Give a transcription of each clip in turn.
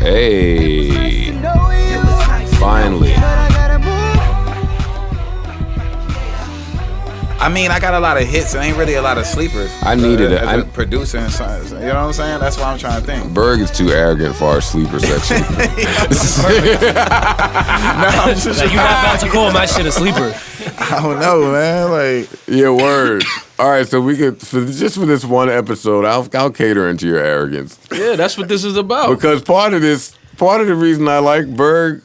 Hey. Finally. I mean, I got a lot of hits. There ain't really a lot of sleepers. I needed it. I'm producing, you know what I'm saying? That's what I'm trying to think. Berg is too arrogant for our sleeper section. No, I'm just Like, you're not about to call my shit a sleeper. I don't know, man. Like, Yeah, word. All right, so we could just for this one episode, I'll cater into your arrogance Yeah, that's what this is about. because part of the reason I like Berg,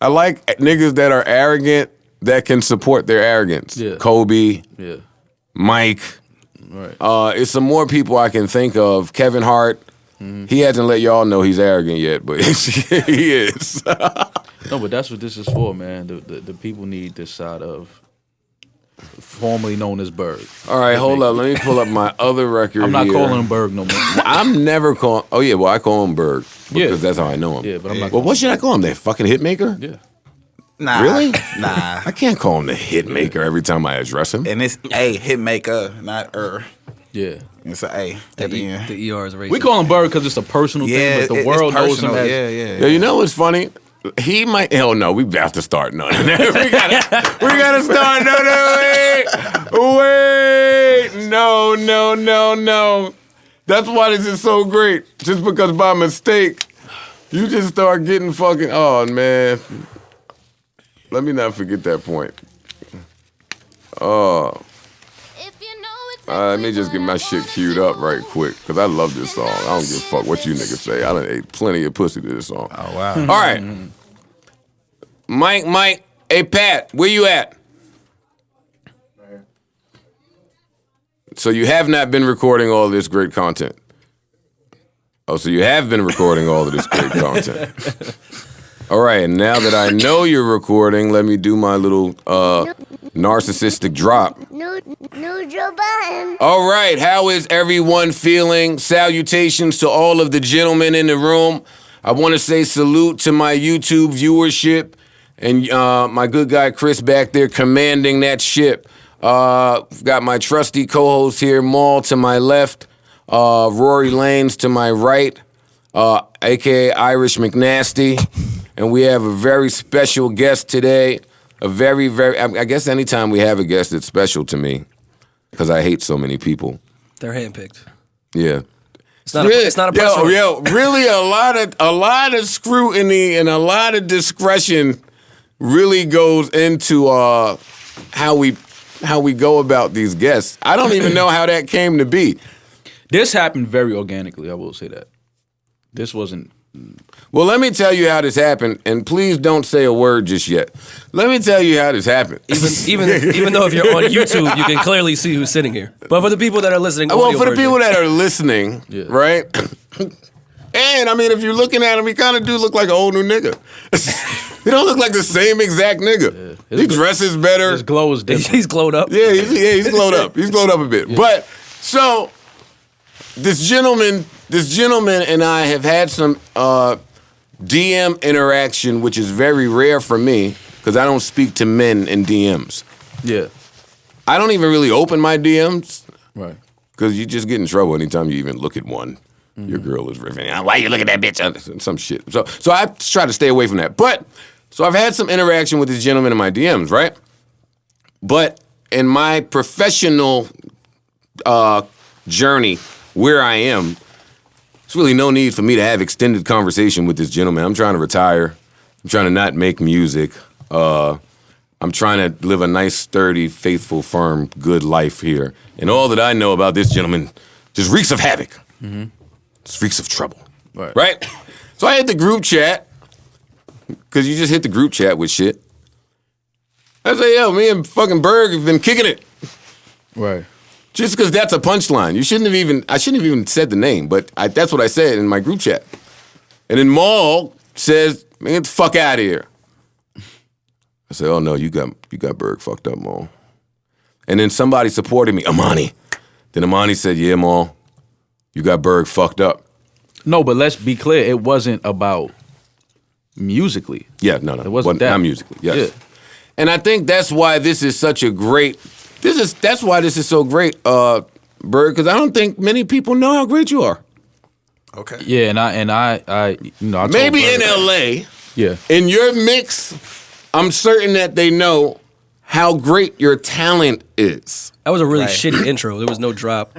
I like niggas that are arrogant that can support their arrogance. Yeah. Kobe, Yeah. Mike. Right. It's some more people I can think of. Kevin Hart. He hasn't let y'all know he's arrogant yet, but he is. No, but that's what this is for, man. The people need this side of formerly known as Berg. All right, hold up. Let me pull up my other record. I'm not here. calling him Berg no more. I'm never calling. Oh yeah, well I call him Berg because Yeah. that's how I know him. Yeah, but I'm not. Well, what should I call him? That fucking hitmaker? Yeah. nah. Really? Nah. I can't call him the hitmaker every time I address him. And it's A, hitmaker, not Yeah. It's a A at the end. The ER is racist. We call him Berg because it's a personal Yeah, thing, but the it's world knows him personal. as. Yeah, you know what's funny? He might. Hell no, we about to start none. we gotta start. No, wait. No. That's why this is so great. Just because by mistake, you just start getting fucking. Oh man. Let me not forget that point. Oh. Let me just get my shit queued up right quick, because I love this song. I don't give a fuck what you niggas say. I done ate plenty of pussy to this song. Oh, wow. All right. Mike, hey, Pat, where you at? So you have not been recording all this great content. Oh, so you have been recording all of this great content. All right, and now that I know you're recording, let me do my little narcissistic drop. No Joe Budden. All right, how is everyone feeling? Salutations to all of the gentlemen in the room. I want to say salute to my YouTube viewership and my good guy Chris back there commanding that ship. Got my trusty co-host here, Maul to my left, Rory Lanes to my right, a.k.a. Irish McNasty. And we have a very special guest today. A very, I guess anytime we have a guest, it's special to me. Because I hate so many people. They're handpicked. Yeah. It's not a personal. Yo, really a lot of scrutiny and a lot of discretion really goes into how we go about these guests. I don't even know how that came to be. This happened very organically, I will say that. This wasn't... Well, let me tell you how this happened, and please don't say a word just yet. Let me tell you how this happened. Even though if you're on YouTube, you can clearly see who's sitting here. But for the people that are listening, Well, for the people that are listening, Yeah. right? And, I mean, if you're looking at him, he kind of do look like an old new nigga. He don't look like the same exact nigga. Yeah. He dresses better. His glow is different. he's glowed up. Yeah, he's glowed up. He's glowed up a bit. But, so, this gentleman and I have had some DM interaction, which is very rare for me, because I don't speak to men in DMs. Yeah. I don't even really open my DMs, Right. because you just get in trouble anytime you even look at one. Your girl is riffing. Why you look at that bitch? Some shit. So I try to stay away from that. But, so I've had some interaction with this gentleman in my DMs, right? But in my professional journey where I am, there's really no need for me to have extended conversation with this gentleman. I'm trying to retire. I'm trying to not make music. I'm trying to live a nice, sturdy, faithful, firm, good life here. And all that I know about this gentleman just reeks of havoc. Mm-hmm. Just reeks of trouble. Right? So I hit the group chat, because you just hit the group chat with shit. I say, yo, me and fucking Berg have been kicking it. Right. Just because that's a punchline. I shouldn't have even said the name, but that's what I said in my group chat. And then Maul says, man, get the fuck out of here. I said, oh no, you got Berg fucked up, Maul. And then somebody supported me, Amani. Then Amani said, yeah, Maul, you got Berg fucked up. No, but let's be clear, it wasn't about musically. Yeah, no. It wasn't that. Not musically, yes. Yeah. And I think that's why this is such a great, that's why this is so great, Berg, because I don't think many people know how great you are. Okay. Yeah, and I you know, I told Maybe in Berg- L.A., Yeah. in your mix, I'm certain that they know how great your talent is. That was a really Right. shitty intro. There was no drop,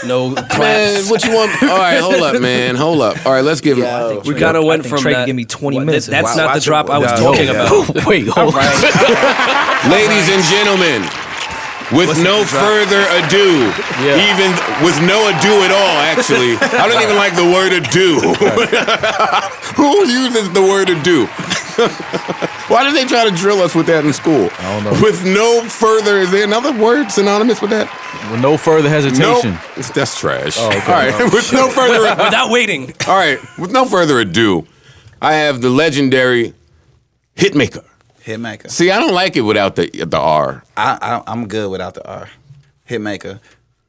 no Man, claps. what you want? All right, hold up, man. Hold up. All right, let's give him. We kind of went from Trey that. give me 20 What- minutes. That's Why- not the watch drop it- I was no, talking yeah. about. Wait, hold on. Ladies and gentlemen, with no further ado, Yeah. even with no ado at all, actually, I don't even like the word ado. Who uses the word ado? Why did they try to drill us with that in school? I don't know. With no further, is there another word synonymous with that? With no further hesitation. No, that's trash. Oh, okay. All right, with no further, Without waiting. all right, with no further ado, I have the legendary Hitmaker. Hitmaker. See, I don't like it without the R. I'm good without the R. Hitmaker.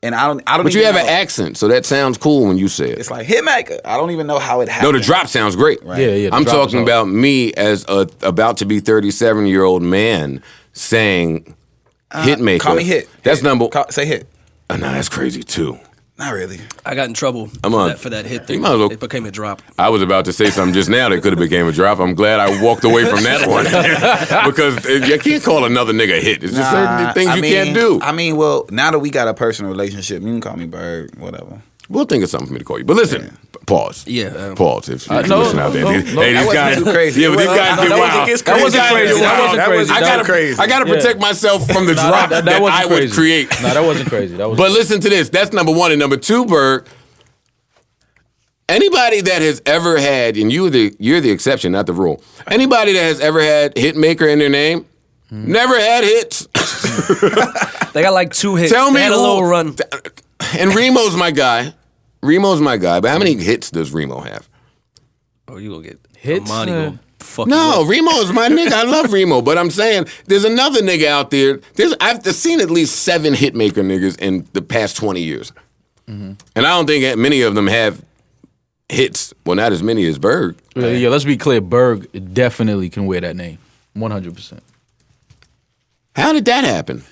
And I don't But you even have an know. accent, so that sounds cool when you say it. It's like Hitmaker. I don't even know how it No, happened. the drop sounds great. Right. Yeah, the I'm drop is talking hard. about me as a about to be 37-year-old man saying Hitmaker. Call me Hit. That's number. Say Hit. Oh, no, that's crazy too. Not really. I got in trouble I'm for, on. that, for that hit thing. might as well- It became a drop. I was about to say something just now that could have became a drop. I'm glad I walked away from that one because you can't call another nigga hit. It's just certain things you can't do. I mean, well, now that we got a personal relationship, you can call me Berg, whatever. We'll think of something for me to call you. But listen, pause. Yeah. Pause. If you no, listen out there. no, Hey, no, these that guys. wasn't too crazy. Yeah, but these guys No, get that wild. wasn't- These that wasn't guys crazy. get That wild. wasn't crazy. I That gotta, was crazy. I gotta Yeah. protect myself from the drop that, I wasn't would crazy. create. No, that wasn't crazy. That was. But listen to this. That's number one. And number two, Berg. Anybody that has ever had, and you're the exception, not the rule. Anybody that has ever had Hitmaker in their name, never had hits. They got like 2 hits. Tell me They had a who- little run. And Remo's my guy. Remo's my guy. But how many hits does Remo have? Oh, you gonna get Hits, Amani uh, gonna fuck you No, up. Remo is my nigga. I love Remo, but I'm saying there's another nigga out there. I've seen at least 7 Hitmaker niggas in the past 20 years, and I don't think many of them have hits. Well, not as many as Berg. Yeah, let's be clear. Berg definitely can wear that name. 100%. How did that happen?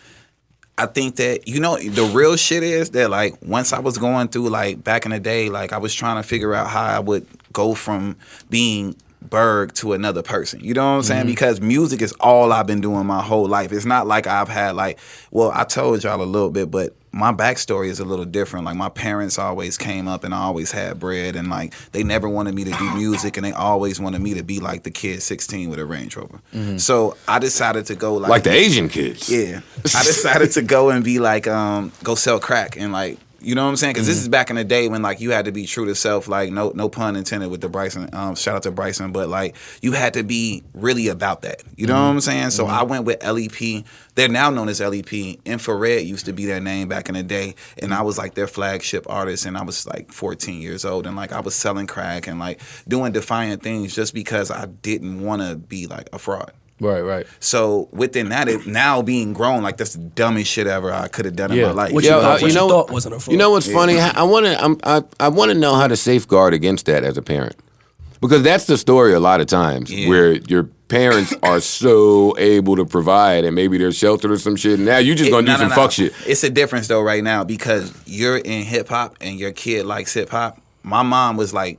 I think that, the real shit is that, like, once I was going through, like, back in the day, like, I was trying to figure out how I would go from being Berg to another person. You know what I'm saying? Because music is all I've been doing my whole life. It's not like I've had, like, well, I told y'all a little bit, but my backstory is a little different. Like, my parents always came up and I always had bread, and, like, they never wanted me to do music, and they always wanted me to be like the kid 16 with a Range Rover. So I decided to go Like the Asian kids. yeah. I decided to go and be like, go sell crack and, like, you know what I'm saying? Because this is back in the day when, like, you had to be true to self. Like, no pun intended with the Bryson. Shout out to Bryson, but, like, you had to be really about that. You know what I'm saying? So I went with LEP. They're now known as LEP. Infrared used to be their name back in the day, and I was like their flagship artist. And I was like 14 years old, and, like, I was selling crack and, like, doing defiant things just because I didn't want to be like a fraud. Right. So within that, it now being grown, like, that's the dumbest shit ever I could have done in Yeah. my life. What Yo, you thought, you know- thought wasn't a fraud. You know what's funny? I want to know how to safeguard against that as a parent, because that's the story a lot of times where your parents are so able to provide, and maybe they're sheltered or some shit. And now you just gonna do some fuck shit. It's a difference though right now because you're in hip hop and your kid likes hip hop. My mom was like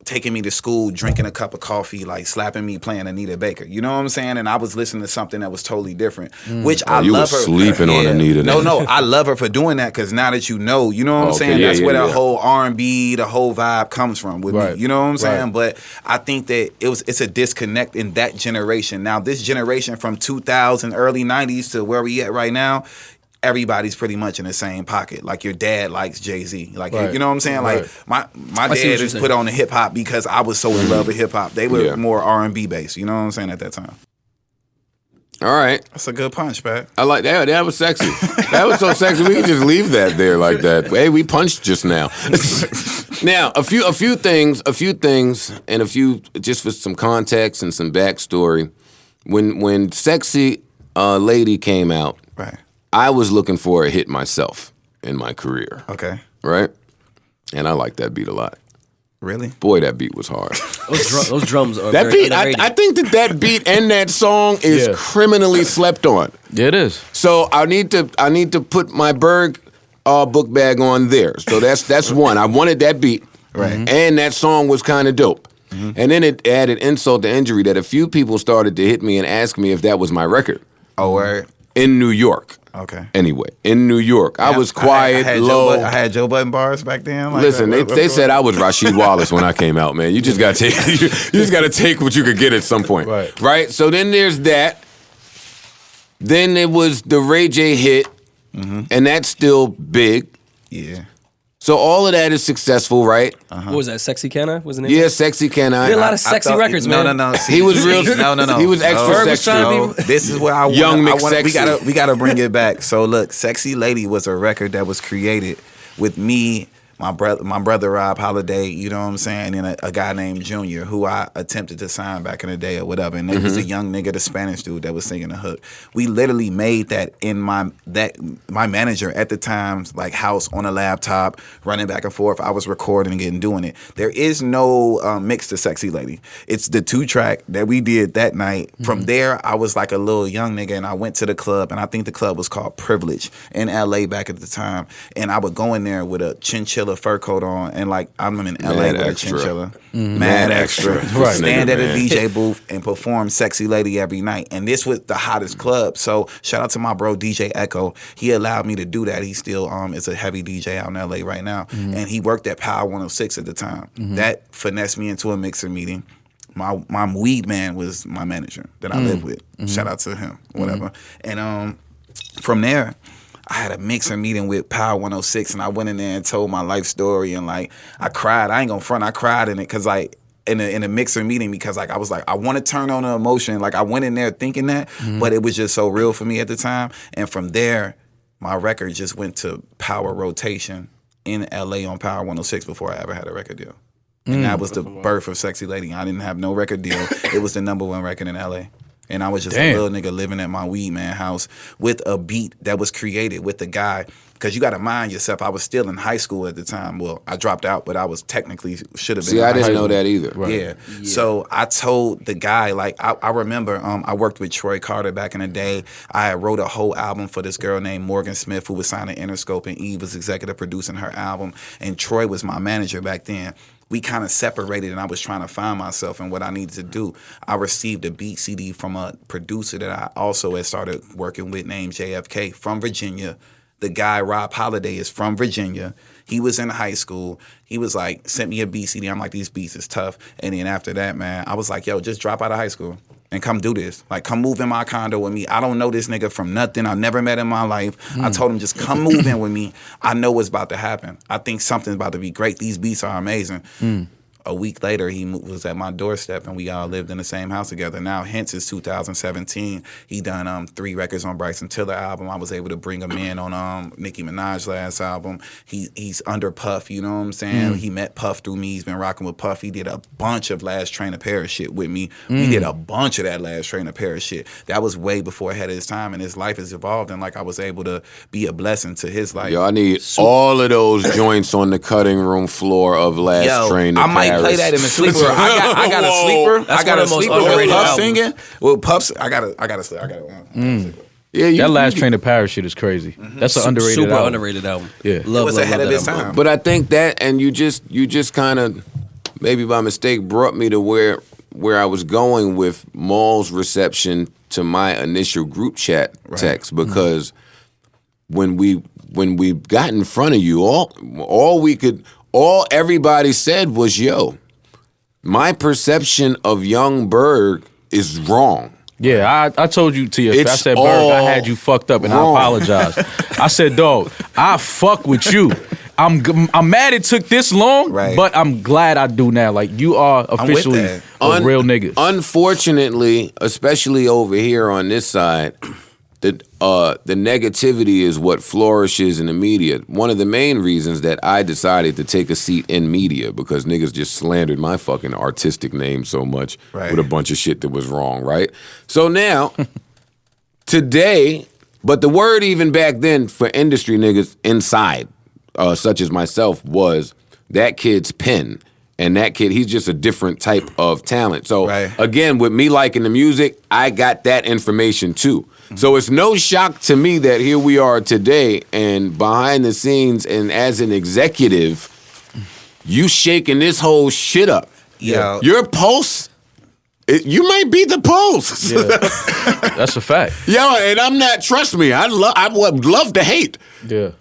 taking me to school, drinking a cup of coffee, like slapping me, playing Anita Baker. You know what I'm saying? And I was listening to something that was totally different, which I you love was her. sleeping on Anita then. No, I love her for doing that because now that you know what I'm Okay, saying? yeah, That's yeah, where yeah. that whole R&B, the whole vibe comes from with Right, me. You know what I'm saying? right. But I think that it's a disconnect in that generation. Now, this generation from 2000, early 90s to where we at right now, everybody's pretty much in the same pocket. Like, your dad likes Jay-Z. Like, Right. you know what I'm saying? Like, Right. my I see dad what you're just saying. put on the hip hop because I was so in love with hip hop. They were Yeah. more R&B based. You know what I'm saying at that time? All right, That's a good punch, man. I like that. That was sexy. That was so sexy. We can just leave that there like that. Hey, we punched just now. Now, a few things, and just for some context and some backstory. When Sexy Lady came out, Right. I was looking for a hit myself in my career, Okay. right? And I like that beat a lot. Really? Boy, that beat was hard. Those drums are That very beat, underrated. I think that beat and that song is Yeah. criminally slept on. Yeah, it is. So I need to put my Berg book bag on there. So that's one. I wanted that beat. Right. And that song was kind of dope. And then it added insult to injury that a few people started to hit me and ask me if that was my record. Oh, word. In New York. Okay. Anyway, in New York. I was quiet, I had low. I had Joe Budden bars back then. Like Listen, they said I was Rasheed Wallace when I came out, man. You just gotta take you just gotta take what you could get at some point. Right? So then there's that. Then it was the Ray J hit, and that's still big. Yeah. So all of that is successful, right? What was that? Sexy Can I? Was the name? Yeah, Sexy Can I? He had a lot of sexy records, man. No. He was real. No. He was extra Berg was sexy. trying to be- This is where I Young want. McSexy. We gotta bring it back. So look, "Sexy Lady" was a record that was created with me, my brother Rob Holiday. You know what I'm saying? And a guy named Junior, who I attempted to sign back in the day or whatever. And it was a young nigga, the Spanish dude that was singing the hook. We literally made that in my manager at the time's like house on a laptop, running back and forth. I was recording and doing it. There is no mix to "Sexy Lady." It's the 2-track that we did that night. From there, I was like a little young nigga, and I went to the club, and I think the club was called Privilege in LA back at the time. And I would go in there with a chinchilla fur coat on, and like I'm in LA Mad with extra. a chinchilla, mad extra. Right. Stand at a Man. DJ booth and perform "Sexy Lady" every night. And this was the hottest club. So shout out to my bro DJ Echo. He allowed me to do that. He still is a heavy DJ out in LA right now, and he worked at Power 106 at the time. That finessed me into a mixer meeting. My weed man was my manager that I lived with. Shout out to him, whatever. And from there, I had a mixer meeting with Power 106, and I went in there and told my life story, and like I cried. I ain't gonna front. I cried in it because like in a mixer meeting, because like I was like I want to turn on an emotion. Like I went in there thinking that, but it was just so real for me at the time. And from there, my record just went to power rotation in LA on Power 106 before I ever had a record deal. And that was the birth of "Sexy Lady." I didn't have no record deal. It was the #1 record in LA. And I was just a little nigga living at my weed man house with a beat that was created with the guy. Because you got to mind yourself, I was still in high school at the time. Well, I dropped out, but I was technically should have been. See, in I high didn't school. know that either. Yeah. So I told the guy, like, I remember I worked with Troy Carter back in the day. I wrote a whole album for this girl named Morgan Smith, who was signed to Interscope, and Eve was executive producing her album. And Troy was my manager back then. We kind of separated, and I was trying to find myself and what I needed to do. I received a beat CD from a producer that I also had started working with named JFK from Virginia. The guy, Rob Holiday, is from Virginia. He was in high school. He was like, sent me a beat CD. I'm like, these beats is tough. And then after that, man, I was like, yo, just drop out of high school and come do this. Like, come move in my condo with me. I don't know this nigga from nothing. I never met in my life. I told him, just come move in with me. I know what's about to happen. I think something's about to be great. These beats are amazing. A week later, he was at my doorstep, and we all lived in the same house together. Now, hence, it's 2017. He done 3 records on Bryson Tiller album. I was able to bring him in on Nicki Minaj's last album. He's under Puff, you know what I'm saying? He met Puff through me. He's been rocking with Puff. He did a bunch of Last Train to Paris shit with me. We did a bunch of that Last Train to Paris shit. That was way before ahead of his time, and his life has evolved, and like I was able to be a blessing to his life. Yo, I need all of those joints on the cutting room floor of Last Train to I might Paris. play that in the sleeper. I got a sleeper. That's I got one a of the most sleeper with underrated Puff albums. singing. Well, Puff's. I got a. Yeah, That Last Train to Paris shit is crazy. That's an underrated Super album. underrated album. Yeah. Love, It was love, ahead love of that its album. time. But I think that, and you just kind of, maybe by mistake, brought me to where I was going with Maul's reception to my initial group chat text, because when we got in front of you, all everybody said was, yo, my perception of Young Berg is wrong. Yeah, I told you to your face. I It's said, Berg, I all had you fucked up, and wrong. I apologize. I said, dog, I fuck with you. I'm mad it took this long, Right. but I'm glad I do now. Like, you are officially that. a real nigga. Unfortunately, especially over here on this side, the negativity is what flourishes in the media. One of the main reasons that I decided to take a seat in media, because niggas just slandered my fucking artistic name so much with a bunch of shit that was wrong, right? So now, today, but the word even back then for industry niggas inside, such as myself, was that kid's pen. And that kid, he's just a different type of talent. So again, with me liking the music, I got that information too. So it's no shock to me that here we are today, and behind the scenes and as an executive, you shaking this whole shit up. Yeah. Your pulse, you might beat the pulse. Yeah. That's a fact. Yo, and I'm not, trust me, I would love to hate. Yeah.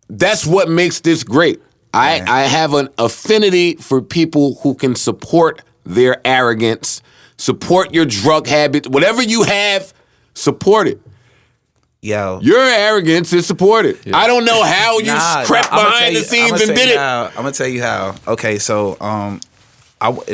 That's what makes this great. I have an affinity for people who can support their arrogance, support your drug habit, whatever you have, support it. Yo. Your arrogance is supported. Yeah. I don't know how you crept behind the scenes and did it. I'm gonna tell you how. Okay, so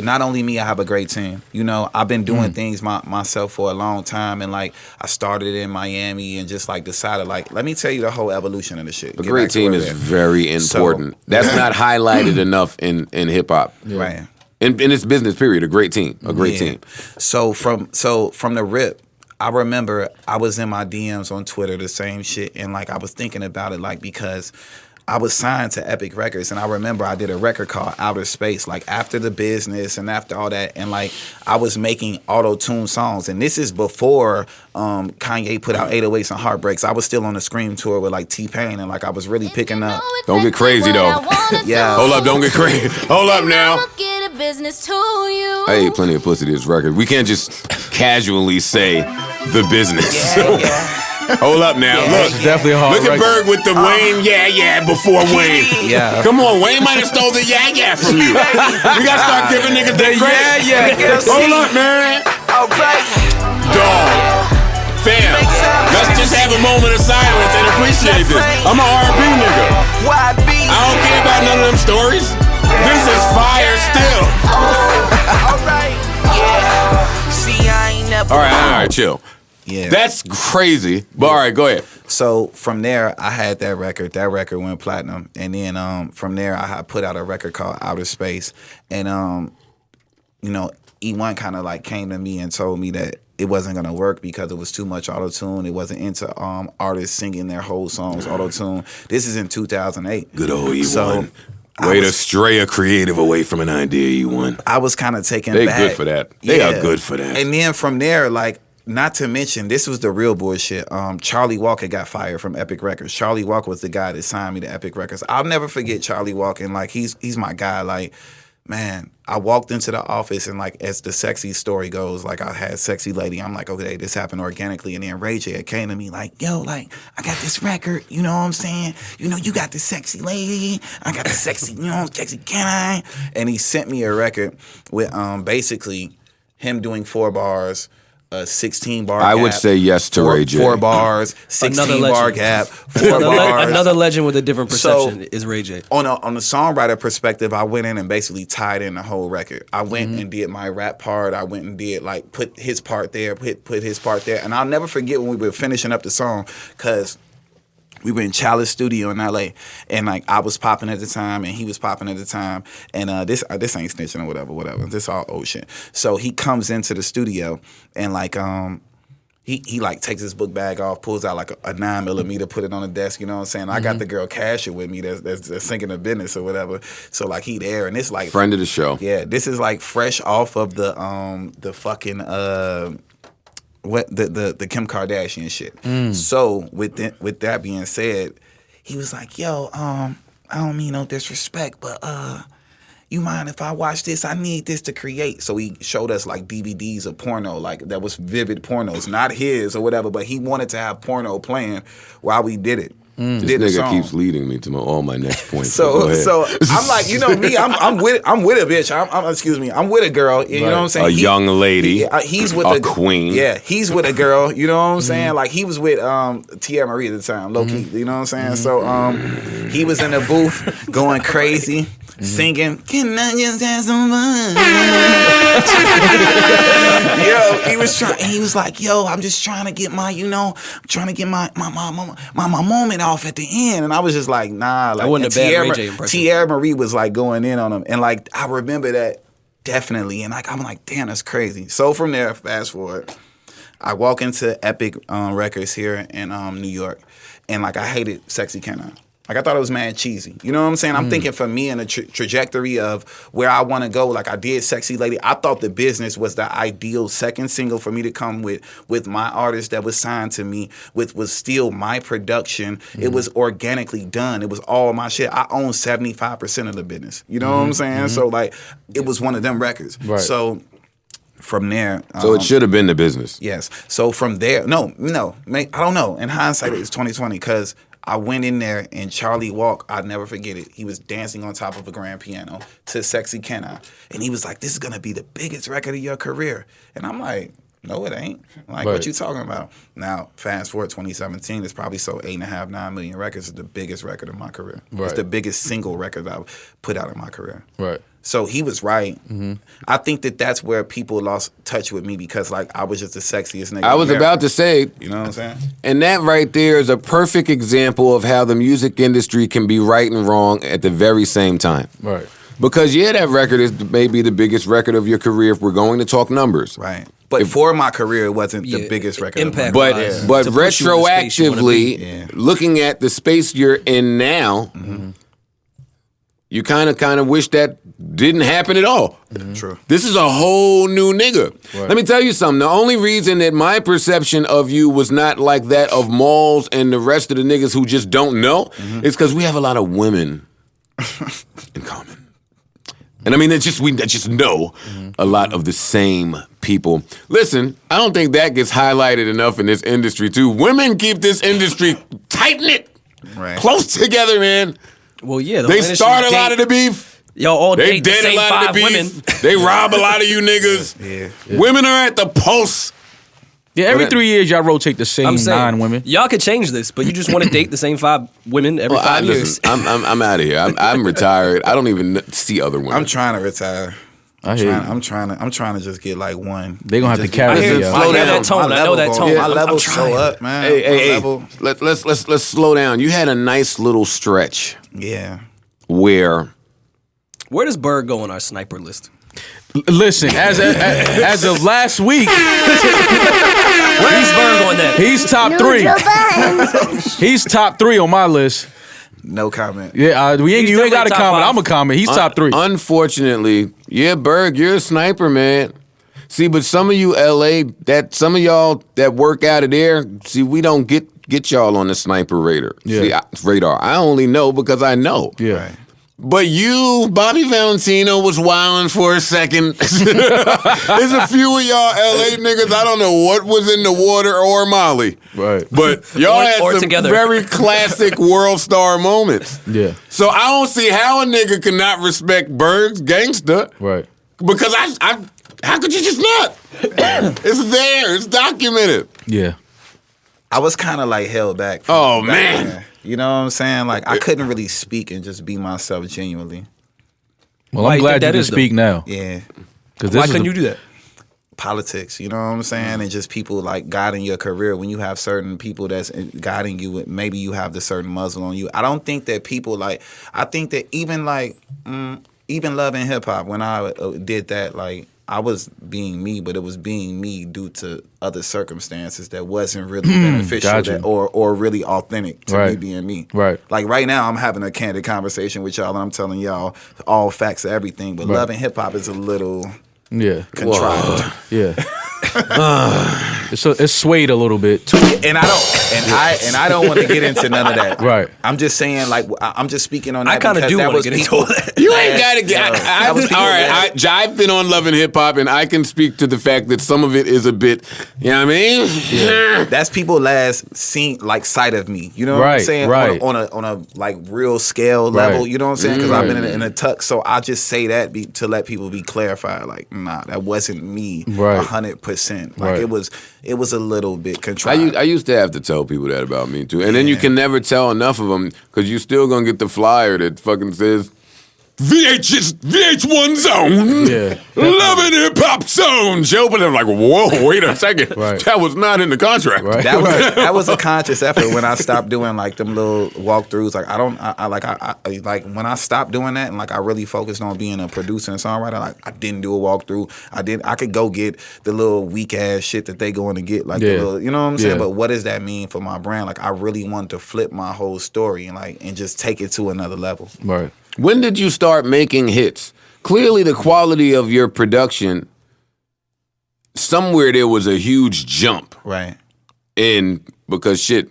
not only me, I have a great team. You know, I've been doing things myself for a long time, and like I started in Miami and just like decided like, let me tell you the whole evolution of the shit. A great team is very important. That's not highlighted enough in hip hop. Yeah. Right. In this business period, a great team. A great team. So from the rip, I remember I was in my DMs on Twitter, the same shit, and like I was thinking about it, like because I was signed to Epic Records, and I remember I did a record called Outer Space, like after the business and after all that, and like I was making auto-tune songs, and this is before Kanye put out 808s and Heartbreaks. I was still on the Scream tour with like T-Pain, and like I was really picking up. Don't get crazy though. Yeah. Hold up, don't get crazy. Hold up now. Business to you. I ate plenty of pussy to this record. We can't just casually say the business. Yeah. Hold up now. Look, definitely a hard look at record. Berg with the Wayne, before Wayne. Yeah. Come on, Wayne might have stole the from you. We gotta start giving niggas that credit. Hold up, man. All right. Dog. Fam, let's just have a moment of silence and appreciate this. I'm an R&B nigga. I don't care about none of them stories. This is fire still. All right. Yeah. See, I ain't never. All right, chill. Yeah. That's crazy. But all right, go ahead. So from there, I had that record. That record went platinum, and then from there, I had put out a record called Outer Space, and you know, E1 kind of like came to me and told me that it wasn't gonna work because it was too much auto-tune. It wasn't into artists singing their whole songs auto-tune. This is in 2008. Good old E1. So way to stray a creative away from an idea, E1. I was kind of taken They back. good for that. They are good for that. And then from there, like, not to mention, this was the real bullshit. Charlie Walker got fired from Epic Records. Charlie Walker was the guy that signed me to Epic Records. I'll never forget Charlie Walker. And like, he's my guy. Like, man, I walked into the office and like, as the sexy story goes, like I had sexy lady. I'm like, okay, this happened organically. And then Ray J came to me like, yo, like, I got this record. You know what I'm saying? You know, you got this sexy lady. I got the sexy, you know, sexy can I? And he sent me a record with basically him doing 4 bars. 16 bar gap. I would say yes to Ray J. 4 bars, 16 bar gap, 4 bars. Another legend with a different perception is Ray J. On the songwriter perspective, I went in and basically tied in the whole record. I went and did my rap part. I went and did like put his part there, put his part there. And I'll never forget when we were finishing up the song, because we were in Chalice Studio in LA, and like I was popping at the time, and he was popping at the time, and this ain't snitching or whatever. This all old shit. So he comes into the studio, and like he like takes his book bag off, pulls out like a 9mm, put it on the desk. You know what I'm saying? I got the girl Casher with me that's singing the business or whatever. So like he there, and it's like friend of the show. Yeah, this is like fresh off of the fucking what the Kim Kardashian shit. So with that being said, he was like, yo, I don't mean no disrespect, but you mind if I watch this? I need this to create. So he showed us like DVDs of porno, like that was vivid pornos, not his or whatever, but he wanted to have porno playing while we did it. This nigga keeps leading me to all my next points. So I'm like, you know me, I'm with a bitch. I'm with a girl. You know what I'm saying? A young lady. He's with a queen. Yeah, he's with a girl. You know what I'm saying? Like he was with Tia Marie at the time, low key. You know what I'm saying? So he was in the booth going crazy. Singing, can I just have some fun? Yo, he was like, yo, I'm just trying to get my moment off at the end. And I was just like, nah. Like, I wasn't a bad Ray J impression. Tia Marie was like going in on him. And like, I remember that definitely. And like, I'm like, damn, that's crazy. So from there, fast forward, I walk into Epic Records here in New York. And like, I hated Sexy Can I? Like, I thought it was mad cheesy. You know what I'm saying? I'm thinking for me in a trajectory of where I want to go. Like, I did Sexy Lady. I thought The Business was the ideal second single for me to come with my artist that was signed to me, was still my production. It was organically done. It was all my shit. I own 75% of The Business. You know what I'm saying? So, like, it was one of them records. Right. So, from there... So it should have been The Business. Yes. So, from there... No. I don't know. In hindsight, it's 2020 because... I went in there and Charlie Walk, I'll never forget it. He was dancing on top of a grand piano to Sexy Can I? And he was like, this is going to be the biggest record of your career. And I'm like, no, it ain't. Like, what you talking about? Now, fast forward 2017, it's probably sold 8.5, 9 million records. It's the biggest record of my career. Right. It's the biggest single record I've put out in my career. Right. So he was right. I think that's where people lost touch with me because, like, I was just the sexiest nigga. I was about to say, you know what I'm saying? and that right there is a perfect example of how the music industry can be right and wrong at the very same time. Right. Because, yeah, that record is maybe the biggest record of your career if we're going to talk numbers. Right. But for my career, it wasn't the biggest record. impact But wise, but to push you in the space you wanna be. retroactively, looking at the space you're in now, you kind of wish that didn't happen at all. True. This is a whole new nigga. Right. Let me tell you something. The only reason that my perception of you was not like that of Malls and the rest of the niggas who just don't know is because we have a lot of women in common. And I mean, we just know a lot of the same people. Listen, I don't think that gets highlighted enough in this industry, too. Women keep this industry tight-knit, close together, man. Well, yeah. They start a lot of the beef. Y'all all They date the date a same lot 5 of the beef. women. They rob a lot of you niggas. Yeah. Women are at the pulse. Yeah, every 3 years y'all rotate the same I'm saying, 9 women. Y'all could change this, but you just want to date the same 5 women every 5 years. I'm out of here. I'm retired. I don't even see other women. I'm trying to retire. I hear you. I'm trying to just get like one. They gonna have to Just carry get- I hear me you. out. I Slow hear down. that tone. My I know that level tone. going- My I'm level's trying. so up, man. Hey, My hey, level- let's slow down. You had a nice little stretch Yeah. where Where does Berg go on our sniper list? Listen, as of last week, Where's Berg on that? he's top 3. He's top 3 on my list. No comment. Yeah, you ain't definitely got to top comment. 5. I'm a comment. He's top 3. unfortunately, yeah, Berg, you're a sniper, man. See, but some of you some of y'all that work out of there, see, we don't get y'all on the sniper radar. Yeah. See, radar. I only know because I know. Yeah. Right. But you, Bobby Valentino, was wilding for a second. There's a few of y'all LA niggas, I don't know what was in the water or Molly. Right. But y'all Or had some together. very classic world star moments. Yeah. So I don't see how a nigga cannot respect Berg's gangster. Right. Because I how could you just not? It's there. It's documented. Yeah. I was kind of like held back. Oh, back man. there. You know what I'm saying? Like, I couldn't really speak and just be myself genuinely. Well, Why I'm you glad think you that can is, though? speak now. Yeah. Why couldn't you do that? Politics, you know what I'm saying? And just people like guiding your career. When you have certain people that's guiding you, maybe you have the certain muzzle on you. I don't think that people I think that even Love and Hip Hop, when I did that, like, I was being me, but it was being me due to other circumstances that wasn't really beneficial Gotcha. or really authentic to me Right. being me. Right. Like right now, I'm having a candid conversation with y'all, and I'm telling y'all all facts of everything. But Right. Love and Hip Hop is a little Yeah. contrived. Yeah. It's swayed a little bit. And I don't want to get into none of that. Right. I'm just saying, like, I'm just speaking on that. I kind of because do that want was to get into people- all that. You ain't gotta get. that was people all right, last- I've been on Love and Hip Hop, and I can speak to the fact that some of it is a bit. You know what I mean? That's people last seen like sight of me. You know what I'm Right, saying? right. On a like real scale level. Right. You know what I'm saying? Because I've been Right. in a tuck. So I just say that to let people be clarified. Like, nah, that wasn't me. Right. 100%. Like Right. it was a little bit contrived. I used to have to tell people that about me too, and then you can never tell enough of them because you still gonna get the flyer that fucking says VH1 zone. Yeah. Love and Hip Hop zone, Joe. But I'm like, whoa, wait a second. Right. That was not in the contract. Right. That was a conscious effort when I stopped doing like them little walkthroughs. Like like when I stopped doing that and like I really focused on being a producer and songwriter. Like I didn't do a walkthrough. I could go get the little weak ass shit that they going to get. Like the little, you know what I'm saying. But what does that mean for my brand? Like I really wanted to flip my whole story and just take it to another level. Right. When did you start making hits? Clearly, the quality of your production, somewhere there was a huge jump. Right. Because shit,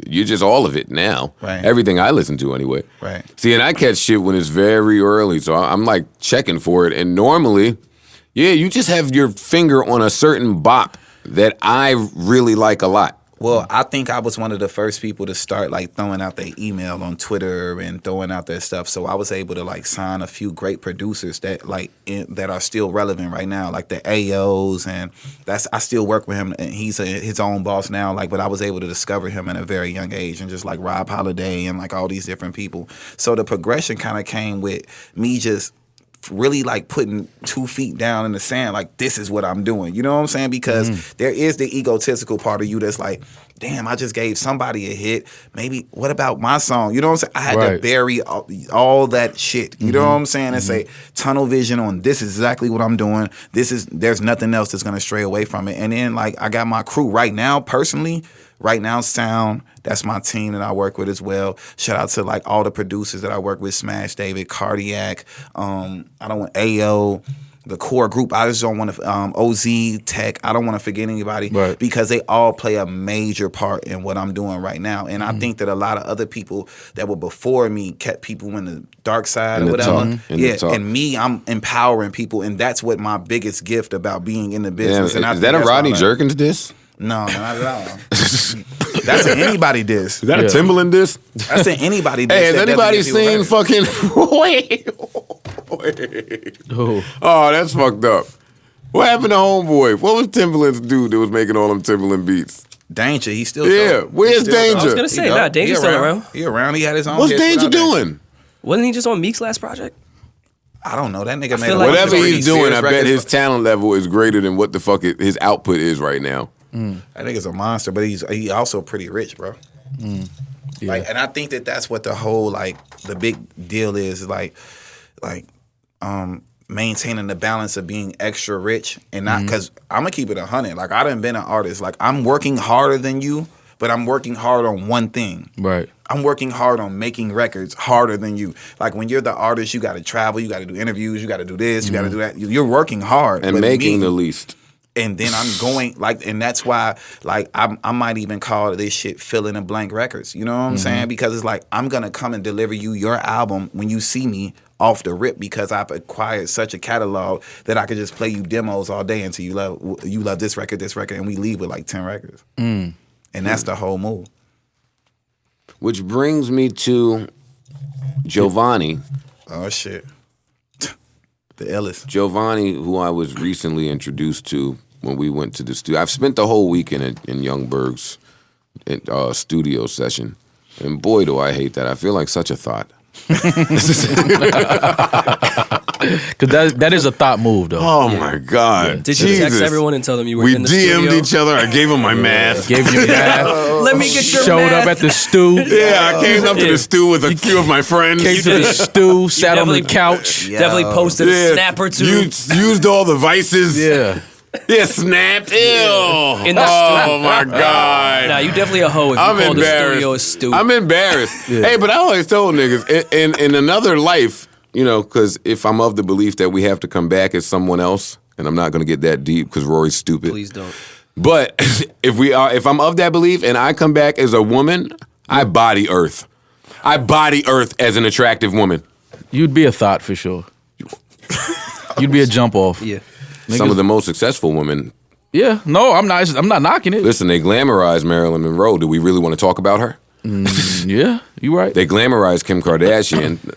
you're just all of it now. Right. Everything I listen to anyway. Right. See, and I catch shit when it's very early, so I'm like checking for it. And normally, you just have your finger on a certain bop that I really like a lot. Well, I think I was one of the first people to start like throwing out their email on Twitter and throwing out their stuff. So I was able to like sign a few great producers that that are still relevant right now, like the AOs, and I still work with him, and he's his own boss now. Like, but I was able to discover him at a very young age, and just like Rob Holiday and like all these different people. So the progression kind of came with me just really like putting 2 feet down in the sand, like this is what I'm doing. You know what I'm saying? Because there is the egotistical part of you that's like, damn, I just gave somebody a hit. Maybe what about my song? You know what I'm saying? I had to bury all that shit. You know what I'm saying? And say tunnel vision on this is exactly what I'm doing. There's nothing else that's gonna stray away from it. And then like I got my crew right now personally. Right Now Sound, that's my team that I work with as well. Shout out to like all the producers that I work with, Smash David, Cardiac, I don't want AO, the core group. I just don't want to, OZ, Tech, I don't want to forget anybody because they all play a major part in what I'm doing right now. And I think that a lot of other people that were before me kept people in the dark side or whatever. And me, I'm empowering people, and that's what my biggest gift about being in the business. And is that a Rodney Jerkins diss? No, not at all. That's an anybody diss. Is that a Timbaland diss? That's an anybody diss. Hey, has anybody seen fucking... Wait. Oh, that's fucked up. What happened to Homeboy? What was Timbaland's dude that was making all them Timbaland beats? Danger. He's still... Where's Danger? I was going to say, Danger's still around. He around. He had his own... What's Danger doing? Wasn't he just on Meek's last project? I don't know. That nigga made... Whatever he's doing, I bet his talent level is greater than what the fuck his output is right now. I think it's a monster, but he also pretty rich, bro. Like, and I think that's what the whole like the big deal is like maintaining the balance of being extra rich and not because I'm gonna keep it 100. Like I done been an artist. Like I'm working harder than you, but I'm working hard on one thing. Right. I'm working hard on making records harder than you. Like when you're the artist, you got to travel, you got to do interviews, you got to do this, you got to do that. You're working hard and making the least. And then I'm going like, and that's why like I might even call this shit fill in the blank records. You know what I'm saying? Because it's like I'm gonna come and deliver you your album when you see me off the rip because I've acquired such a catalog that I could just play you demos all day until you love this record, and we leave with like 10 records. And that's the whole move. Which brings me to Giovanni. Oh shit. The illest. Giovanni, who I was recently introduced to when we went to the studio. I've spent the whole weekend in Yung Berg's studio session. And boy, do I hate that. I feel like such a thought. Because that is a thought move, though. Oh, my God. Did you text everyone and tell them you were in the studio? We DM'd each other. I gave him my math. Gave you math. Let me get your Showed math. up at the stew. Yeah, I came up to the stew with a few of my friends. Came to the stew, sat on the couch. Definitely posted a snap or two. Used all the vices. Yeah. Yeah, snapped. Ew. In the oh, my God. Nah, you definitely a hoe if you call the studio a stew. I'm embarrassed. Hey, but I always told niggas, in another life, you know, because if I'm of the belief that we have to come back as someone else, and I'm not going to get that deep because Rory's stupid. Please don't. But if I'm of that belief and I come back as a woman, I body Earth. I body Earth as an attractive woman. You'd be a thought for sure. You'd be a jump off. Yeah. Some of the most successful women. Yeah. No, I'm not knocking it. Listen, they glamorized Marilyn Monroe. Do we really want to talk about her? Yeah, you right. They glamorized Kim Kardashian.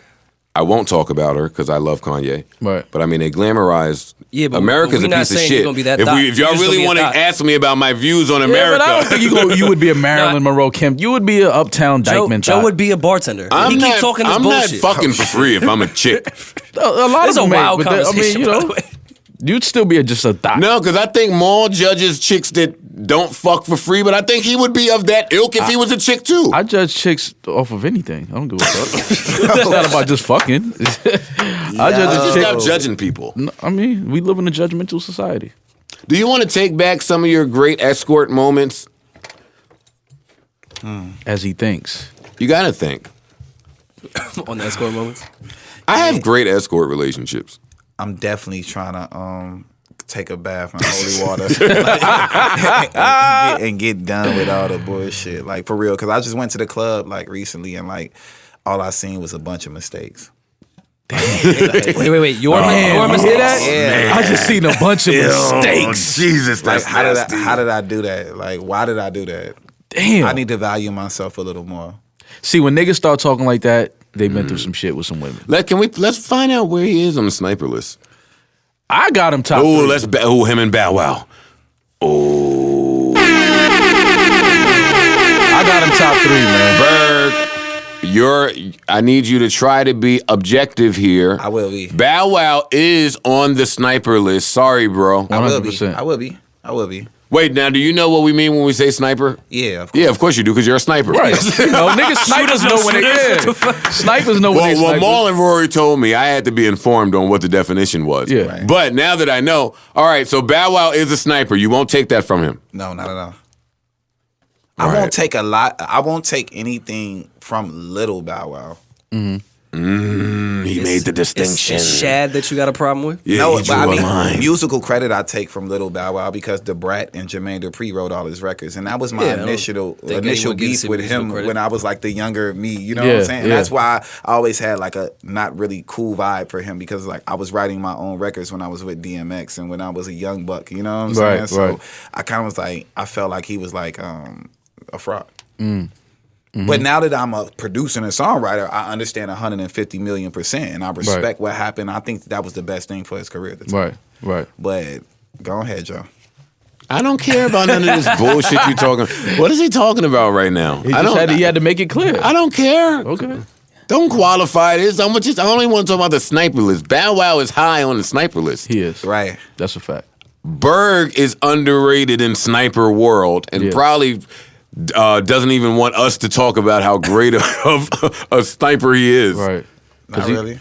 I won't talk about her because I love Kanye. Right. But I mean, they glamorized. Yeah, but America's we're a not piece of saying shit. you're gonna be that If y'all really want to ask me about my views on America, but I don't think you would be a Marilyn Monroe Kim. You would be an uptown Dykeman. Joe would be a bartender. I'm keep talking this I'm bullshit. not fucking for free if I'm a chick. A lot There's of a them wild ain't, but conversation. I mean, you know, You'd still be just a thot. No, because I think Maul judges chicks that don't fuck for free, but I think he would be of that ilk if he was a chick too. I judge chicks off of anything. I don't give a fuck. It's not about just fucking. I judge a Just chick. stop judging people. No, I mean, we live in a judgmental society. Do you want to take back some of your great escort moments? As he thinks. You got to think. On the escort moments. I have great escort relationships. I'm definitely trying to take a bath in holy water and get done with all the bullshit. Like, for real. Because I just went to the club, like, recently, and, like, all I seen was a bunch of mistakes. Wait. Your mistake? Yeah. I just seen a bunch of mistakes. Jesus, Like, that's how did I do that? Like, why did I do that? Damn. I need to value myself a little more. See, when niggas start talking like that, they've been through some shit with some women. Let's find out where he is on the sniper list. I got him top Oh, 3. him and Bow Wow. Oh, I got him top 3, man. Berg, I need you to try to be objective here. I will be. Bow Wow is on the sniper list. Sorry, bro. I will be. 100%. I will be. Wait, now, do you know what we mean when we say sniper? Yeah, of course. Yeah, of course you do, because you're a sniper. Right. You know, niggas, snipers know when they snipers know when they Well, snipers. Maul and Rory told me I had to be informed on what the definition was. Yeah. Right. But now that I know, all right, so Bow Wow is a sniper. You won't take that from him. No, not at all. All I right. won't take a lot. I won't take anything from Little Bow Wow. He made the distinction. It's Shad that you got a problem with? Yeah, No, he but I drew a mean, line. musical credit I take from Little Bow Wow because the Brat and Jermaine Dupri wrote all his records, and that was my Yeah, I don't initial think anyone beef gives him with musical him credit. when I was like the younger me. You know what Yeah, I'm saying? And yeah. that's why I always had like a not really cool vibe for him because like I was writing my own records when I was with DMX and when I was a young buck. You know what I'm saying? Right, So right. I kind of was like I felt like he was like a fraud. But now that I'm a producer and a songwriter, I understand 150,000,000%, and I respect what happened. I think that was the best thing for his career at the time. Right. But go ahead, Joe. I don't care about none of this bullshit you talking. What is he talking about right now? He had to make it clear. I don't care. Okay. Don't qualify this. I only want to talk about the sniper list. Bow Wow is high on the sniper list. He is. Right. That's a fact. Berg is underrated in sniper world and probably doesn't even want us to talk about how great of a sniper he is. Right. Not really.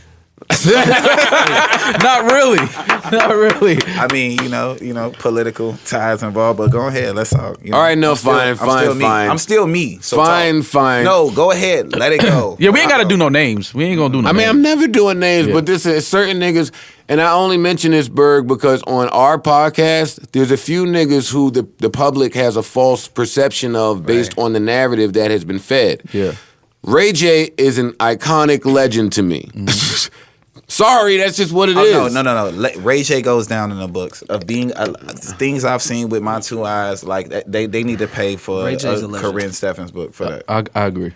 Not really. Not really. I mean, you know, political ties involved. But go ahead. Let's talk. You know, All right, no, I'm still fine. me. I'm still me. So Fine. No, go ahead. Let it go. Yeah, we ain't got to do no names. We ain't going to do no I mean, names. I'm never doing names, but this is certain niggas, and I only mention this, Berg, because on our podcast, there's a few niggas who the public has a false perception of based on the narrative that has been fed. Yeah. Ray J is an iconic legend to me. Sorry, that's just what it is. No. Ray J goes down in the books of being things I've seen with my two eyes. Like they need to pay for Ray J's a legend. Corinne Steffens book for that. I agree.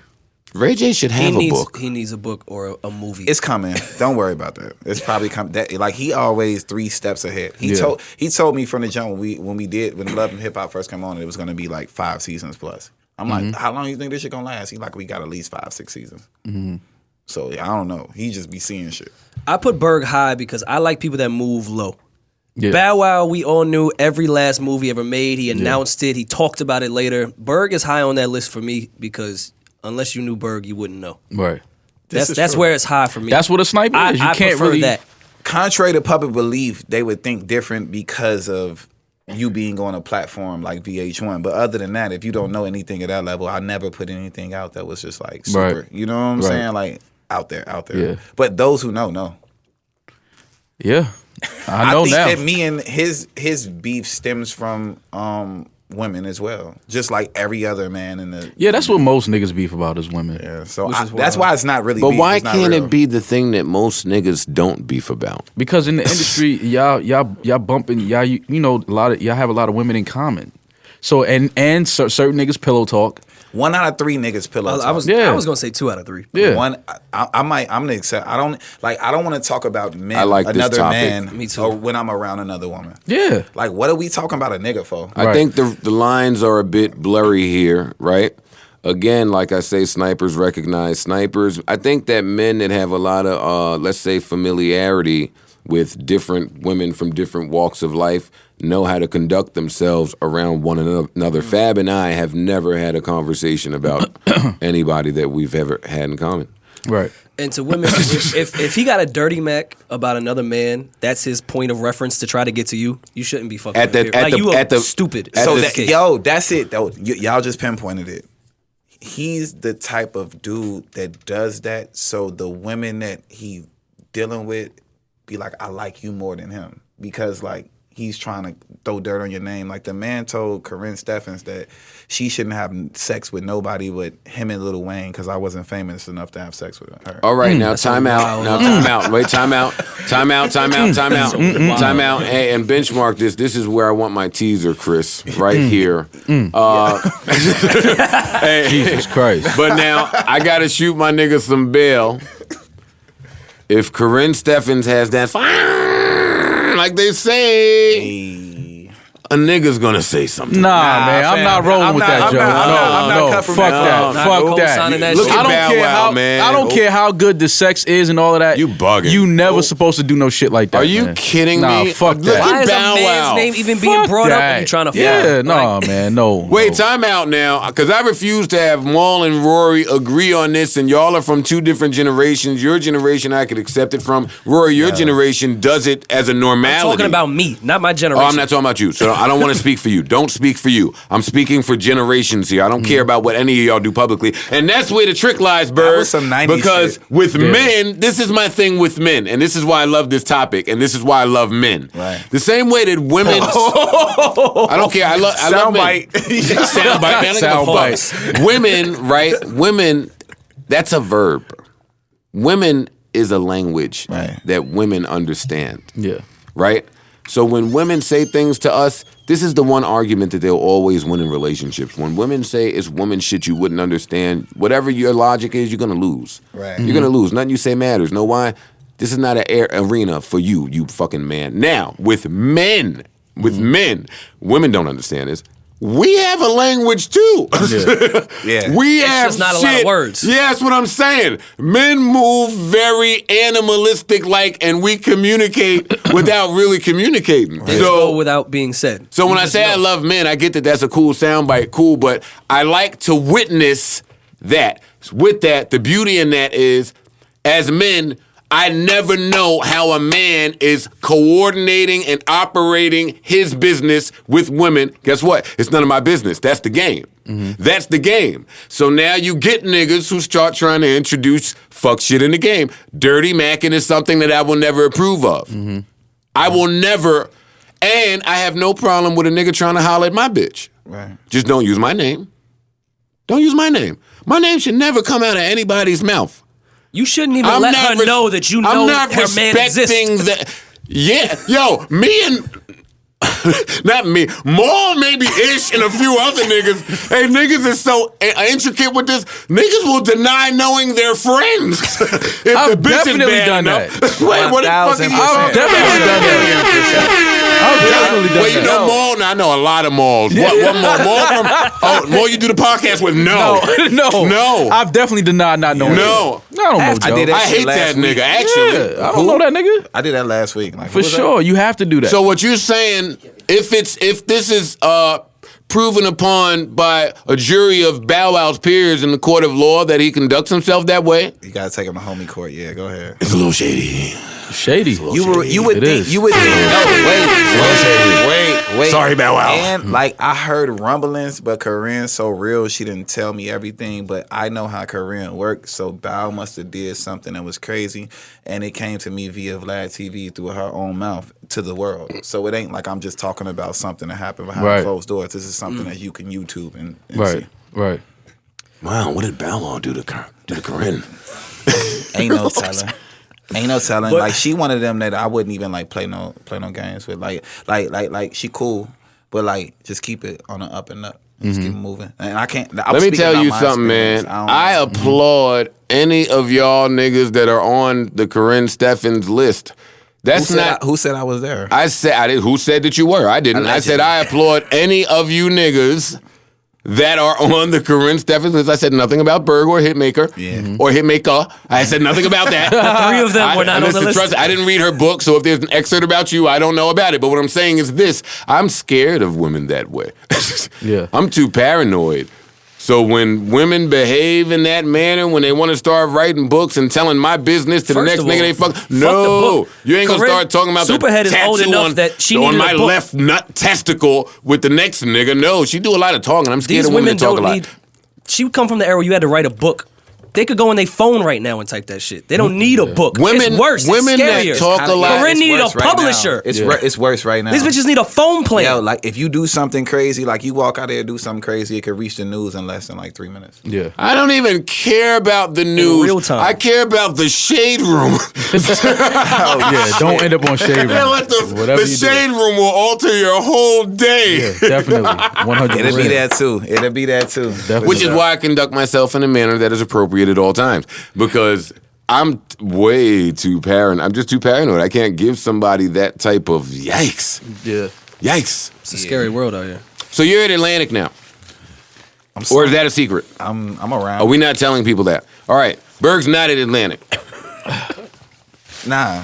Ray J should have a book. He needs a book or a movie. It's coming. Don't worry about that. It's probably coming. Like he always 3 steps ahead. He told me from the jump when Love and Hip Hop first came on, it was going to be like 5 seasons plus. I'm like, how long do you think this shit gonna last? He like, we got at least 5-6 seasons. So I don't know. He just be seeing shit. I put Berg high because I like people that move low. Yeah. Bow Wow, we all knew every last movie ever made. He announced it. He talked about it later. Berg is high on that list for me because unless you knew Berg, you wouldn't know. Right. That's where it's high for me. That's what a sniper is. You I can't prefer really that. Contrary to public belief, they would think different because of you being on a platform like VH1. But other than that, if you don't know anything at that level, I never put anything out that was just like super. Right. You know what I'm Right. saying? Like out there. Yeah. But those who know. Yeah. I know think now. that me and his beef stems from women as well. Just like every other man in the Yeah, that's what most niggas beef about is women. Yeah. So that's why it's not really But beef. why It's not can't real. it be the thing that most niggas don't beef about? Because in the industry, y'all bumping, you know, y'all have a lot of women in common. So and certain niggas pillow talk. 1 out of 3 niggas pillow talk. I was gonna say 2 out of 3. Yeah. I'm gonna accept. I don't want to talk about men. I like this another topic. man. Me too. Or when I'm around another woman. Yeah. Like, what are we talking about a nigga for? I Right. think the lines are a bit blurry here, right? Again, like I say, snipers recognize snipers. I think that men that have a lot of, let's say, familiarity with different women from different walks of life know how to conduct themselves around one another. Fab and I have never had a conversation about anybody that we've ever had in common. Right. And to women, if he got a dirty Mac about another man, that's his point of reference to try to get to you. You shouldn't be fucking At the- with at like the- you are at the- stupid. at So the- This case. that's it though. Y'all just pinpointed it. He's the type of dude that does that. So the women that he dealing with be like, I like you more than him because like he's trying to throw dirt on your name. Like the man told Corinne Steffens that she shouldn't have sex with nobody but him and Lil Wayne because I wasn't famous enough to have sex with her. All right, now time out. Now time out. Wait, time out. Time out. Time out. Time out. Time out. Hey, and benchmark this. This is where I want my teaser, Chris. Right here. Hey, Jesus Christ. but now I gotta shoot my nigga some bail. If Corinne Steffens has that like they say, a nigga's gonna say something. Nah, man, I'm fam. not rolling with that, Joe. I'm not cut from fuck that. that. No, not Fuck co-signing that. that Look shit. at I don't Bow care Wow, how man. I don't care how good the sex is and all of that. You bugging. You never supposed to do no shit like that. Are you man. kidding nah, me? Fuck Look that. Why is a Bow man's Wow. name even being Fuck brought up that. when you trying to fuck? Yeah, no, Like, man, no. Wait, no. time out now, because I refuse to have Maul and Rory agree on this, and y'all are from two different generations. Your generation I could accept it from. Rory, your generation does it as a normality. talking about me, not my Oh, generation. I'm not talking about you, so I don't want to speak for you. Don't speak for you. I'm speaking for generations here. I don't care about what any of y'all do publicly. And that's where the trick lies, Bird. was some 90s because shit. with men, this is my thing with men, and this is why I love this topic, and this is why I love men. Right. The same way that women... I don't care. I love men. Soundbite, man. I don't give a fuck. Women, right? Women, that's a verb. Women is a language Right. that women understand. Yeah. Right? So when women say things to us, this is the one argument that they'll always win in relationships. When women say it's woman shit you wouldn't understand, whatever your logic is, you're going to lose. Right. You're going to lose. Nothing you say matters. Know why? This is not an arena for you, you fucking man. Now, with men, women don't understand this. We have a language too. Yeah. We It's have just not a shit. lot of words. Yeah, that's what I'm saying. Men move very animalistic like, and we communicate without really communicating. Things go without being said. So when You I just say I know. love men, I get that that's a cool soundbite, cool, but I like to witness that. With that, the beauty in that is, as men, I never know how a man is coordinating and operating his business with women. Guess what? It's none of my business. That's the game. That's the game. So now you get niggas who start trying to introduce fuck shit in the game. Dirty macking is something that I will never approve of. I will never, and I have no problem with a nigga trying to holler at my bitch. Right. Just don't use my name. Don't use my name. My name should never come out of anybody's mouth. You shouldn't even let her know that you know I'm not her man respecting exists. that. Yeah, yo, me and not me, Maul maybe Ish and a few other niggas. Hey, niggas is so intricate with this. Niggas will deny knowing their friends. If I've the bitch is definitely bad done enough. that. Wait, what the fuck is I've definitely done that. I've definitely done Wait, you that. know Maul? Now, I know a lot of Mauls. What Maul? Maul from? Oh, Maul, you do the podcast with? No. No. I've definitely denied not knowing. No. I don't know, Joe. I did that I shit hate last that week. nigga, actually. Yeah, I don't know that nigga. I did that last week. Like, For sure, you have to do that. So what you're saying, if this is proven upon by a jury of Bow Wow's peers in the court of law that he conducts himself that way, You gotta take him to homie court. Yeah, go ahead. it's a little shady. shady. You would It think. is. You would think. No, wait. Sorry, Bow Wow. And like I heard rumblings, but Corinne's so real, she didn't tell me everything. But I know how Corinne works, so Bow must have did something that was crazy, and it came to me via Vlad TV through her own mouth to the world. So it ain't like I'm just talking about something that happened behind Right. closed doors. This is something that you can YouTube and Right, see. right. Wow, what did Bow Wow do to Corinne? Ain't no telling. Ain't no telling. Like she one of them that I wouldn't even like play no games with. Like she cool, but like just keep it on the up and up. Just keep it moving. And I can't. Let me tell you something, man. I applaud any of y'all niggas that are on the Corinne Steffens list. That's not. Who said I was there? I said I did. Who said that you were? I didn't. I said I applaud any of you niggas that are on the Corinth Stephens list. I said nothing about Berg or Hitmaker or Hitmaker. I said nothing about that. Three of them were not on the list. Trust, I didn't read her book, so if there's an excerpt about you, I don't know about it. But what I'm saying is this: I'm scared of women that way. Yeah. I'm too paranoid. So when women behave in that manner, when they want to start writing books and telling my business to the First next of nigga all, they fuck, the no, book. you ain't gonna Corinne start talking about Superhead the is old tattoo enough on, that she on needed my a book. left nut testicle with the next nigga. No, she do a lot of talking. I'm scared These of women women that talk a don't lot. need. She would come from the era where you had to write a book. They could go on their phone right now and type that shit. They don't need a book. Women, it's worse. women it's that scarier. talk a lot. Corinne It's needed a worse right now. publisher. It's worse right now. These bitches need a phone plan. Yo, like if you do something crazy, like you walk out there and do something crazy, it could reach the news in less than like 3 minutes. Yeah. I don't even care about the news. real time. I care about the shade room. Oh yeah. Don't end up on shade room. Yeah, what the Whatever the you shade room will alter your whole day. do. Yeah, definitely. 100%. It'll be that too. It'll be that too. Which is why I conduct myself in a manner that is appropriate at all times. Because I'm way too paranoid. I'm just too paranoid. I can't give somebody that type of yikes. Yeah. Yikes. It's a scary world out here. So you're at Atlantic now. Or is that a secret? I'm around. Are we not telling people that? All right. Berg's not at Atlantic. Nah.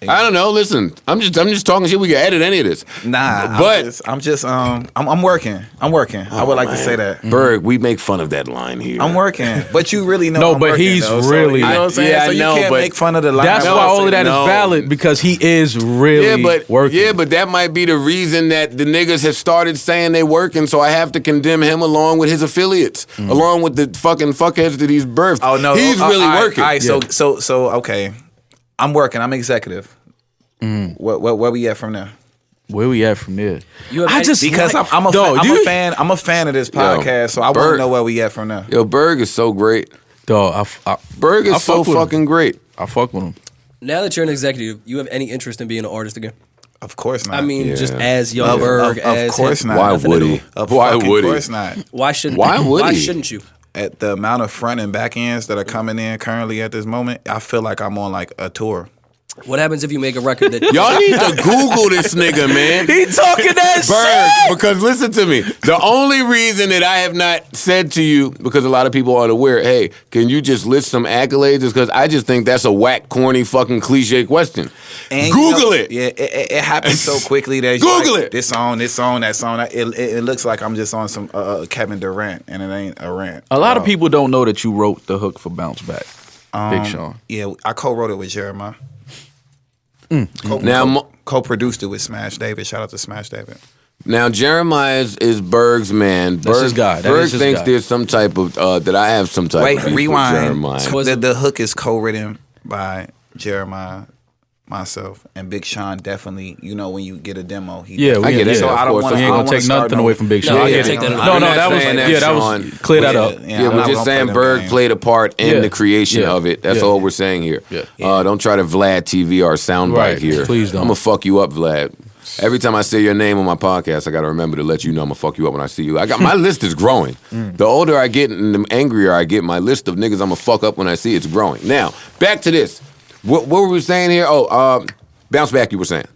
I don't know. Listen, I'm just talking shit. We can edit any of this. Nah, But I'm working. I would like to say that. Berg, we make fun of that line here. I'm working, but you really know. No, I'm but working, he's though, so, really- you know what I'm saying? Yeah, I so you know, can't but make fun of the line. That's No, why all of that is no. valid, because he is really working. Yeah, but that might be the reason that the niggas have started saying they working, so I have to condemn him along with his affiliates, along with the fucking fuckheads that he's birthed. Oh no, he's really working. All right, so okay, I'm working. I'm executive. Where we at from there? Where we at from there? Because I'm a fan. I'm a fan of this podcast, so I want Berg- to know where we at from there. Yo, Berg is so great. Dog, Berg I is so fuck with him. fucking great. I fuck with him. Now that you're an executive, you have any interest in being an artist again? Of course not. I mean, Yeah. just as Young Berg, of as course him. not. Why Nothing would to he? do. Of Why fucking would he? course not. Why shouldn't? Why would Why he? shouldn't you? At the amount of front and back ends that are coming in currently at this moment, I feel like I'm on like a tour. What happens if you make a record that Y'all need to Google this nigga, man. he talking that Berg, because listen to me. The only reason that I have not said to you, because a lot of people aren't aware, hey, can you just list some accolades? Is because I just think that's a whack, corny, fucking cliche question. And Google it. Yeah, it happens so quickly that Google like, it. This song, that song. It looks like I'm just on some Kevin Durant, and it ain't a rant. A lot of people don't know that you wrote the hook for Bounce Back. Big Sean. Yeah, I co-wrote it with Jeremiah. Now, Co-produced it with Smash David. Shout out to Smash David. Now Jeremiah is Berg's man. That's his guy. That Berg is his thinks guy. there's some type of that I have some type Wait, of beef with rewind. Jeremiah. The hook is co-written by Jeremiah, myself, and Big Sean. Definitely, you know, when you get a demo, he Yeah, I get it. So of I don't course. want We to. ain't gonna take nothing away from Big Sean. No, I Yeah, can't take that. No, I'm not that was saying that Sean. was clear that up. Yeah, I'm we're not just gonna saying play them Berg games. played a part in Yeah. the creation Yeah. of it. That's Yeah. all we're saying here. Yeah. Don't try to Vlad TV our soundbite Right. here. Please don't. I'm gonna fuck you up, Vlad. Every time I say your name on my podcast, I gotta remember to let you know I'm gonna fuck you up when I see you. I got my list is growing. The older I get and the angrier I get, my list of niggas I'm gonna fuck up when I see it's growing. Now, back to this. What were we saying here? Oh, bounce back. You were saying.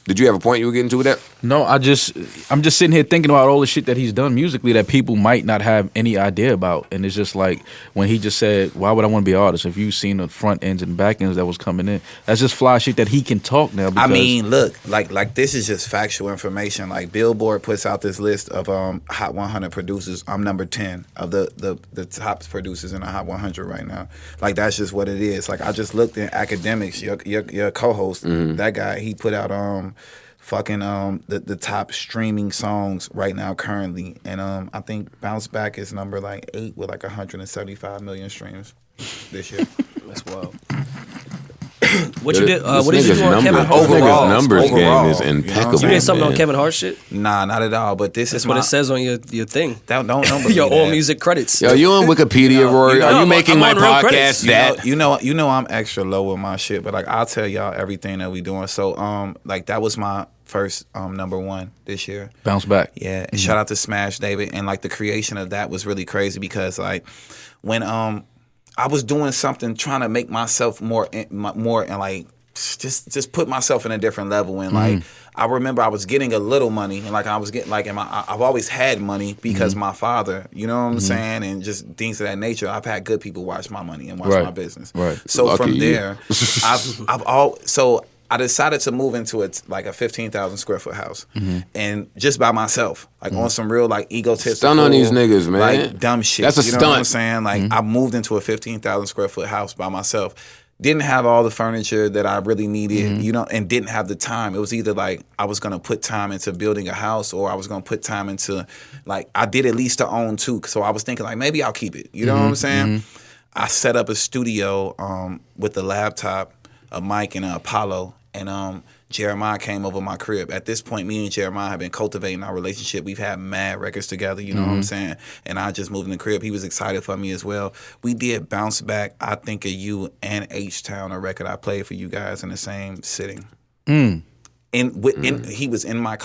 Did you have a point you were getting to with that? No, I'm just sitting here thinking about all the shit that he's done musically that people might not have any idea about, and it's just like when he just said, "Why would I want to be an artist?" If you've seen the front ends and back ends that was coming in, that's just fly shit that he can talk now. I Because, mean, look, like this is just factual information. Like Billboard puts out this list of Hot 100 producers. I'm number 10 of the top producers in the Hot 100 right now. Like that's just what it is. Like I just looked in academics. Your co-host, that guy, he put out the top streaming songs right now currently, and I think Bounce Back is number like 8 with like 175 million streams this year. That's wild. What you did? What did you This do on nigga's Kevin numbers- Hart? this nigga's Overall, numbers game overall, is you know what I'm impeccable. You did something on man. Kevin Hart shit? Nah, not at all. But this That's is what my, it says on your thing. Don't believe Your all that. music credits. Yo, you on Wikipedia, Rory? know, Are you I'm making on my real podcast credits. that? You know I'm extra low with my shit, but like I'll tell y'all everything that we doing. So like that was my first number 1 this year. Bounce Back. Yeah, and shout out to Smash David, and like the creation of that was really crazy because like when I was doing something trying to make myself more and like just put myself in a different level. And like I remember I was getting a little money, and like I was getting like I've always had money because my father, you know what I'm saying, and just things of that nature. I've had good people watch my money and watch my business. Right. So Lucky from you. there, I decided to move into a 15,000 square foot house, and just by myself, like on some real like egotistical Stunt on these niggas, man. like dumb shit. That's a you know what I'm stunt. saying? Like I moved into a 15,000 square foot house by myself. Didn't have all the furniture that I really needed, you know, and didn't have the time. It was either like I was gonna put time into building a house, or I was gonna put time into like I did at least to own two. So I was thinking like maybe I'll keep it. You know what I'm saying? I set up a studio with a laptop, a mic, and an Apollo, and Jeremiah came over my crib. At this point, me and Jeremiah have been cultivating our relationship. We've had mad records together, you know what I'm saying? And I just moved in the crib. He was excited for me as well. We did Bounce Back, I Think of You, and H-Town, a record I played for you guys in the same sitting. He was in my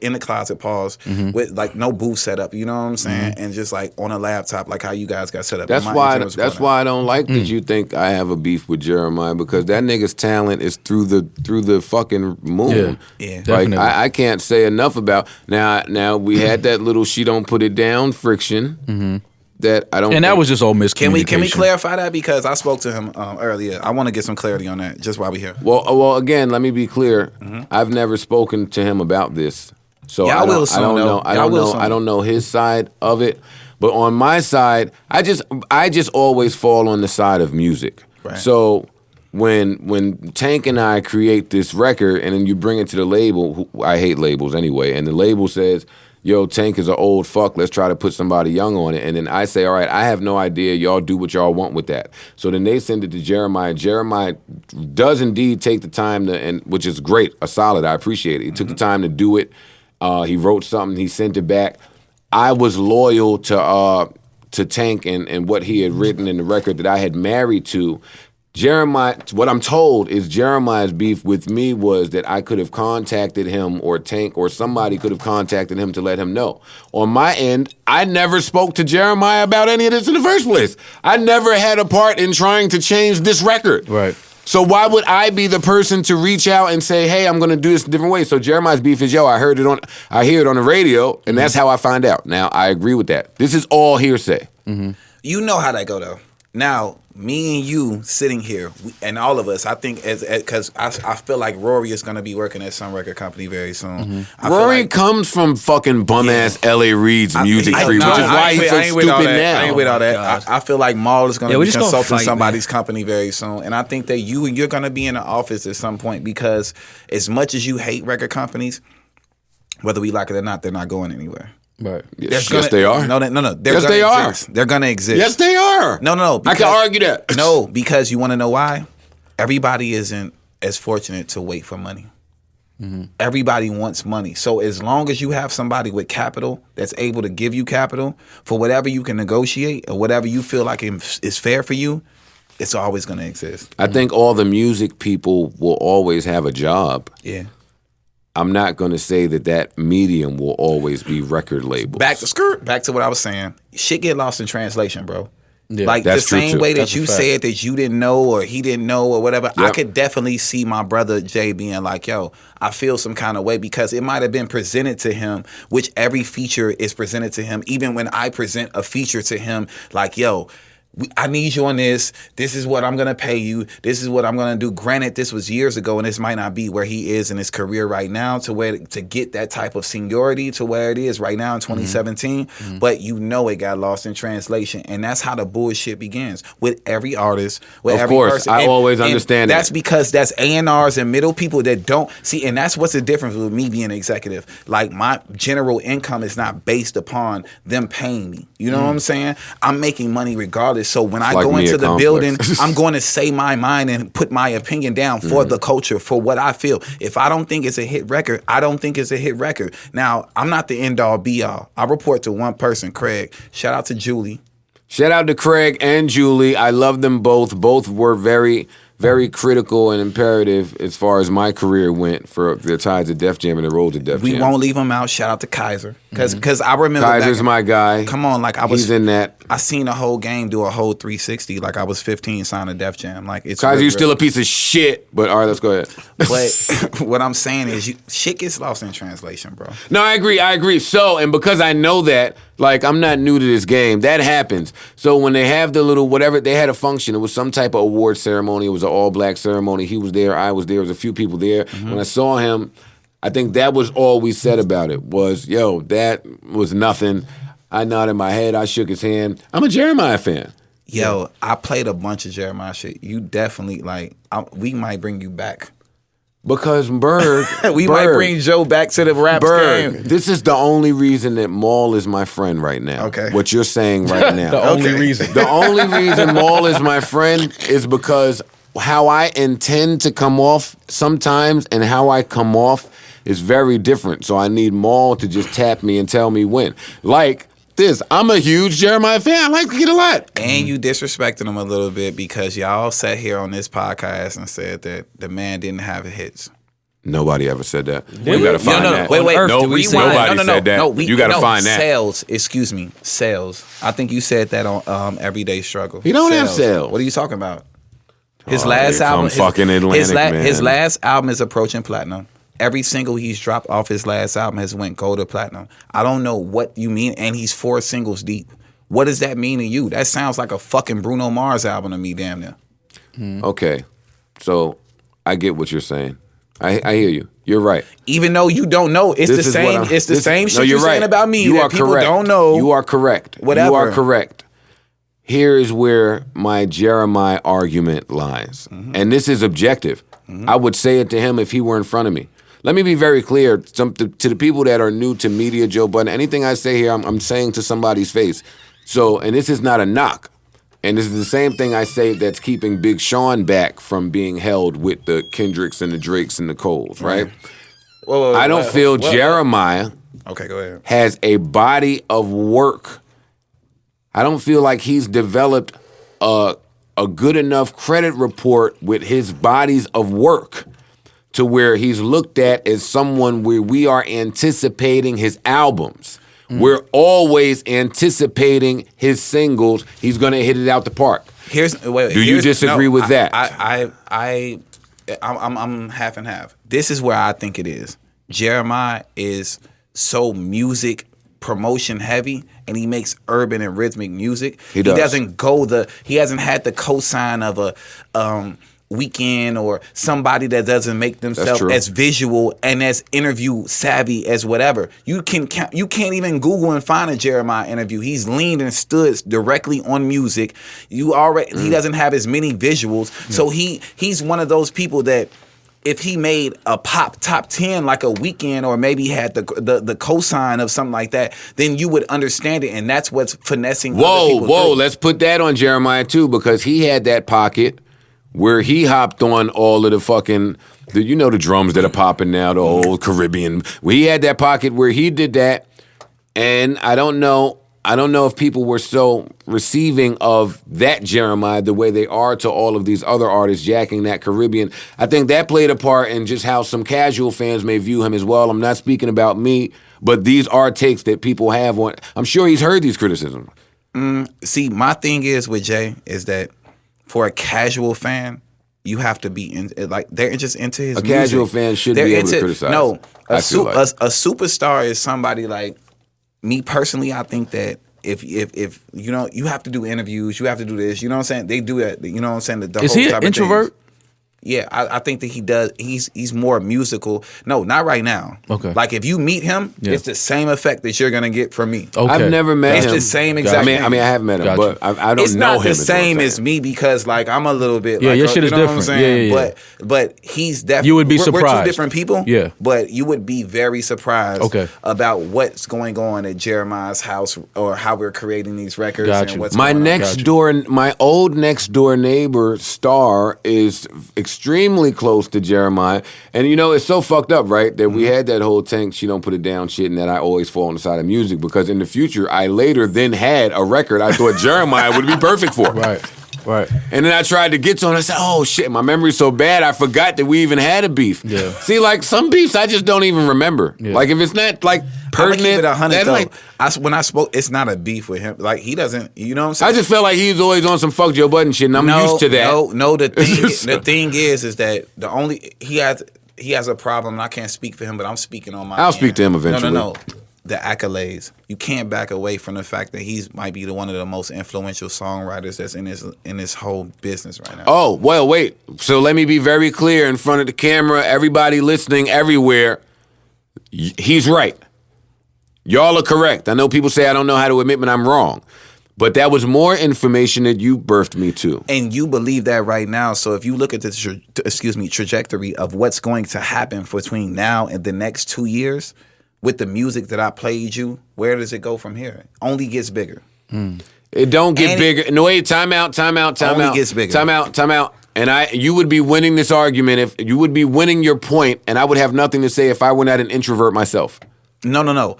in the closet, pause, with like no booth set up, you know what I'm saying, and just like on a laptop, like how you guys got set up. That's why I don't like that you think I have a beef with Jeremiah, because that nigga's talent is through the fucking moon. Yeah. Like Definitely. I can't say enough about now we had that little she don't put it down friction that I don't And that think- was just all miscommunication. Can we clarify that, because I spoke to him earlier. I want to get some clarity on that just while we're here. Well, again, let me be clear. I've never spoken to him about this, so Y'all I will don't, soon, I don't though. know. I Y'all don't will know. soon. I don't know his side of it. But on my side, I just always fall on the side of music. Right. So when Tank and I create this record, and then you bring it to the label, I hate labels anyway, and the label says, yo, Tank is an old fuck, let's try to put somebody young on it. And then I say, all right, I have no idea, y'all do what y'all want with that. So then they send it to Jeremiah. Jeremiah does indeed take the time to, and which is great, a solid, I appreciate it. He took the time to do it. He wrote something, he sent it back. I was loyal to Tank and what he had written in the record that I had married to. Jeremiah, what I'm told is Jeremiah's beef with me was that I could have contacted him, or Tank or somebody could have contacted him to let him know. On my end, I never spoke to Jeremiah about any of this in the first place. I never had a part in trying to change this record. Right. So why would I be the person to reach out and say, hey, I'm gonna do this a different way? So Jeremiah's beef is, yo, I hear it on the radio, and that's how I find out. Now, I agree with that. This is all hearsay. You know how that go though. Now, me and you sitting here, and all of us, I think, because I feel like Rory is going to be working at some record company very soon. I feel Rory like- comes from fucking bum-ass L.A. Reid's music tree, which is why he's so stupid now. I ain't with all that. I feel like Maul is going to we're be just gonna consulting fight, somebody's company very soon. And I think that you're going to be in the office at some point, because as much as you hate record companies, whether we like it or not, they're not going anywhere. Right. Yes, they are. No. They're Yes, gonna they are. exist. They're going to exist. Yes, they are. No. I can argue that. No, because you want to know why? Everybody isn't as fortunate to wait for money. Everybody wants money. So as long as you have somebody with capital that's able to give you capital for whatever you can negotiate or whatever you feel like is fair for you, it's always going to exist. I think all the music people will always have a job. Yeah. I'm not going to say that medium will always be record labels. Back to what I was saying. Shit get lost in translation, bro. Yeah, like the that's true, same too. way that That's a you fact. said that you didn't know or he didn't know or whatever. I Yep. could definitely see my brother Jay being like, yo, I feel some kind of way, because it might have been presented to him, which every feature is presented to him. Even when I present a feature to him, like, yo, I need you on this. This is what I'm going to pay you. This is what I'm going to do. Granted, this was years ago, and this might not be where he is in his career right now to get that type of seniority to where it is right now in 2017. But you know it got lost in translation. And that's how the bullshit begins with every artist, with Of every course, person. I always understand that's that. because that's A&Rs and middle people that don't see. And that's what's the difference with me being an executive. Like, my general income is not based upon them paying me. You know what I'm saying? I'm making money regardless. So when I like go me into at the Complex. building, I'm going to say my mind and put my opinion down for the culture, for what I feel. If I don't think it's a hit record, I don't think it's a hit record. Now, I'm not the end all be all. I report to one person, Craig. Shout out to Julie. Shout out to Craig and Julie. I love them both. Both were very very critical and imperative as far as my career went for the ties of Def Jam and the road to Def Jam. We won't leave him out. Shout out to Kaiser. Because I remember Kaiser's my guy. Come on, like I was He's in that. I seen the whole game do a whole 360. Like I was 15 signing Def Jam. Like it's Kaiser, real, you still a piece of shit. But all right, let's go ahead. But what I'm saying is, shit gets lost in translation, bro. No, I agree. So, and because I know that, like, I'm not new to this game. That happens. So when they have the little whatever, they had a function. It was some type of award ceremony. It was an all-black ceremony. He was there. I was there. There was a few people there. When I saw him, I think that was all we said about it was, yo, that was nothing. I nodded my head. I shook his hand. I'm a Jeremiah fan. Yo, I played a bunch of Jeremiah shit. You definitely, like, we might bring you back. Because Berg, might bring Joe back to the rap Berg, game. this is the only reason that Maul is my friend right now. Okay. What you're saying right now. The only reason. The only reason Maul is my friend is because how I intend to come off sometimes and how I come off is very different. So I need Maul to just tap me and tell me when. Like this, I'm a huge Jeremiah fan. I like to get a lot. And you disrespected him a little bit because y'all sat here on this podcast and said that the man didn't have hits. Nobody ever said that. You gotta find that. Wait. Nobody said that. You gotta find that. Sales. I think you said that on Everyday Struggle. He don't have sales. What are you talking about? His Oh, last here come album. fucking Atlantic, man. His last album is approaching platinum. Every single he's dropped off his last album has went gold or platinum. I don't know what you mean, and he's 4 singles deep. What does that mean to you? That sounds like a fucking Bruno Mars album to me, damn near. Okay, so I get what you're saying. I hear you. You're right. Even though you don't know, it's This the is same. what It's the same shit you're you're saying about me. You that are people correct. don't know. You are correct. Whatever. You are correct. Here is where my Jeremiah argument lies, and this is objective. I would say it to him if he were in front of me. Let me be very clear to the people that are new to media, Joe Budden. Anything I say here, I'm saying to somebody's face. So, and this is not a knock. And this is the same thing I say that's keeping Big Sean back from being held with the Kendricks and the Drakes and the Coles, right? I don't feel Jeremiah Okay, go ahead. has a body of work. I don't feel like he's developed a good enough credit report with his bodies of work to where he's looked at as someone where we are anticipating his albums. We're always anticipating his singles. He's going to hit it out the park. Do you disagree with that? I'm half and half. This is where I think it is. Jeremiah is so music promotion heavy, and he makes urban and rhythmic music. He does. He hasn't had the cosign of a Weekend or somebody that doesn't make themselves as visual and as interview savvy as whatever. You can't even Google and find a Jeremiah interview. He's leaned and stood directly on music. He doesn't have as many visuals. So he's one of those people that if he made a pop top 10 like a Weekend or maybe had the cosign of something like that, then you would understand it, and that's what's finessing other people through. Let's put that on Jeremiah too, because he had that pocket where he hopped on all of the fucking, the drums that are popping now, the old Caribbean. He had that pocket where he did that, and I don't know if people were so receiving of that Jeremiah the way they are to all of these other artists jacking that Caribbean. I think that played a part in just how some casual fans may view him as well. I'm not speaking about me, but these are takes that people have on. I'm sure he's heard these criticisms. See, my thing is with Jay is that for a casual fan, you have to be they're just into his music. A casual fan should be able to criticize. No, a superstar is somebody like me personally. I think that if you have to do interviews, you have to do this. You know what I'm saying? They do that. You know what I'm saying? The Is whole he type an of introvert? things. Yeah, I think that he does. He's more musical. No, not right now. Okay. Like if you meet him, it's the same effect that you're gonna get from me. Okay. I've never met him. It's the same exact thing. I mean, I have met him, Gotcha. but I don't know him. It's not the is what I'm same saying. as me because like I'm a little bit Yeah, like your shit is you know different. What I'm saying? Yeah. But he's definitely You would be We're surprised. two different people. Yeah. But you would be very surprised Okay. about what's going on at Jeremiah's house or how we're creating these records Got and you. what's My going on. my old next door neighbor, Star, is extremely close to Jeremiah. And it's so fucked up, right? That we had that whole Tank, she don't put it down shit, and that I always fall on the side of music because in the future, I later then had a record I thought Jeremiah would be perfect for. Right. Right. And then I tried to get to him. I said, "Oh shit, my memory's so bad. I forgot that we even had a beef." Yeah. See, like some beefs, I just don't even remember. Yeah. Like if it's not like I'm gonna pertinent, keep it 100 then, though. like, When I spoke, it's not a beef with him. Like he doesn't. You know what I'm saying? I just felt like he was always on some fuck Joe Budden shit, and I'm used to that. No. The thing is that the only he has a problem. And I can't speak for him, but I'm speaking on my. I'll end. speak to him eventually. No. The accolades. You can't back away from the fact that he's might be one of the most influential songwriters that's in this whole business right now. Oh, well, wait. So let me be very clear in front of the camera, everybody listening everywhere. He's right. Y'all are correct. I know people say I don't know how to admit when I'm wrong. But that was more information that you birthed me to. And you believe that right now. So if you look at the trajectory of what's going to happen between now and the next 2 years, with the music that I played you, where does it go from here? Only gets bigger. It don't get And bigger. No, wait, time out. Only gets bigger. Time out. And you would be winning this argument if you would be winning your point, and I would have nothing to say if I were not an introvert myself. No.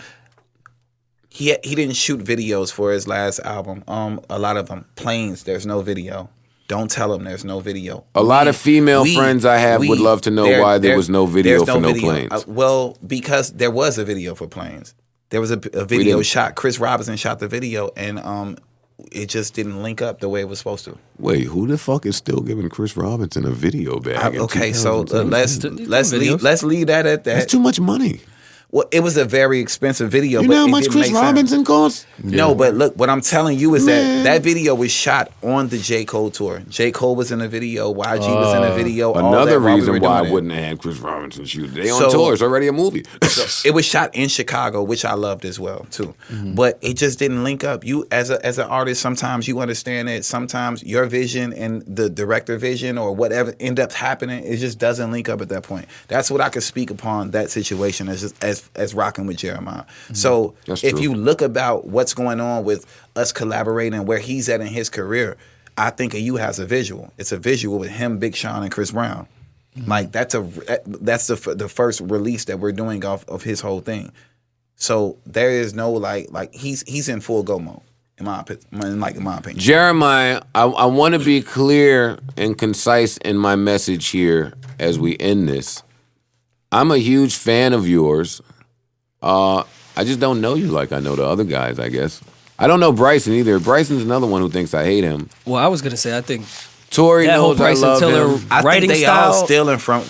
He didn't shoot videos for his last album. A lot of them. Planes, there's no video. Don't tell him there's no video. A lot of female friends I have would love to know why there was no video for no Planes. Well, because there was a video for Planes. There was a video shot. Chris Robinson shot the video, and it just didn't link up the way it was supposed to. Wait, who the fuck is still giving Chris Robinson a video bag? Okay, so let's leave that at that. That's too much money. Well, it was a very expensive video. You but know how it much didn't Chris make sense. Robinson costs? No, but look, what I'm telling you is Man. that video was shot on the J. Cole tour. J. Cole was in the video. YG was in the video. all Another that while we reason were why I doing it. wouldn't have had Chris Robinson shoot. They on So- tour. It's already a movie. It was shot in Chicago, which I loved as well too. But it just didn't link up. You as an artist, sometimes you understand that sometimes your vision and the director vision or whatever end up happening, it just doesn't link up at that point. That's what I could speak upon that situation as rocking with Jeremiah. So That's if true. you look about what's going on with us collaborating, where he's at in his career, I think of you has a visual. It's a visual with him, Big Sean, and Chris Brown. Like that's the first release that we're doing off of his whole thing. So there is no like he's in full go mode in my opinion. Jeremiah, I want to be clear and concise in my message here as we end this. I'm a huge fan of yours. I just don't know you like I know the other guys, I guess. I don't know Bryson either. Bryson's another one who thinks I hate him. Well, I was gonna say I think Tori that whole knows I Bryson love Tiller him. I writing think they style. all stealing from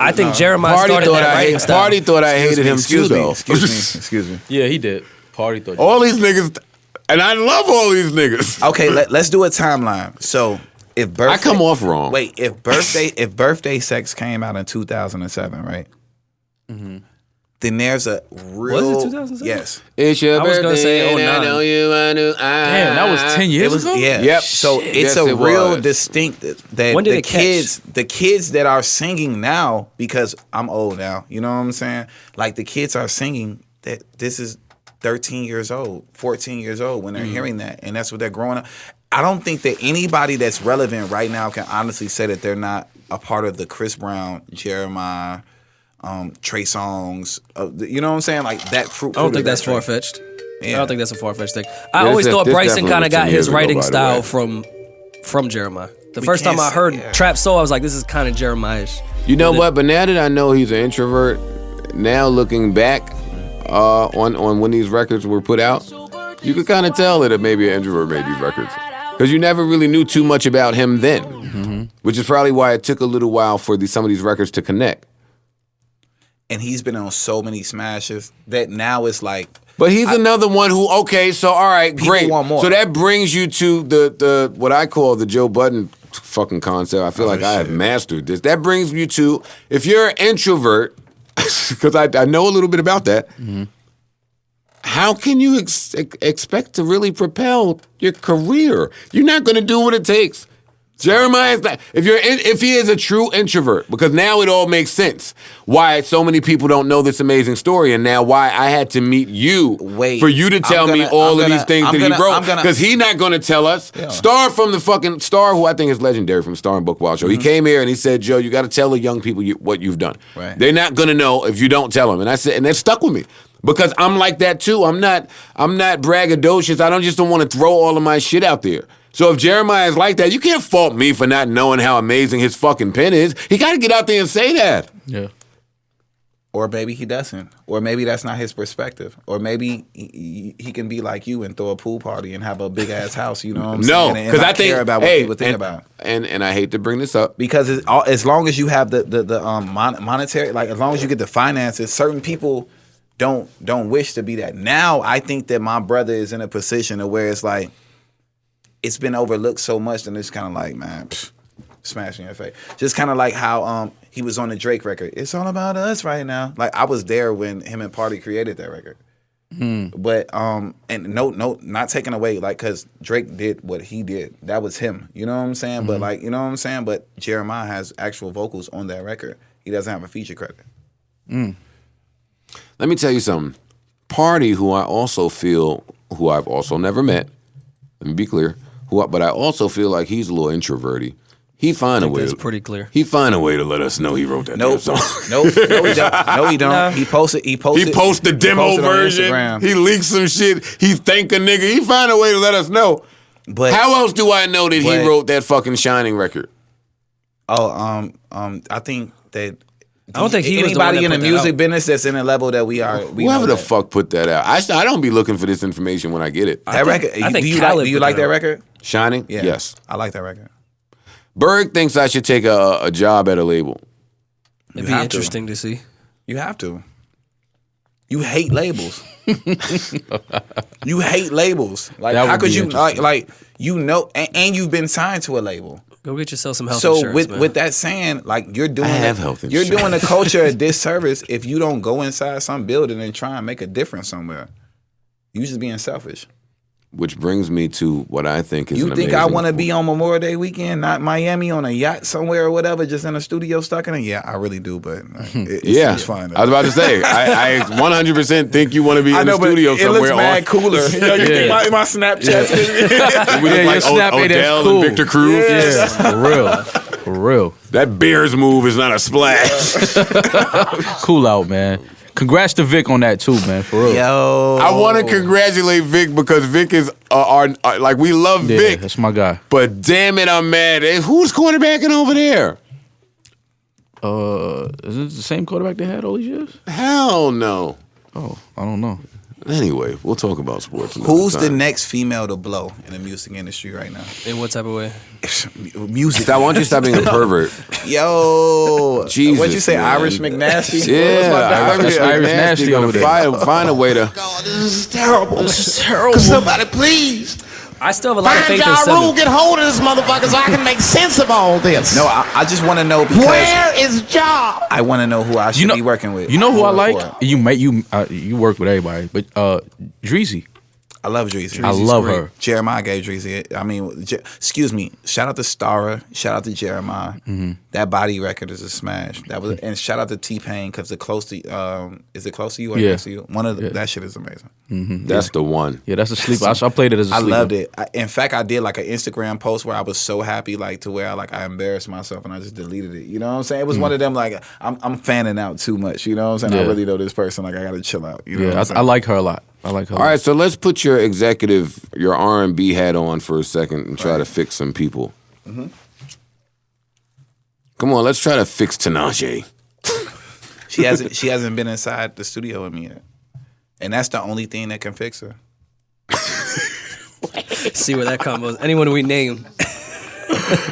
I think Jeremiah Party started thought that writing style. Party thought I hated him too, though. Excuse me. Yeah, he did. Party thought. All these niggas, and I love all these niggas. Okay, let's do a timeline. So if birthday, I come off wrong. Wait, if birthday sex came out in 2007, right? Then there's a real. Was it 2007? Yes. It's your I was birthday, gonna say and I 09. know you, I knew. Damn, that was 10 years It was ago? yeah. Yep. So Shit. it's Yes, a it real was. distinct that When did the it catch? the kids that are singing now, because I'm old now, you know what I'm saying? Like the kids are singing that this is 13 years old, 14 years old when they're hearing that, and that's what they're growing up. I don't think that anybody that's relevant right now can honestly say that they're not a part of the Chris Brown, Jeremiah, Trey Songz, you know what I'm saying? Like that fruit. I don't think that's of that far tree. fetched. Yeah. I don't think that's a far fetched thing. I always thought this Bryson definitely kind of was 10 got his years ago, writing by the style way. from Jeremiah. The We first time can't I say- heard yeah. Trap Soul, I was like, this is kind of Jeremiah-ish. You know what? But now that I know he's an introvert, now looking back on when these records were put out, you could kind of tell that maybe an introvert made these records. Because you never really knew too much about him then, which is probably why it took a little while for some of these records to connect. And he's been on so many smashes that now it's like. But he's another one who, okay, so all right, People great. want more. So that brings you to the what I call the Joe Budden fucking concept. I feel like I have shit. mastered this. That brings you to, if you're an introvert, because I know a little bit about that, how can you expect to really propel your career? You're not going to do what it takes. Jeremiah is not. If he is a true introvert, because now it all makes sense why so many people don't know this amazing story, and now why I had to meet you for you to tell me all of these things that he wrote, because he's not going to tell us. Yeah. Star from the fucking Star, who I think is legendary from Star and Book Wild Show. He came here and he said, "Joe, you got to tell the young people what you've done. Right. They're not going to know if you don't tell them." And I said, and that stuck with me. Because I'm like that too. I'm not braggadocious. I don't want to throw all of my shit out there. So if Jeremiah is like that, you can't fault me for not knowing how amazing his fucking pen is. He got to get out there and say that. Yeah. Or maybe he doesn't. Or maybe that's not his perspective. Or maybe he can be like you and throw a pool party and have a big ass house. You know what I'm saying? No, because I think care about what people think about. And I hate to bring this up Because as long as you have the monetary, like as long as you get the finances, certain people don't wish to be that. Now I think that my brother is in a position where it's like it's been overlooked so much, and it's kind of like, man, smashing your face. Just kind of like how he was on the Drake record. It's all about us right now. Like I was there when him and Party created that record. But and no, not taking away, like, because Drake did what he did. That was him. You know what I'm saying? But like, you know what I'm saying? But Jeremiah has actual vocals on that record. He doesn't have a feature credit. Let me tell you something. Party, who I've also never met, let me be clear, but I also feel like he's a little introverted. He find a way. That's pretty clear. He find a way to let us know he wrote that damn song. No, he don't. No, he don't. Nah. He posted The demo posted on version. Instagram. He leaked some shit. He thank a nigga. He find a way to let us know. But How else do I know that he wrote that fucking Shining record? I think that. I don't think he was the one anybody that in the put that music out. business that's in a level that we are. Whoever the fuck put that out. I don't be looking for this information when I get it. That record. I think Do you Khaled like put that that out. record? Shining? Yeah. Yes. I like that record. Berg thinks I should take a job at a label. It'd be interesting to see. You have to. You hate labels. You hate labels. Like That how would could be you interesting. like you know and you've been signed to a label. Go get yourself some health So insurance, man. with that saying, like you're doing health you're insurance. doing the culture a disservice if you don't go inside some building and try and make a difference somewhere. You just being selfish. Which brings me to what I think is You an think I amazing- want to be on Memorial Day weekend, not Miami, on a yacht somewhere or whatever, just in a studio stuck in it? Yeah, I really do, but it's fun. I was about to say, I 100% think you want to be in the studio it somewhere. looks mad cooler. You know, you think my Snapchat. We look your like snap ain't as Odell cool. and Victor Cruz. Yeah, for real. For real. That Bears move is not a splash. Cool out, man. Congrats to Vic on that too, man. For real. Yo, I want to congratulate Vic because Vic is like we love Yeah, Vic, that's my guy. but damn it, I'm mad. Hey, who's quarterbacking over there? Is it the same quarterback they had all these years? Hell no. Oh, I don't know. Anyway, we'll talk about sports. another who's the time. next female to blow in the music industry right now? In what type of way? Music. I want you to stop being a pervert. Yo, Jesus, what'd you say, man. Irish McNasty? Yeah, Irish nasty gonna over there. find a way to. God, this is terrible. This is terrible. Could somebody please I still have a lot of find faith in Ja Rule, Seven. get hold of this motherfucker so I can make sense of all this. No, I just want to know because Where is Ja? I want to know who I should be working with. You know who I Moving like? forward. You work with everybody, but Dreezy. I love Dreezy. I love great. her. Jeremiah gave Dreezy. I mean, excuse me. Shout out to Starra. Shout out to Jeremiah. That Body record is a smash. That was, and shout out to T-Pain because the close to is it close to you or Yeah. next to you? One of the, that shit is amazing. That's the one. Yeah, that's a sleeper. I played it as a I sleeper. loved it. In fact, I did like an Instagram post where I was so happy, like to where I embarrassed myself and I just deleted it. You know what I'm saying? It was one of them like I'm fanning out too much. You know what I'm saying? I Yeah. really know this person. Like I gotta chill out. You know what Yeah, I'm saying? I like her a lot. I like her. All right, so let's put your your R&B hat on for a second and try to fix some people. Come on, let's try to fix Tinashe. She hasn't been inside the studio with me yet, and that's the only thing that can fix her. See where that combos. Anyone we name.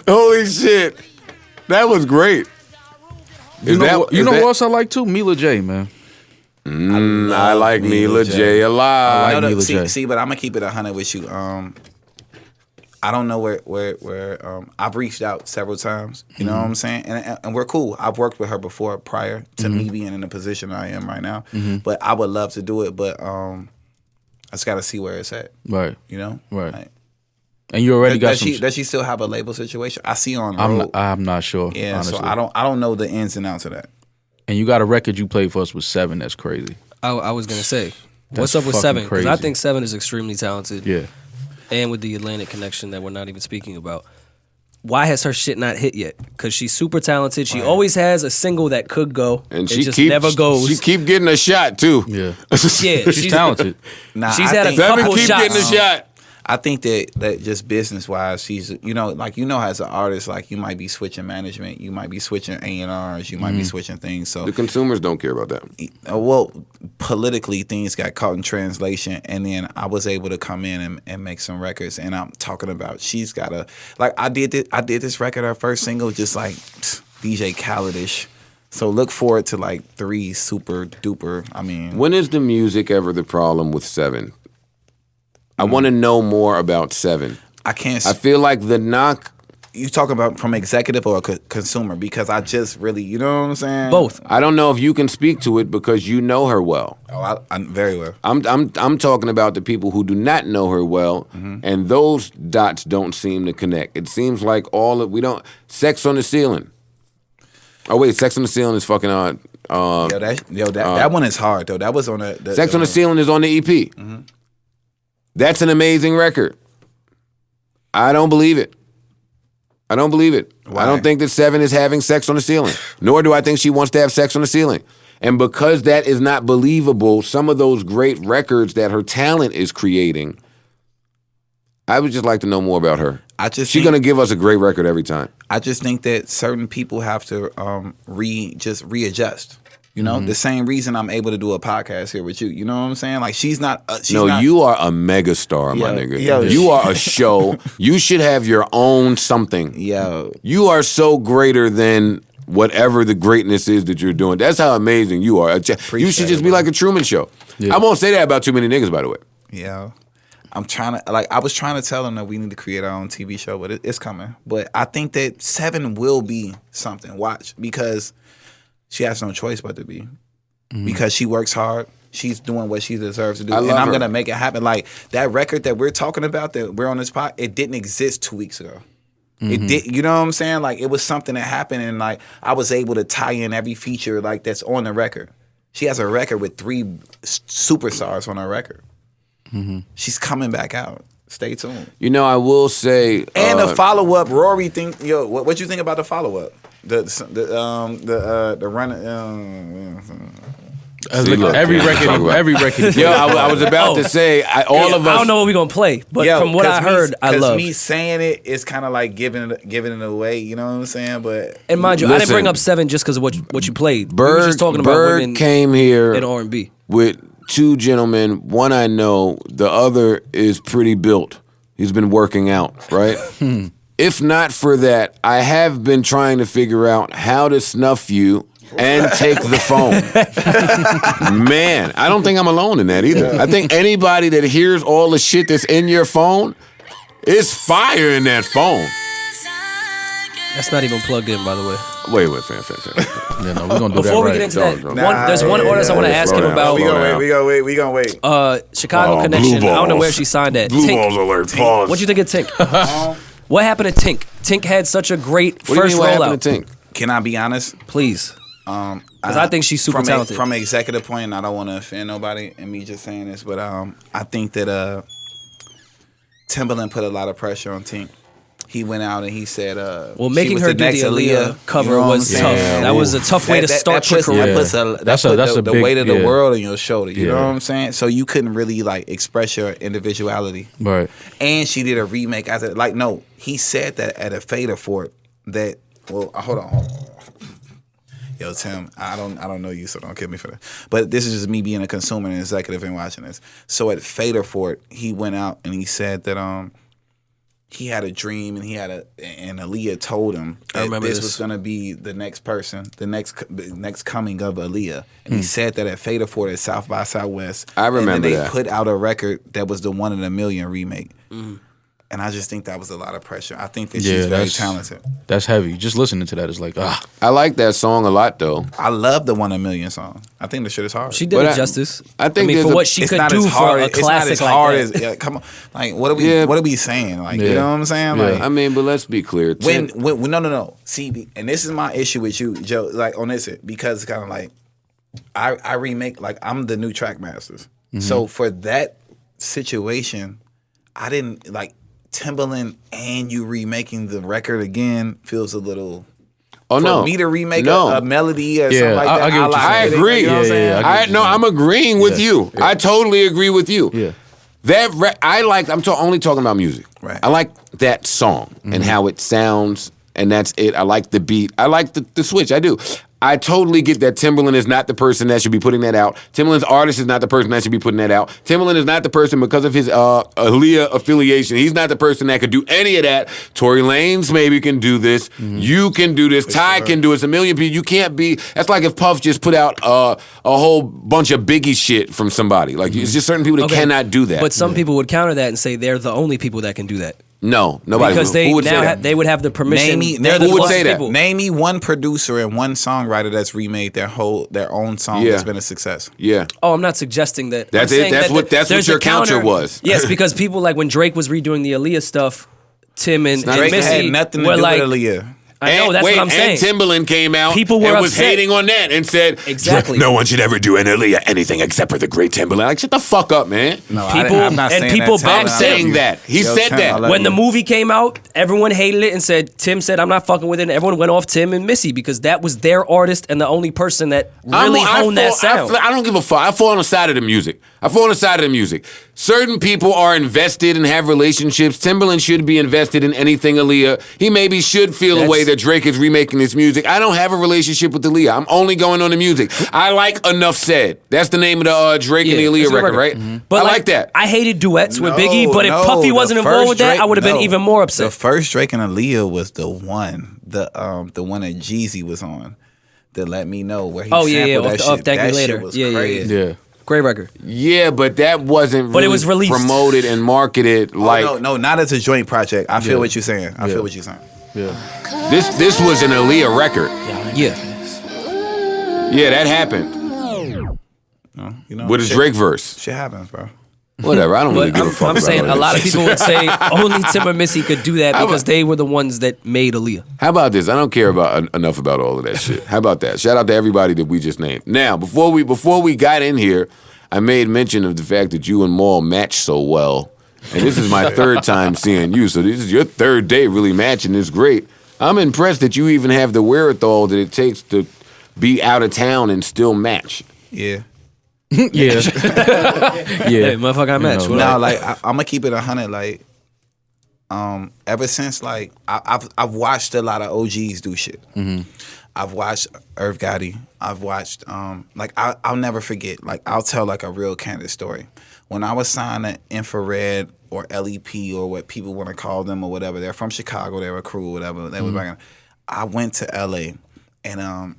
Holy shit, that was great. You know who else I like too? Mila J, man. I like Mila J a lot. I like Mila J. See, but I'm gonna keep it 100 with you. I don't know where I've reached out several times. You know what I'm saying? And we're cool. I've worked with her before prior to me being in the position I am right now. But I would love to do it. But I just got to see where it's at. Right. You know? Right. Like, And you already got some. does she still have a label situation? I see her on the road. I'm not sure. Yeah, honestly. so I don't know the ins and outs of that. And you got a record you played for us with 7. That's crazy. I was gonna say, That's what's up with fucking 7? Because I crazy. think 7 is extremely talented. Yeah. And with the Atlantic connection that we're not even speaking about. Why has her shit not hit yet? Because she's super talented. She always has a single that could go. And it she just keeps, never goes. She keep getting a shot too. Yeah. yeah, She's talented. Nah, She's I had a think- couple Seven keep shots. getting a shot. I think that just business wise, she's as an artist, like you might be switching management, you might be switching A&Rs, you might be switching things. So The consumers don't care about that. well, politically things got caught in translation, and then I was able to come in and make some records. And I'm talking about she's got I did this record, our first single, just like DJ Khaled-ish. So look forward to like 3 super duper. I mean, When is the music ever the problem with 7? I want to know more about 7. I can't. I feel like the knock. You talking about from executive or consumer? Because I just really, you know what I'm saying? Both. I don't know if you can speak to it because you know her well. Oh, I'm very well. I'm talking about the people who do not know her well, and those dots don't seem to connect. It seems like Sex on the Ceiling. Oh wait, Sex on the Ceiling is fucking on. That one is hard though. That was on the Sex on the Ceiling is on the EP. That's an amazing record. I don't believe it. I don't believe it. Why? I don't think that 7 is having sex on the ceiling. Nor do I think she wants to have sex on the ceiling. And because that is not believable, some of those great records that her talent is creating, I would just like to know more about her. She's gonna give us a great record every time. I just think that certain people have to readjust. You know, the same reason I'm able to do a podcast here with you. You know what I'm saying? Like she's not. You are a mega star, my nigga. Yo, you are a show. You should have your own something. Yo, you are so greater than whatever the greatness is that you're doing. That's how amazing you are. You should just be like a Truman Show. Yeah. I won't say that about too many niggas, by the way. Yeah. I was trying to tell them that we need to create our own TV show, but it's coming. But I think that 7 will be something. Watch, because she has no choice but to be. Because she works hard. She's doing what she deserves to do. And I'm going to make it happen. Like that record that we're talking about, that we're on this pod, it didn't exist 2 weeks ago. It did, you know what I'm saying? Like it was something that happened, and like I was able to tie in every feature like that's on the record. She has a record with 3 superstars on her record. She's coming back out. Stay tuned. You know, I will say, and the follow up, Rory. What you think about the follow up? The run. Every record. Yo, I was about to say, all of us. I don't know what we're gonna play, but from what I heard, I love. Me saying it's kind of like giving it away. You know what I'm saying? But and mind you, I didn't bring up 7 just because of what you played. We were just talking about Berg came here in R&B with 2 gentlemen. One I know, the other is pretty built. He's been working out, right? If not for that, I have been trying to figure out how to snuff you and take the phone. Man, I don't think I'm alone in that either. I think anybody that hears all the shit that's in your phone, it's fire in that phone. That's not even plugged in, by the way. Wait, fam. Yeah, no, we're gonna do Before that we get into that, Nah, there's one artist I want to ask him about. We gonna wait. Chicago Oh, Connection. Blue I don't know Balls. where she signed at. Blue Tink. balls alert. Pause. What'd you think of Tink? What happened to Tink? Tink had such a great What do you first mean, what rollout. happened to Tink? Can I be honest? Please. Because I think she's super talented. From an executive point, and I don't want to offend nobody and me just saying this, but I think that Timbaland put a lot of pressure on Tink. He went out and he said, making her do the Aaliyah cover you know was what I'm tough. saying? That was a tough way to start your career. That's a the big- weight of the yeah. world on your shoulder. You know Yeah. what I'm saying? So you couldn't really like express your individuality. Right. And she did a remake as no, he said that at a Fader Fort that hold on. Yo, Tim, I don't know you, so don't kill me for that. But this is just me being a consumer and executive and watching this. So at Fader Fort, he went out and he said that he had a dream and and Aaliyah told him that this was gonna be the next person, the next coming of Aaliyah. And he said that at Fader Fort at South by Southwest. I remember and then that. they put out a record that was the 1 in a Million remake. And I just think that was a lot of pressure. I think that she's very talented. That's heavy. Just listening to that is like, I like that song a lot, though. I love the 1 in a Million song. I think the shit is hard. She did But it justice. I think for what she It's could not do as hard. for a It's not classic as like hard that. as come on. Like what are we saying? Like you know what I'm saying? Yeah. Like I mean, but let's be clear. when no. See, and this is my issue with you, Joe. Like on this, because it's kind of like I remake. Like I'm the new track masters. So for that situation, I didn't like Timbaland and you remaking the record again feels a little. Oh no! For me to remake a melody or something like that, I get what you're I saying. agree. You know what I'm saying? I'm agreeing with you. I totally agree with you. Yeah. I'm only talking about music. Right. I like that song and how it sounds, and that's it. I like the beat. I like the switch. I do. I totally get that Timbaland is not the person that should be putting that out. Timbaland's artist is not the person that should be putting that out. Timbaland is not the person because of his Aaliyah affiliation. He's not the person that could do any of that. Tory Lanez maybe can do this. You can do this. Ty can do it. A million people. You can't be. That's like if Puff just put out a whole bunch of Biggie shit from somebody. Like it's just certain people that cannot do that. But some people would counter that and say they're the only people that can do that. No, nobody Because would. Who would say now that? they would have the permission. They're the who would closest say that? people. Name me one producer and one songwriter that's remade their own song Yeah. that's been a success. Yeah. Oh, I'm not suggesting that. That's I'm it. saying That's that what there's your a counter was. Yes, because people like when Drake was redoing the Aaliyah stuff, Tim and Drake Missy had nothing to were do like, with Aaliyah. I know, that's what I'm saying. And Timbaland came out People were and was upset. hating on that and said, Exactly. no one should ever do an Aaliyah anything except for the great Timbaland. Like, shut the fuck up, man. No, People- I'm not and saying people that. back I'm saying that. He said Tim, that. I love When you. the movie came out, everyone hated it and said, Tim said, I'm not fucking with it. And everyone went off Tim and Missy because that was their artist and the only person that really honed that sound. I don't give a fuck. I fall on the side of the music. Certain people are invested and have relationships. Timbaland should be invested in anything Aaliyah. He maybe should feel the way that Drake is remaking his music. I don't have a relationship with Aaliyah. I'm only going on the music. I like Enough Said. That's the name of the Drake and the Yeah, Aaliyah that's a record, record. right? But I like that. I hated duets with No, Biggie, but if no, Puffy the wasn't involved first with that, Drake- I would have been no. even more The upset. first Drake and Aaliyah was the one that Jeezy was on. That Let Me Know where he Oh, yeah, sampled yeah, that off shit. Thank Me That Later. shit was Yeah, yeah, yeah. crazy. Yeah. Great record. Yeah, but that wasn't But it really was released. promoted and marketed like no, not as a joint project. I feel what you're saying. I feel what you're saying. Yeah. this was an Aaliyah record. Yeah. Yeah, that happened. You know, With a shit- Drake verse. Shit happens, bro. Whatever, I don't really But give a fuck I'm about saying all a that lot of shit. people would say only Tim and Missy could do that because they were the ones that made Aaliyah. How about this? I don't care about enough about all of that shit. How about that? Shout out to everybody that we just named. Now, before we got in here, I made mention of the fact that you and Maul match so well. And this is my third time seeing you, so this is your third day really matching. It's great. I'm impressed that you even have the wherewithal that it takes to be out of town and still match. Yeah. Yeah. Hey, Yeah. motherfucker, I match. know, What No, up? like I'm gonna keep it 100. Like, ever since like I've watched a lot of OGs do shit. I've watched Irv Gotti. I've watched like I'll never forget. Like I'll tell like a real candid story. When I was signed to Infrared or LEP or what people want to call them or whatever, they're from Chicago. They were crew, whatever. They was back in, I went to LA and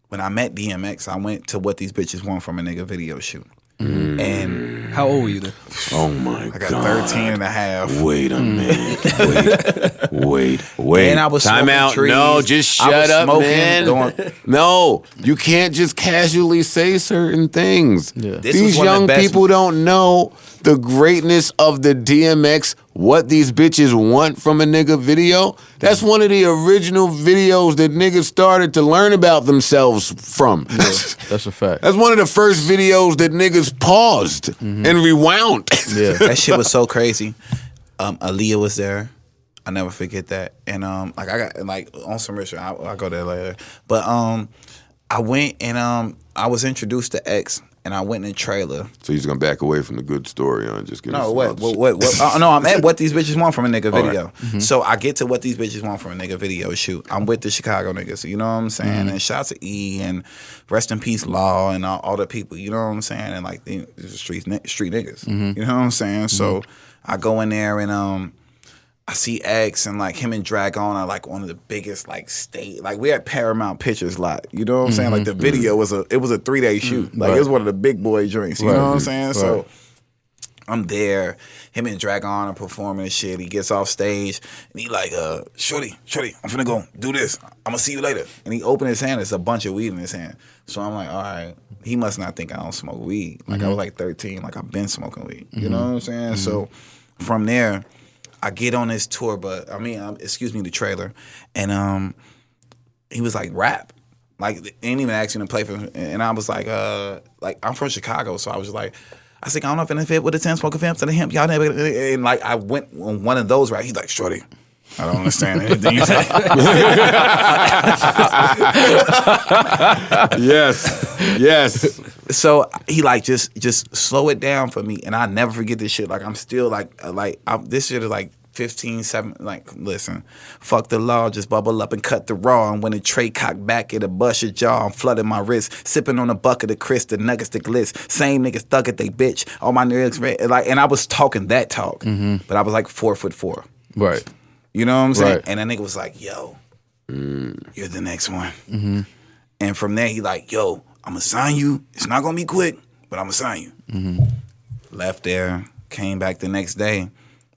when I met DMX, I went to What These Bitches Want from a Nigga video shoot. And How old were you then? Oh my I got God. 13 and a half. Wait a minute. Wait. And I was Time smoking out. trees. No, just I was shut up, smoking, man. No, you can't just casually say certain things. Yeah. This was These one of the young best- people don't know the greatness of the DMX What These Bitches Want from a Nigga video. That's one of the original videos that niggas started to learn about themselves from. That's a fact. That's one of the first videos that niggas paused and rewound. Yeah. That shit was so crazy. Aaliyah was there. I never forget that. And like I got like on some ritual. I'll go there later. But I went and I was introduced to X, and I went in a trailer. So you're just gonna back away from the good story, huh? Just give us No, some what? other shit. No, I'm at What These Bitches Want from a Nigga All video. right. Mm-hmm. So I get to What These Bitches Want from a Nigga video shoot. I'm with the Chicago niggas, you know what I'm saying? Mm-hmm. And shout out to E and rest in peace Law and all the people, you know what I'm saying? And like the street niggas, Mm-hmm. you know what I'm saying? So I go in there and I see X and like him and Dragon are like one of the biggest like state, like we had Paramount Pictures lot, you know what I'm saying? Like the video was a 3-day shoot, like it was one of the big boy joints, you know what I'm saying? So I'm there, him and Dragon are performing and shit. He gets off stage and he like, shorty, I'm finna go do this. I'm gonna see you later. And he opened his hand, there's a bunch of weed in his hand. So I'm like, all right, he must not think I don't smoke weed. Like I was like 13, like I've been smoking weed, you know what I'm saying? So from there, I get on this tour, but I mean, excuse me, the trailer, and he was like, rap. Like, they ain't even asking to play for him. And I was like, I'm from Chicago, so I was just like, I think I don't know if it fit with the 10 smoking fam to the hemp. Y'all never, and like, I went on one of those, right? He's like, shorty, I don't understand anything you say. Yes. Yes. So he like just slow it down for me, and I never forget this shit. Like I'm still this shit is like 15, 7. Like listen, fuck the law, just bubble up and cut the raw. And when the tray cock back, it'll bust your jaw. I'm flooding my wrist, sipping on a bucket of Chris, the nuggets, the glitz. Same niggas thug at they bitch. All my niggas red. Like, and I was talking that talk, but I was like 4'4". Right. You know what I'm saying? Right. And that nigga was like, yo, you're the next one. And from there, he like, yo, I'm going to sign you. It's not going to be quick, but I'm going to sign you. Left there, came back the next day.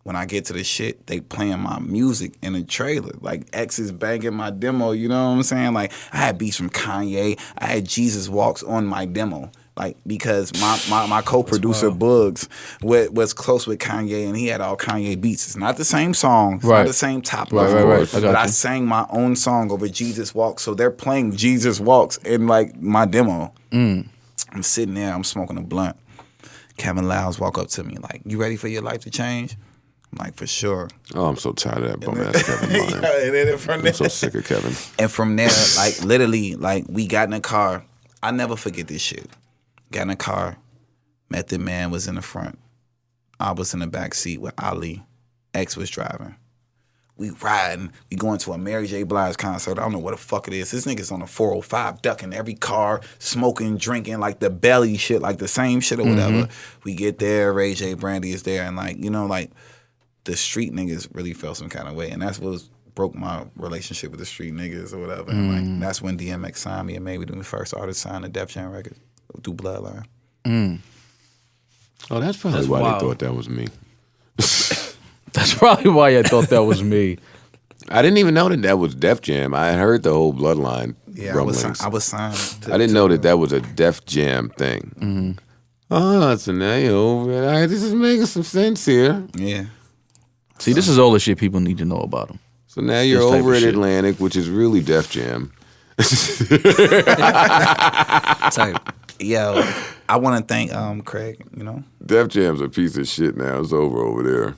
When I get to the shit, they playing my music in the trailer. Like, X is banging my demo, you know what I'm saying? Like, I had beats from Kanye. I had Jesus Walks on my demo. Like, because my co-producer Bugs was close with Kanye, and he had all Kanye beats. It's not the same song. It's not the same top level. Right. But I sang my own song over Jesus Walks. So they're playing Jesus Walks in, like, my demo. I'm sitting there. I'm smoking a blunt. Kevin Lyles walk up to me like, you ready for your life to change? I'm like, for sure. Oh, I'm so tired of that bum-ass Kevin. I'm so sick of Kevin. And from there, like, literally, like, we got in the car. I never forget this shit. Got in the car, Method Man was in the front. I was in the back seat with Ali. X was driving. We riding. We going to a Mary J. Blige concert. I don't know what the fuck it is. This nigga's on the 405, ducking every car, smoking, drinking, like the belly shit, like the same shit or whatever. We get there, Ray J. Brandy is there, and like, you know, like the street niggas really felt some kind of way. And that's what broke my relationship with the street niggas or whatever. And like that's when DMX signed me and made me the first artist signed to Def Jam Records. Through Bloodline. Oh, that's probably why wild. they thought that was me. That's probably why I thought that was me. I didn't even know that was Def Jam. I had heard the whole Bloodline rumblings. I was signed. I didn't know that was a Def Jam thing. Oh, so now you're over it. All right, this is making some sense here. Yeah. See, this is all the shit people need to know about him. So now you're This type over of at shit. Atlantic, which is really Def Jam. Type. Yo, I want to thank Craig, you know. Def Jam's a piece of shit now. It's over there.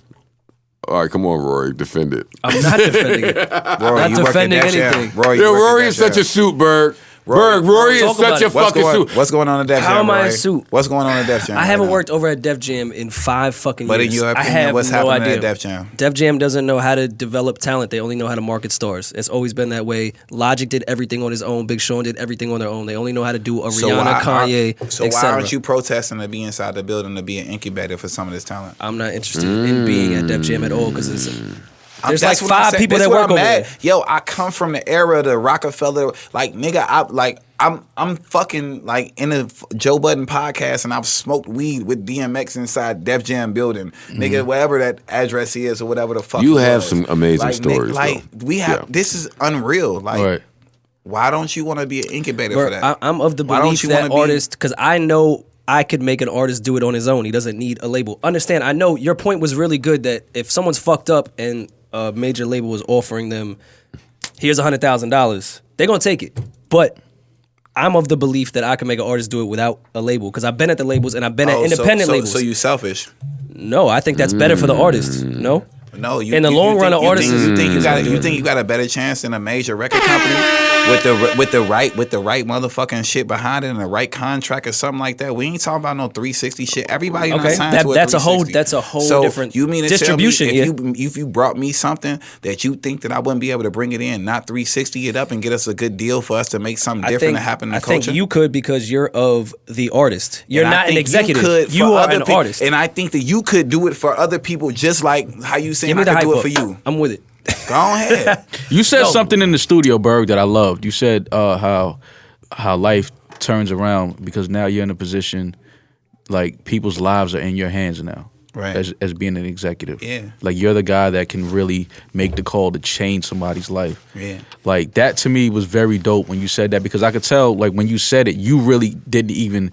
All right, come on, Rory, defend it. I'm not defending it. Rory, Not you work at defending Def Jam. anything. Rory, you Yo, work at Rory Def is such Jam. a suit, Berg. Rory, Rory is talk such about a it. fucking suit. What's going on at Def Jam? How am I a Rory? suit? What's going on at Def Jam? I haven't right now? worked over at Def Jam in 5 fucking But in years. your I opinion, have what's no happening idea. at Def Jam? Def Jam doesn't know how to develop talent. They only know how to market stars. It's always been that way. Logic did everything on his own. Big Sean did everything on their own. They only know how to do a Rihanna, Kanye, So why etc. aren't you protesting to be inside the building to be an incubator for some of this talent? I'm not interested in being at Def Jam at all because there's like That's what I'm 5 saying. people That's that what work I'm over mad. there. Yo, I come from the era of the Rockefeller, like nigga. I'm fucking like in a Joe Budden podcast, and I've smoked weed with DMX inside Def Jam building, nigga. Wherever that address is or whatever the fuck. You it have was. some amazing like, stories, Like though. we have. Yeah. This is unreal. Like, Right. why don't you want to be an incubator Bro, for that? I'm of the Why don't belief you that wanna be- artist, because I know I could make an artist do it on his own. He doesn't need a label. Understand, I know your point was really good that if someone's fucked up and a major label was offering them, here's $100,000, they're going to take it. But I'm of the belief that I can make an artist do it without a label because I've been at the labels and I've been at independent labels. So you selfish? No, I think that's better for the artist. No? No, you, In the long run, an artist is- you think you got a better chance than a major record company with the right motherfucking shit behind it and the right contract or something like that. We ain't talking about no 360 shit. Everybody not Okay, signed to a that's a whole 360. different you mean to distribution. Tell me if you brought me something that you think that I wouldn't be able to bring it in, not 360 it up and get us a good deal for us to make something different to happen in the culture. I think you could because you're of the artist. You're And I not an think executive. You, could You for are other an artist. And I think that you could do it for other people just like how you saying Give me I the could hype do it up. for you. I'm with it. Go ahead. You said No. something in the studio, Berg, that I loved. You said how life turns around because now you're in a position like people's lives are in your hands now. Right. As being an executive. Yeah. Like you're the guy that can really make the call to change somebody's life. Yeah. Like that to me was very dope when you said that because I could tell like when you said it, you really didn't even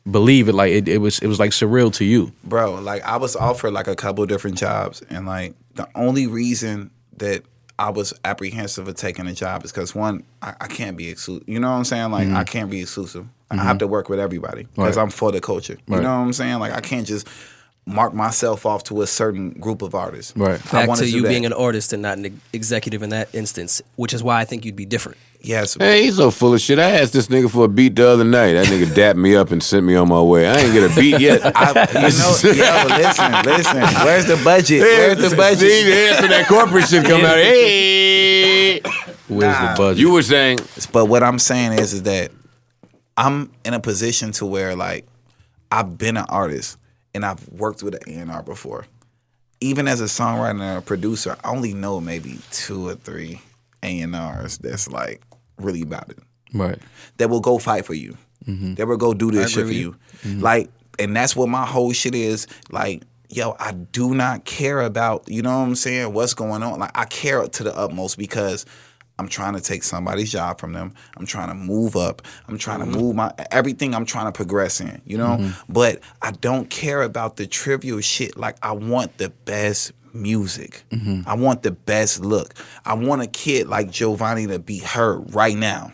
believe it. Like it was like surreal to you. Bro, like I was offered like a couple different jobs and like the only reason that I was apprehensive of taking a job is because one, I can't be exclusive. You know what I'm saying? Like I can't be exclusive. I have to work with everybody because Right. I'm for the culture. You Right. know what I'm saying? Like I can't just mark myself off to a certain group of artists. Right. I Back wanna to do you that. being an artist and not an executive in that instance, which is why I think you'd be different. yes. Hey, he's so full of shit. I asked this nigga for a beat the other night. That nigga dapped me up and sent me on my way. I ain't get a beat yet. Listen. Where's the budget? Where's the budget? See, that's when that corporate shit come out. Hey, Where's the budget? you were saying, But what I'm saying is that I'm in a position to where like I've been an artist and I've worked with an A&R before. Even as a songwriter and a producer, I only know maybe 2 or 3 A&Rs that's like really about it. Right. That will go fight for you. That will go do this shit for you. Like, and that's what my whole shit is. Like, yo, I do not care about, you know what I'm saying, what's going on. Like, I care to the utmost because I'm trying to take somebody's job from them. I'm trying to move up. I'm trying to move my everything. I'm trying to progress in, you know? But I don't care about the trivial shit. Like, I want the best music. I want the best look. I want a kid like Giovanni to be heard right now.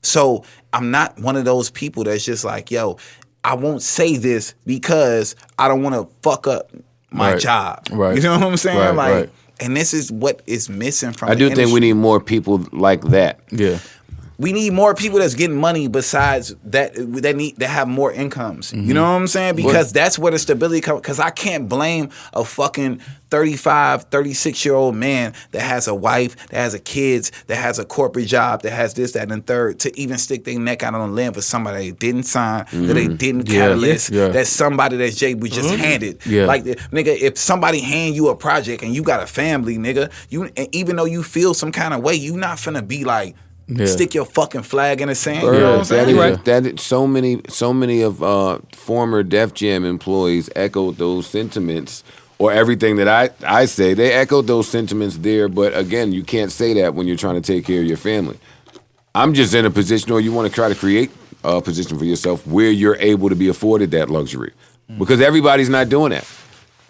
So I'm not one of those people that's just like, yo, I won't say this because I don't want to fuck up my job. Right. You know what I'm saying? Right. And this is what is missing from I the do think we industry. need more people like that. Yeah. We need more people that's getting money besides that have more incomes. You know what I'm saying? Because that's where the stability comes. Because I can't blame a fucking 35, 36-year-old man that has a wife, that has a kids, that has a corporate job, that has this, that, and third, to even stick their neck out on the limb for somebody they didn't sign, that they didn't catalyst, that's somebody that Jay was just handed. Like, nigga, if somebody hand you a project and you got a family, nigga, and even though you feel some kind of way, you not finna be like, stick your fucking flag in the sand. You know what I'm saying? So many of former Def Jam employees echoed those sentiments, or everything that I say. They echoed those sentiments there, but again, you can't say that when you're trying to take care of your family. I'm just in a position, or you want to try to create a position for yourself where you're able to be afforded that luxury, because everybody's not doing that.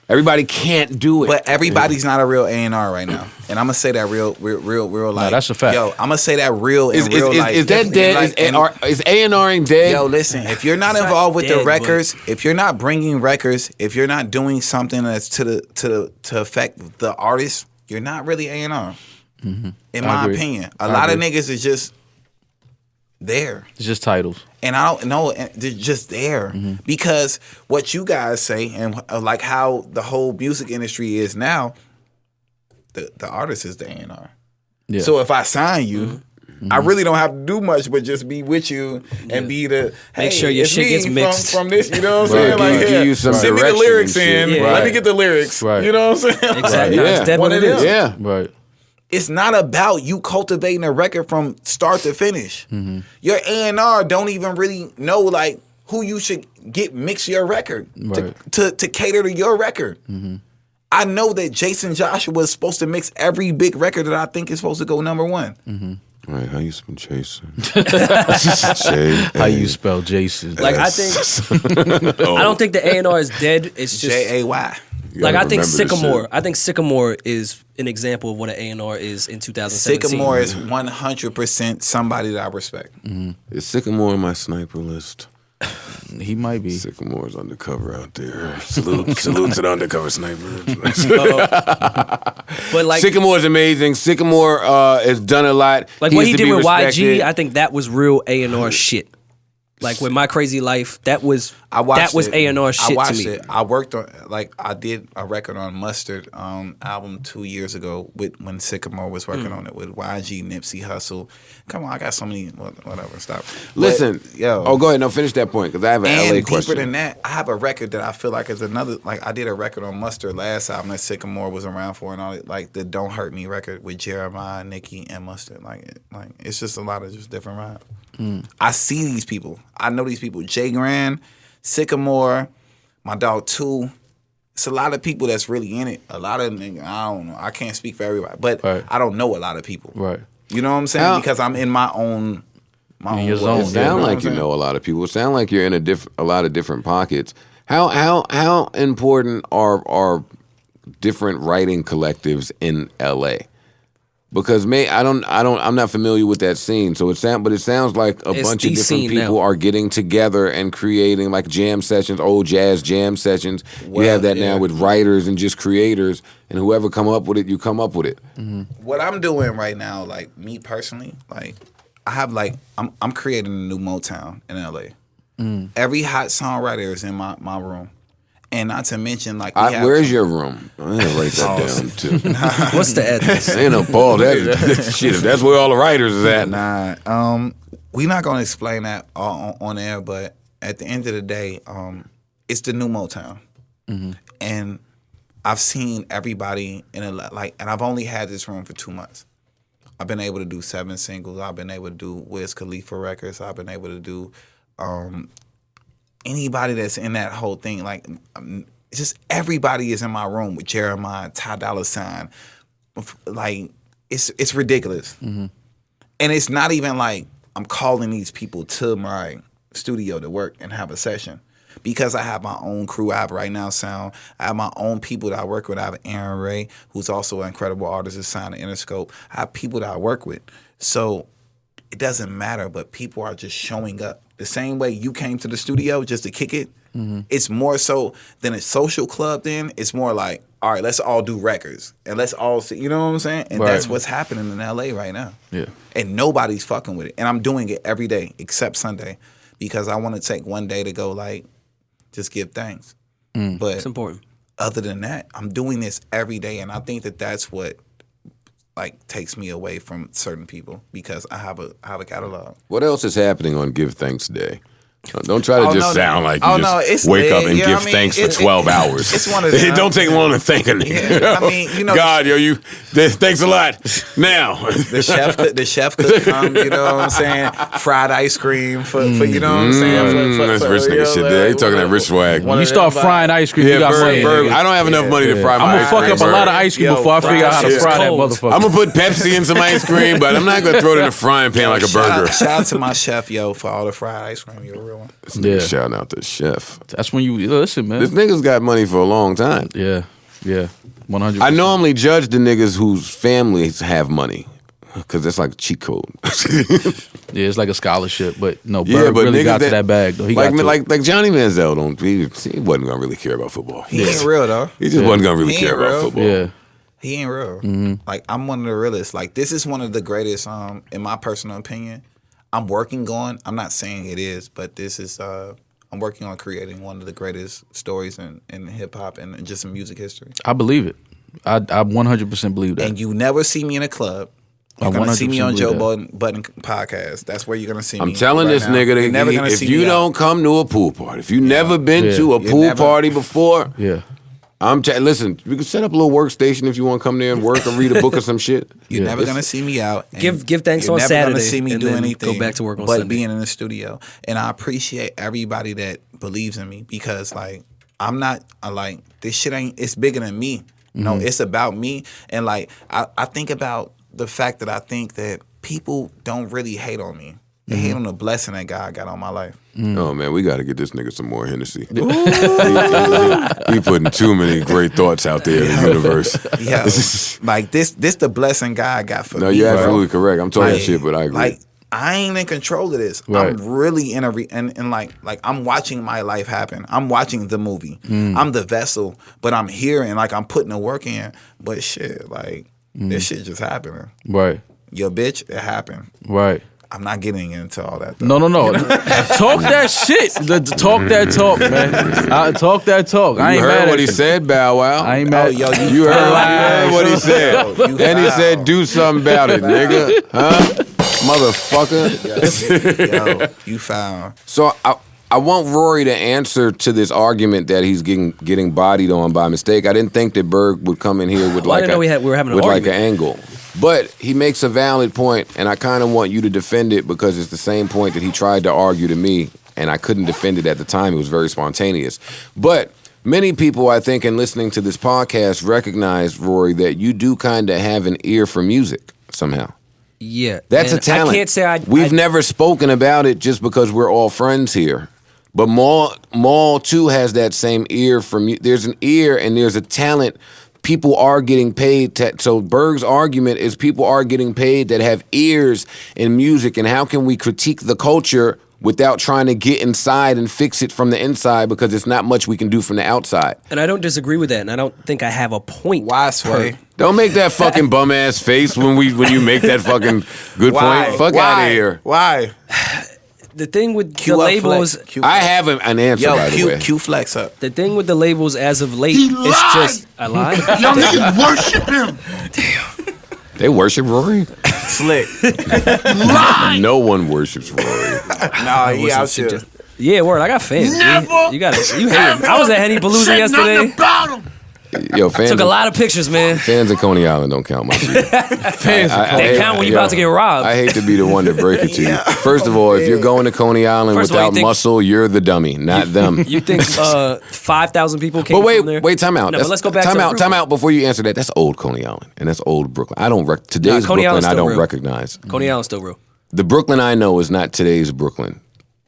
Everybody can't do it. But everybody's not a real A&R right now. And I'm going to say that real like. that's a fact. Yo, I'm going to say that real in real life. Is that dead? Like, is A&Ring dead? Yo, listen, if you're not involved with the records, if you're not bringing records, if you're not doing something that's to affect the artist, you're not really A&R. In my opinion. A lot of niggas is just there. It's just titles. And I don't know, they're just there. Because what you guys say, and like how the whole music industry is now, the artist is the A&R. Yeah. So if I sign you, I really don't have to do much but just be with you and be the, hey, Make sure your it's shit me gets mixed. from this, you know what I'm saying? Give- Like, give you some send me the direction lyrics and shit. in. Yeah. Let me get the lyrics. Right. You know what I'm saying? Exactly. Yeah. No, it's dead What what it it is. Yeah. Right. It's not about you cultivating a record from start to finish. Your A&R don't even really know like who you should get mix your record to cater to your record. I know that Jason Joshua is supposed to mix every big record that I think is supposed to go number one. Right, how you spell Jason? How you spell Jason? Like, I think, I don't think the A&R is dead. It's just J-A-Y. like, I think remember this Sycamore. shit. I think Sycamore is an example of what an A&R is in 2017. Sycamore is 100% somebody that I respect. Is Sycamore on my sniper list? He might be. Sycamore's undercover out there. Salute to the undercover sniper. But like, Sycamore's amazing. Sycamore has done a lot. like what he needs to did be with respected. YG, I think that was real A&R shit. Like with My Crazy Life, that was it. A&R shit I watched to me. it. I worked on, like, I did a record on Mustard album 2 years ago when Sycamore was working on it with YG, Nipsey Hussle. Come on, I got so many, whatever, stop. Listen, yo. Oh, go ahead. No, finish that point because I have an And LA deeper question. than that, I have a record that I feel like is another, like, I did a record on Mustard last album that Sycamore was around for and all that, like the Don't Hurt Me record with Jeremiah, Nicki, and Mustard. Like it's just a lot of just different rhymes. I see these people. I know these people. Jay Grand, Sycamore, my dog 2. It's a lot of people that's really in it. A lot of niggas, I don't know. I can't speak for everybody, but I don't know a lot of people. Right. You know what I'm saying? How- Because I'm in my own your zone. It Yeah, sound what like I'm you saying? know a lot of people. It sound like you're in a lot of different pockets. How important are different writing collectives in LA? Because I'm not familiar with that scene. So it sounds like a It's bunch the of different scene people now. are getting together and creating like jam sessions, old jazz jam sessions. You have that now with writers and just creators, and whoever come up with it, you come up with it. What I'm doing right now, like me personally, like I have like I'm creating a new Motown in LA. Every hot songwriter is in my room. And not to mention, like, Where's your room? I'm gonna write that down too. What's the address? Ain't no ball. Shit, that's where all the writers is at. Nah, we're not gonna explain that on air, but at the end of the day, it's the new Motown, and I've seen everybody and I've only had this room for 2 months. I've been able to do 7 singles. I've been able to do Wiz Khalifa records. I've been able to do anybody that's in that whole thing. Like, just everybody is in my room with Jeremiah, Ty Dolla $ign. Like, it's ridiculous. And it's not even like I'm calling these people to my studio to work and have a session. Because I have my own crew. I have Right Now Sound. I have my own people that I work with. I have Aaron Ray, who's also an incredible artist that's signed to Interscope. I have people that I work with. So it doesn't matter, but people are just showing up. The same way you came to the studio just to kick it, it's more so than a social club then. It's more like, all right, let's all do records. And let's all see, you know what I'm saying? And that's what's happening in LA right now. Yeah. And nobody's fucking with it. And I'm doing it every day except Sunday because I want to take one day to go like, just give thanks. But It's important. other than that, I'm doing this every day. And I think that that's what like takes me away from certain people because I have a catalog. What else is happening on Give Thanks Day? Don't try to sound like you it's wake up lit. and Yeah, give I mean, thanks for 12 hours. It's one of them. It don't take long to thank a nigga. Yeah, I mean, you know, God, thanks a lot. Now. the chef could come, you know what I'm saying? Fried ice cream for you know what I'm saying? That's rich nigga shit there. He talking that rich swag. When you start frying ice cream, you got money. Berg. I don't have enough money to fry my I'm ice gonna fuck cream, up a lot of ice cream before I figure out how to fry that motherfucker. I'm gonna put Pepsi in some ice cream, but I'm not gonna throw it in a frying pan like a burger. Shout out to my chef, for all the fried ice cream. You're a real one. Yeah. Shout out to Chef. That's when you listen, man. This nigga's got money for a long time. Yeah, 100%. I normally judge the niggas whose families have money. Because that's like a cheat code. Yeah, it's like a scholarship, but no, Berg really got to that bag though. He got to it. Like Johnny Manziel he wasn't gonna really care about football. He ain't real though. He just wasn't gonna really care about football. Yeah. He ain't real. Like, I'm one of the realists. Like, this is one of the greatest, in my personal opinion. I'm working on, I'm not saying it is, but this is, I'm working on creating one of the greatest stories in hip hop and just in music history. I believe it. I 100% believe that. And you never see me in a club. You're going to see me on Joe Budden podcast. That's where you're going to see me. I'm telling this nigga that if you don't come to a pool party, if you never been to a pool party before, listen, we can set up a little workstation if you want to come there and work or read a book or some shit. You're never going to see me out. Give thanks on Saturday. Saturday. You're never going to see me and do then anything go back to work on but Sunday. being in the studio. And I appreciate everybody that believes in me because, like, I'm not, this shit it's bigger than me. You know, it's about me. And, like, I think about the fact that I think that people don't really hate on me. They hate on the blessing that God got on my life. Oh man, we got to get this nigga some more Hennessy. He putting too many great thoughts out there in the universe. Yeah, like this the blessing God got for me. No, you're absolutely correct. I'm talking shit, but I agree. Like, I ain't in control of this. Right. I'm really in and like I'm watching my life happen. I'm watching the movie. I'm the vessel, but I'm here and like I'm putting the work in. But shit, like this shit just happening. Right. Your bitch, it happened. Right. I'm not getting into all that. Though. No. Talk that shit. Talk that talk, man. Talk that talk. I ain't you mad heard at what he you. said, Bow Wow. I ain't mad. Yo, you heard what he said. And he said, do something about it, nigga. Huh? Motherfucker. Yo, you found. So I want Rory to answer to this argument that he's getting bodied on by mistake. I didn't think that Berg would come in here with I didn't know we were having an like argument. an angle. But he makes a valid point, and I kind of want you to defend it because it's the same point that he tried to argue to me, and I couldn't defend it at the time. It was very spontaneous. But many people, I think, in listening to this podcast recognize, Rory, that you do kind of have an ear for music somehow. Yeah. That's and a talent. I can't say We've never spoken about it just because we're all friends here. But Maul too has that same ear for music. There's an ear and there's a talent. people are getting paid. So Berg's argument is people are getting paid that have ears in music, and how can we critique the culture without trying to get inside and fix it from the inside, because it's not much we can do from the outside. And I don't disagree with that, and I don't think I have a point. Why, Sway? Don't make that fucking bum ass face when you make that fucking good point. Fuck out of here. Why? The thing with Q the up labels, flex. Q I flex. have an answer, by the way. Q flex up. the thing with the labels as of late, He it's lied. just I lied. Y'all niggas worship him. They worship Rory? Slick. No one worships Rory. Nah, he out here. Yeah, word. I got fans. Never. You got it. You hate him. I was at Henny Palooza Said yesterday. nothing about him. Yo, fans Took a lot of pictures, man. Fans of Coney Island don't count, my shit. They count when you're about to get robbed. I hate to be the one to break it to you. First of all, if you're going to Coney Island First of all, without you think- muscle, you're the dummy, not them. You think 5,000 people came But from there? wait, time out. No, but let's go back time to out, the time root. out before you answer that. That's old Coney Island, and that's old Brooklyn. I don't today's Coney Brooklyn. Island's I still don't real. recognize. Coney Island's still real. The Brooklyn I know is not today's Brooklyn.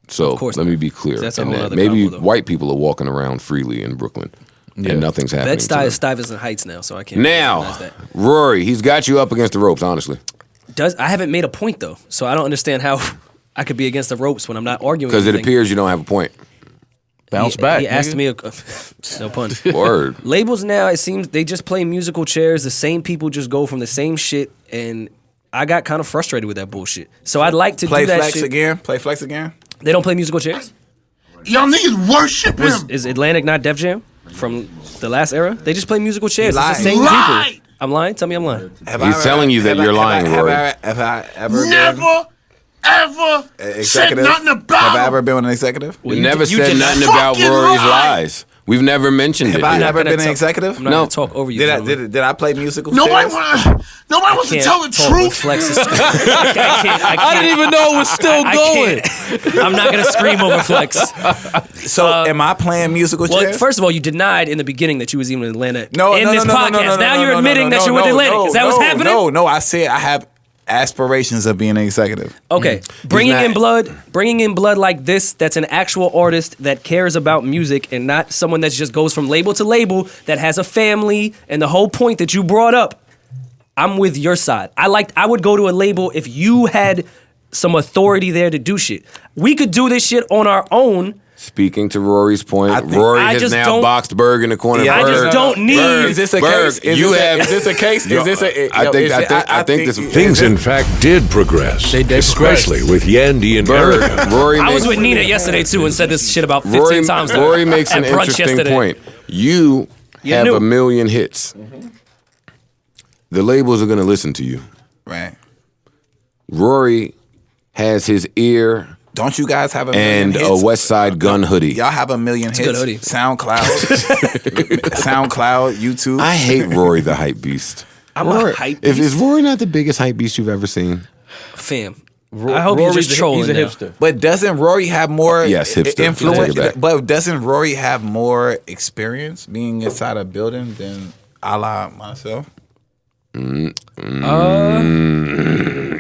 So Of course let not. me be clear. That's a in whole that. other Maybe combo, though. white people are walking around freely in Brooklyn, and nothing's happening. Bed-Stuy is to them. Stuyvesant Heights now, so I can't Now, recognize that. Rory, he's got you up against the ropes. Honestly, I haven't made a point though, so I don't understand how I could be against the ropes when I'm not arguing. because it anything. appears you don't have a point. Bounce back. He asked nigga. me no pun. Word. Labels now, it seems they just play musical chairs. The same people just go from the same shit, and I got kind of frustrated with that bullshit. So I'd like to Play do that flex shit. again. Play flex again. They don't play musical chairs. Y'all niggas worship him. Is Atlantic not Def Jam from the last era? They just play musical chairs. It's the lied. same Lied. people. I'm lying. Tell me I'm lying. He's telling you that you're lying, Rory. Have I ever Never, ever said executive? nothing about Have I him. ever been an executive? We never you said just nothing about fucking Rory's lied. lies. We've never mentioned Have it. I here. ever gonna been an talk- executive? I'm not gonna talk over you. Did I gentlemen. did I play musical Nobody chairs? wants to Can't tell the talk with truth. Flex. I can't. I didn't even know it was still going. going. I'm not gonna scream over Flex. So am I playing musical Well, chairs? first of all, you denied in the beginning that you was even in Atlanta no, in no, this no, no, podcast. no, no, Now no, you're no, admitting no, that you no, were in Atlantic. no, Is that what's no, happening? No, I said I have aspirations of being an executive. Okay, bringing not- in blood like this. That's an actual artist that cares about music and not someone that just goes from label to label that has a family. And the whole point that you brought up, I'm with your side. I would go to a label if you had some authority there to do shit. We could do this shit on our own. Speaking to Rory's point, I think- Rory I has just now don't- boxed Berg in the corner. Yeah, I Berg, just don't need- Berg, Is this a Berg, case? Is you this have. is this a case? Yo, Is this a? I think this. Things, in fact, did progress, They did especially with Yandy and Berg, Erica. Rory I was makes, with Nina yesterday too and said this shit about 15 Rory, times. Rory makes an at brunch interesting yesterday. point. You have knew. a million hits. The labels are going to listen to you. Right. Rory has his ear Don't you guys have a million and hits? a West Side Gun hoodie. Y'all have a million hits. a good hoodie. SoundCloud, YouTube. I hate Rory the hype beast. I'm Rory, a hype Is beast. Rory not the biggest hype beast you've ever seen? Fam. I hope you're just trolling He's a now. hipster. But doesn't Rory have more Yes, hipster. Take influence? it back. But doesn't Rory have more experience being inside a building than a la myself?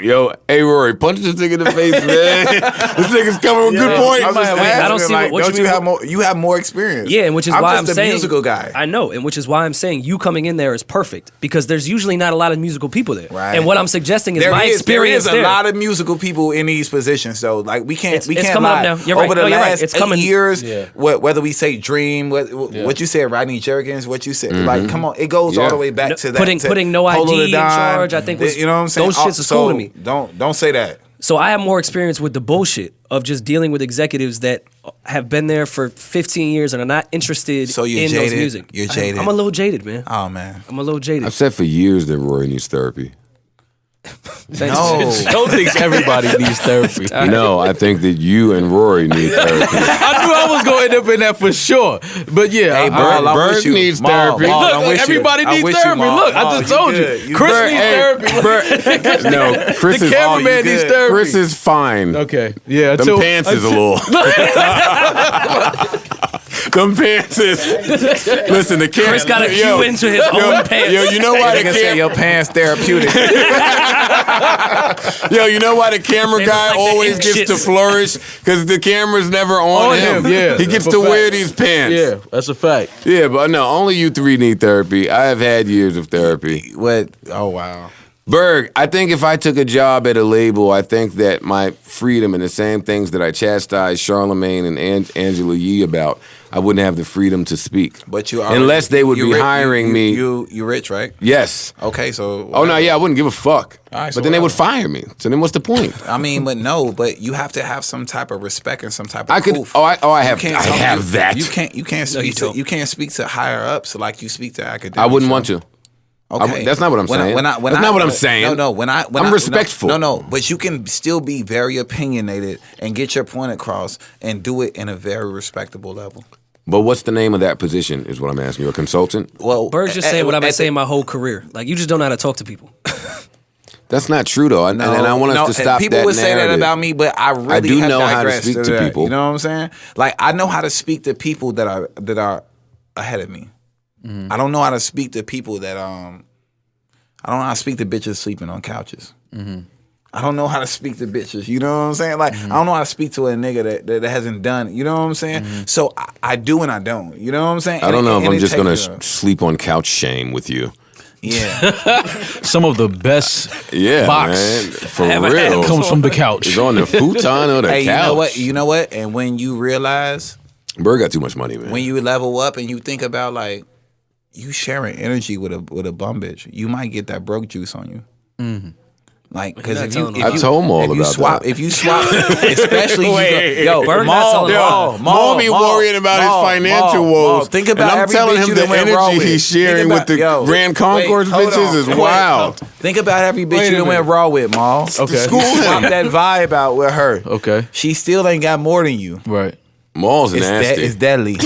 Yo, hey Rory, punch this nigga in the face, man. This nigga's coming with good points. I'm just Wait, I don't asking, see like, what you don't you mean. have more? You have more experience. Yeah, and which is why I'm just a saying musical guy. I know, and which is why I'm saying you coming in there is perfect because there's usually not a lot of musical people there. Right. And what I'm suggesting is There my is experience a there. lot of musical people in these positions, so like we can't It's can't coming up lie. now. You're right. Over the No, you're right. last It's 8 coming. years, Yeah. whether we say Dream, what you said, Rodney Jerkins, what you said, like come on, it goes all Yeah. the way back to that. putting No Polo ID the in Don, charge, I think was- you know what I'm saying. those shits is cool to me. Don't say that. So I have more experience with the bullshit of just dealing with executives that have been there for 15 years and are not interested So you're in jaded? those music. You're jaded? I'm a little jaded, man. Oh man, I'm a little jaded. I've said for years that Rory needs therapy. Thanks. no. Joe thinks everybody needs therapy. No, I think that you and Rory need therapy. I knew I was going to end up in that for sure. But yeah, Hey, I- Berg, I'm Berg with you. needs Maul, therapy. Maul, look, I'm look, with you. everybody I'm needs with you, therapy. Maul. Look, I Maul, just told you. good. Chris good. needs therapy. No, Chris The is cameraman needs good. therapy. Chris is fine. Okay, yeah. Them pants is a little. Them pants is. Listen, the camera. Chris got a cue into his own pants. Yo, you know why the Nigga say your pants therapeutic. Yo, you know why the camera They guy look like the always ink gets to shits. flourish? Because the camera's never on him. Yeah, He gets that's to a wear fact. these pants. Yeah, that's a fact. Yeah, but no, only you three need therapy. I have had years of therapy. What? Oh wow. Berg, I think if I took a job at a label, I think that my freedom and the same things that I chastised Charlemagne and Angela Yee about, I wouldn't have the freedom to speak. But you already, unless they would you be rich- hiring me. You rich, right? Yes. Okay, so. Oh no, yeah, I wouldn't give a fuck. All right, but so then they would whatever. fire me. So then what's the point? I mean, but you have to have some type of respect and some type of. I could. proof. I have. You can't I talk- have you- that. You can't No, you speak to don't. you can't speak to higher ups like you speak to academics. I wouldn't want to. Okay, that's not what I'm saying. That's not what I'm saying. No, I'm respectful. No, but you can still be very opinionated and get your point across and do it in a very respectable level. But what's the name of that position? Is what I'm asking you. A consultant? Well, Berg's just saying what I've been saying my whole career. Like, you just don't know how to talk to people. That's not true though, and I want us to stop people that would say that narrative. about me, but I really do have know how to digressed speak to that. people. You know what I'm saying? Like I know how to speak to people that are ahead of me. I don't know how to speak to people that I don't know how to speak to bitches sleeping on couches. I don't know how to speak to bitches. You know what I'm saying? Like I don't know how to speak to a nigga that hasn't done it. You know what I'm saying? So I do and I don't. You know what I'm saying? I don't know if And I'm it just gonna takes sleep on couch shame with you. Yeah. Some of the best Yeah, box man, for haven't had real. comes from the couch. It's on the futon or the Hey, couch. you know what? And when you realize, Berg got too much money, man. when you level up and you think about like you sharing energy with a bum bitch, you might get that broke juice on you. Like because not if you, telling if them. you I told him all if you about swap, that. if you swap, especially Wait, yo, Berg not telling them. Maul be worrying about his financial woes. Think about and I'm every telling bitch him you the done went raw energy with. he's sharing Think with the about- yo, Grand Concourse wait, hold bitches on. is Wait, wild. Think about every bitch Wait you a done went minute. raw with, Maul. Okay. School swap that vibe out with her. Okay. She still ain't got more than you. Right. Maul's It's, nasty. it's deadly.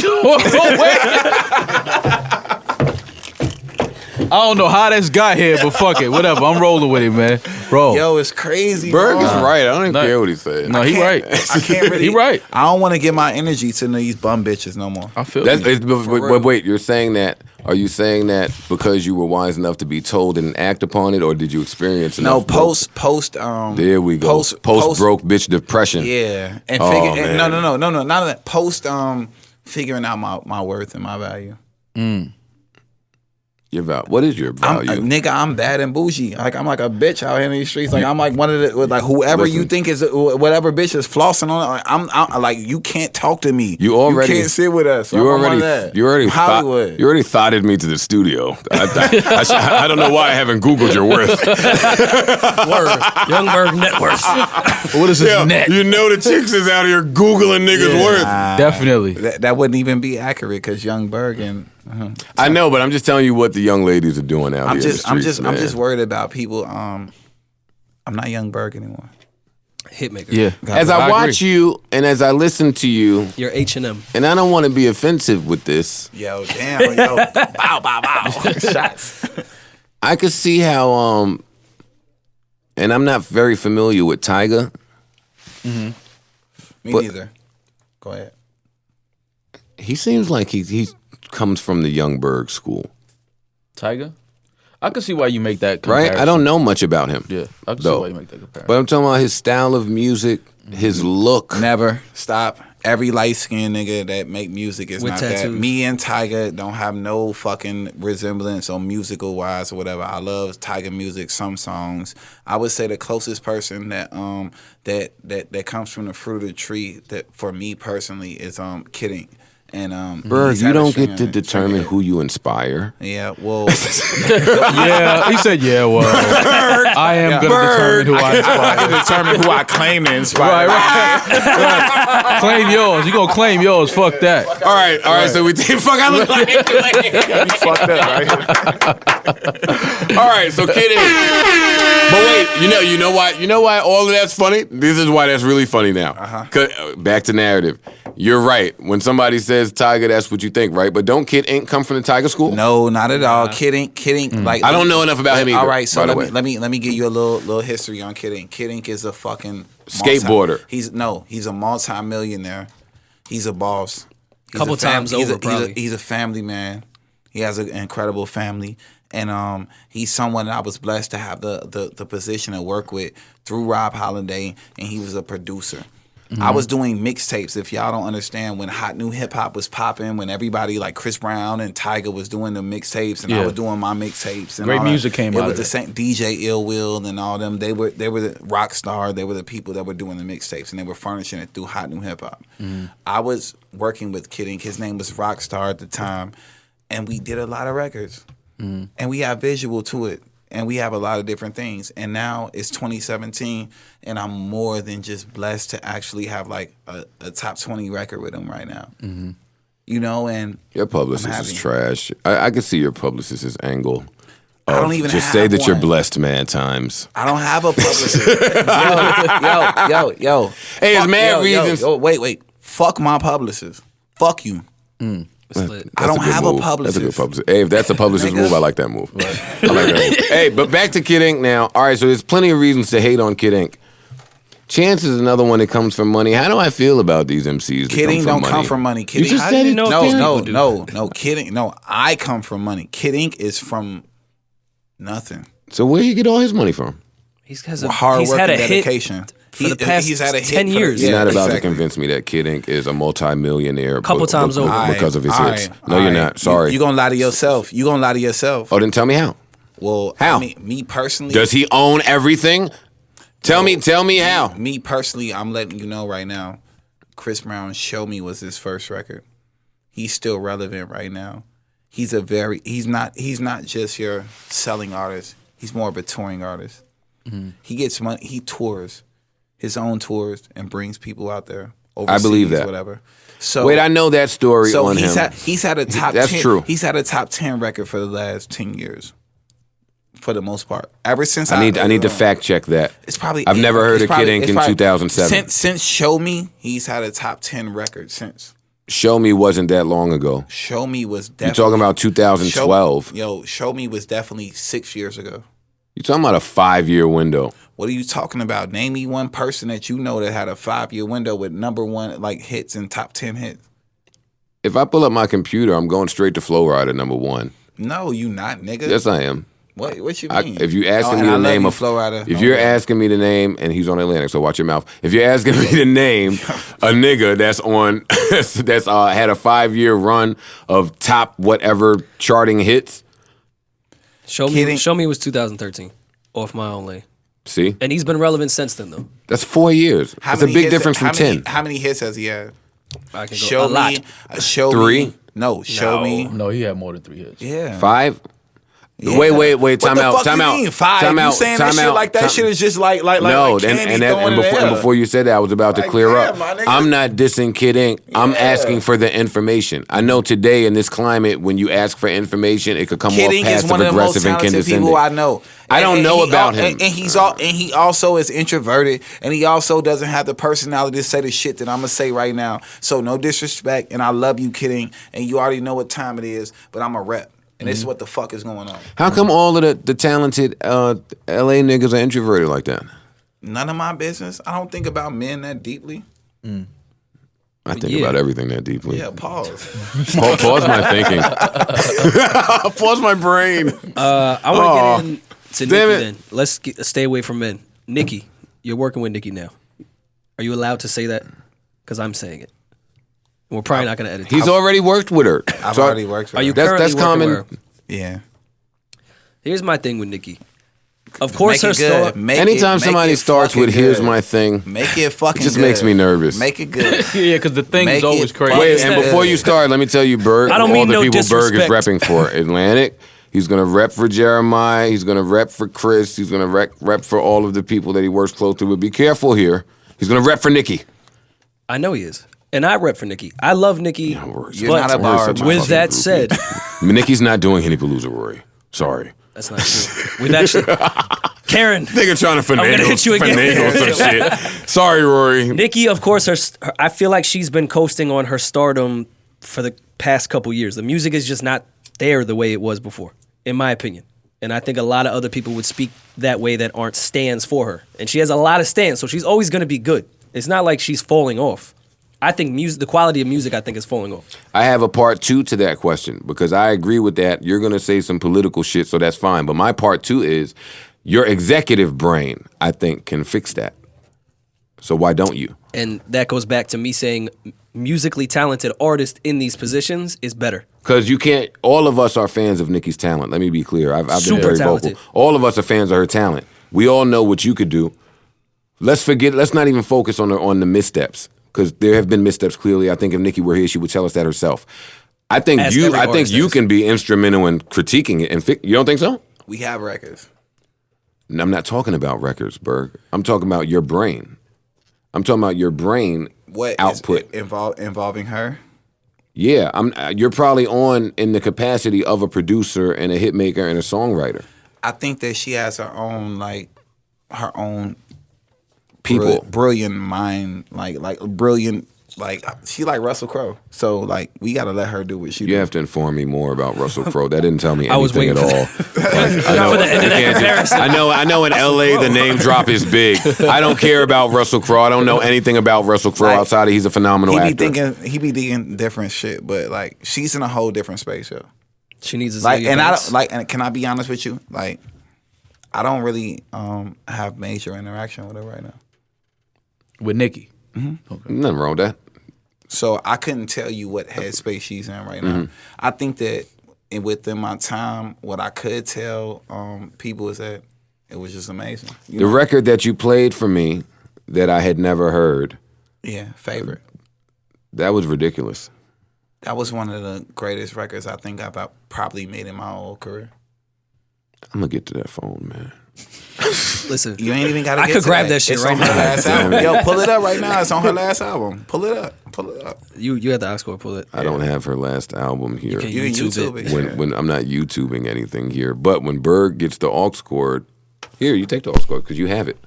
I don't know how that's got here, but fuck it. Whatever. I'm rolling with it, man. Bro. Yo, it's crazy. Berg bro. is right. I don't even No. care what he said. No, he right. I can't really. He right. I don't want to give my energy to these bum bitches no more. I feel That's, you. but wait, you're saying that? Are you saying that because you were wise enough to be told and act upon it, or did you experience enough? No, post. There we go. Post broke bitch depression. Yeah, and Oh, figure. And, man. no, not that. Post figuring out my worth and my value. Your value. What is your value? I'm bad and bougie. Like I'm like a bitch out here in these streets. Like I'm like one of the like whoever you Listen. think is whatever bitch is flossing on. Like, I'm like you can't talk to me. You already- can't sit with us. You I'm already, on that. you already, Hollywood. you already thoughted me to the studio. I don't know why I haven't Googled your worth. Word. Young Berg net worth. What is this Yeah, net? you know the chicks is out here Googling niggas' worth. Definitely. That wouldn't even be accurate because Young Berg and I know, but I'm just telling you what the young ladies are doing out I'm here. just in the streets, I'm man. just worried about people. I'm not Young Berg anymore. Hitmaker. Yeah. As I watch you and as I listen to you, You're H&M. and I don't want to be offensive with this, Yo, damn, yo, bow, bow, bow, shots. I could see how, and I'm not very familiar with Tyga. Me But- neither. Go ahead. He seems like he comes from the Young Berg school, Tiger? I can see why you make that right? comparison. I don't know much about him. Yeah. I can see though. why you make that comparison. But I'm talking about his style of music, his look. Never stop. Every light skinned nigga that make music is With not tattoos. that. Me and Tyga don't have no fucking resemblance on musical wise or whatever. I love Tyga music, some songs. I would say the closest person that that comes from the fruit of the tree that for me personally is Kidding. And Berg, he's you had a don't string get to of- determine who you inspire. Yeah, well, Yeah, he said, yeah, well, I am going to determine who I I inspire. can determine who I claim to inspire. Right. Claim yours. You going to claim yours. Fuck that. All right. So we take fuck. I look like Fucked up, right? all right. So kidding. But wait, you know why all of that's funny? This is why that's really funny now. Back to narrative. You're right. When somebody says Tiger, that's what you think, right? But don't Kid Ink come from the Tiger school? No, not at all. Kidding. Like I don't know enough about him either. All right, so by the way. let me give you a little history on Kidding. Kidding is a fucking Skateboarder. He's a multi-millionaire. He's a boss. Couple times over, probably. He's a family man. He has an incredible family, and he's someone that I was blessed to have the position to work with through Rob Holiday, and he was a producer. I was doing mixtapes. If y'all don't understand, when hot new hip hop was popping, when everybody like Chris Brown and Tyga was doing the mixtapes, and I was doing my mixtapes. And Great all music that. came It out was of the it. same DJ Ill Will and all them. They were the rock star. They were the people that were doing the mixtapes, and they were furnishing it through hot new hip hop. I was working with Kid Ink. His name was Rockstar at the time, and we did a lot of records, and we have visual to it. And we have a lot of different things. And now it's 2017, and I'm more than just blessed to actually have like a top 20 record with him right now. You know, and Your publicist is trash. I can see your publicist's angle. I don't even just have say that one. you're blessed, man. Times. I don't have a publicist. yo. Hey, it's Fuck- mad yo, reasons. Yo, wait. Fuck my publicist. Fuck you. It's lit. I don't That's a good have a move. publicist. That's a good publicist. Hey, if that's a publicist Nigga. move, I like that move. I like that move. Hey, but back to Kid Ink now. All right, so there's plenty of reasons to hate on Kid Ink. Chance is another one that comes from money. How do I feel about these MCs that Kid come Ink from don't money? come from money. Kid You just Ink- said it. No. Kid Ink. No, I come from money. Kid Ink is from nothing. So where you get all his money from? He's had Hard work a and hit dedication. for the past he's had a hit 10 for the- years. You're Yeah, not about exactly. to convince me that Kid Ink is a multi-millionaire Couple times over. because of his All hits. right, No, all you're right. not. Sorry. You gonna lie to yourself. You gonna lie to yourself. Oh, then tell me how. Well, How? I mean, me personally. Does he own everything? Tell me how. Me personally, I'm letting you know right now. Chris Brown's "Show Me" was his first record. He's still relevant right now. He's not just your selling artist. He's more of a touring artist. He gets money. He tours his own tours and brings people out there. Overseas, believe that. Whatever. So Wait, I know that story so on he's him. he's had a top. That's 10, true. He's had a top 10 record for the last 10 years. For the most part, ever since I need to fact check that. It's probably. I've never heard it's of probably- Kid Ink it's in probably- 2007. Since "Show Me," he's had a top 10 record since. Show Me wasn't that long ago. "Show Me" was You're definitely. talking about 2012. "Show Me" was definitely 6 years ago. You're talking about a 5-year window. What are you talking about? Name me one person that you know that had a 5-year window with number one like hits and top 10 hits. If I pull up my computer, I'm going straight to Flow Rider #1. No, you not, nigga. Yes, I am. What you mean? If you asking and me I the love name you, of Flow Rider. if you're asking me the name, and he's on Atlantic, so watch your mouth. If you're asking me to name a nigga that's on that's had a 5-year run of top whatever charting hits, Show Me was 2013, Off My Own Lane. see, And he's been relevant since then, though. that's 4 years. How That's a many big hits- difference from 10. How many hits has he had? I can go Show a lot. Me. Show 3? Me. No, Show Me. No, he had more than 3 hits. Yeah. 5. Yeah. Wait. What Time the out. fuck Time you out. mean, 5? Time You out. saying Time that shit out. like that Time- shit is just like No, candy and throwing in the air. before you said that, I was about to Like, clear yeah, up. my nigga. I'm not dissing Kid Ink. I'm Yeah. asking for the information. I know today in this climate, when you ask for information, it could come Kid off Ink is passive one of the most aggressive and talented condescending. people I know. I don't know about him. And he also is introverted, and he also doesn't have the personality to say the shit that I'm gonna say right now. So no disrespect, and I love you, Kid Ink, and you already know what time it is. But I'm a rep, and this is what the fuck is going on. How come all of the talented LA niggas are introverted like that? None of my business. I don't think about men that deeply. I think Yeah. about everything that deeply. Yeah, pause. Pause my thinking. Pause my brain. I want to get into damn Nicki it. then. Let's stay away from men. Nicki, you're working with Nicki now. Are you allowed to say that? Because I'm saying it. We're probably not going to edit He's it. already worked with her. I've So already worked with Are you her. That's currently working common. with her? Yeah. Here's my thing with Nicki. Of course, her Make it good. story. Make Anytime it- somebody make it starts fucking with "here's good. my thing," Make it fucking it just good. makes me nervous. Make it good. Yeah, because the thing Make is always it crazy. Wait, fucking and before good. you start, let me tell you, Berg, I don't all mean the no people Berg is disrespect. repping for Atlantic. He's gonna rep for Jeremiah. He's gonna rep for Chris. He's gonna rep for all of the people that he works closely with. Be careful here. He's gonna rep for Nicki. I know he is. And I rep for Nicki. I love Nicki. You're not a bar. With that said, Nicki's not doing Henny Palooza, Rory. Sorry. that's not true. We've actually, Karen, Nigga trying to gonna hit you again. finagle some shit. Sorry, Rory. Nicki, of course, her I feel like she's been coasting on her stardom for the past couple years. The music is just not there the way it was before, in my opinion. And I think a lot of other people would speak that way that aren't stands for her. And she has a lot of stands, so she's always going to be good. It's not like she's falling off. I think the quality of music, I think, is falling off. I have a part 2 to that question because I agree with that. You're going to say some political shit, so that's fine. But my part 2 is your executive brain, I think, can fix that. So why don't you? And that goes back to me saying musically talented artists in these positions is better. Because you can't, all of us are fans of Nicki's talent. Let me be clear. I've been Super very talented. vocal. All of us are fans of her talent. We all know what you could do. Let's not even focus on the missteps. Because there have been missteps, clearly. I think if Nicki were here, she would tell us that herself. I think you can be instrumental in critiquing it. And you don't think so? We have records. I'm not talking about records, Berg. I'm talking about your brain. I'm talking about your brain output. Involving her? Yeah, you're probably in the capacity of a producer and a hit maker and a songwriter. I think that she has her own people, brilliant mind, like brilliant, like she like Russell Crowe. So like we gotta let her do what she. You have to inform me more about Russell Crowe. That didn't tell me I was anything at waiting all. comparison. I know in LA the name drop is big. I don't care about Russell Crowe. I don't know anything about Russell Crowe outside of he's a phenomenal actor. He be thinking different shit, but like she's in a whole different space, yo. She needs a like, and I don't like. And can I be honest with you? Like, I don't really have major interaction with her right now. With Nicki. Mm-hmm. Okay. Nothing wrong with that. So I couldn't tell you what headspace she's in right now. I think that within my time, what I could tell people is that it was just amazing. The record that you played for me that I had never heard. Yeah, Favorite. That was ridiculous. That was one of the greatest records I think I've probably made in my whole career. I'm going to get to that phone, man. Listen, you ain't even got to. I could grab that shit right now. Last album. Yo, pull it up right now. It's on her last album. Pull it up. You have to ask her to pull it. I don't have her last album here. You can YouTube it. When I'm not YouTubing anything here, but when Berg gets the aux cord, here you take the aux cord because you have it.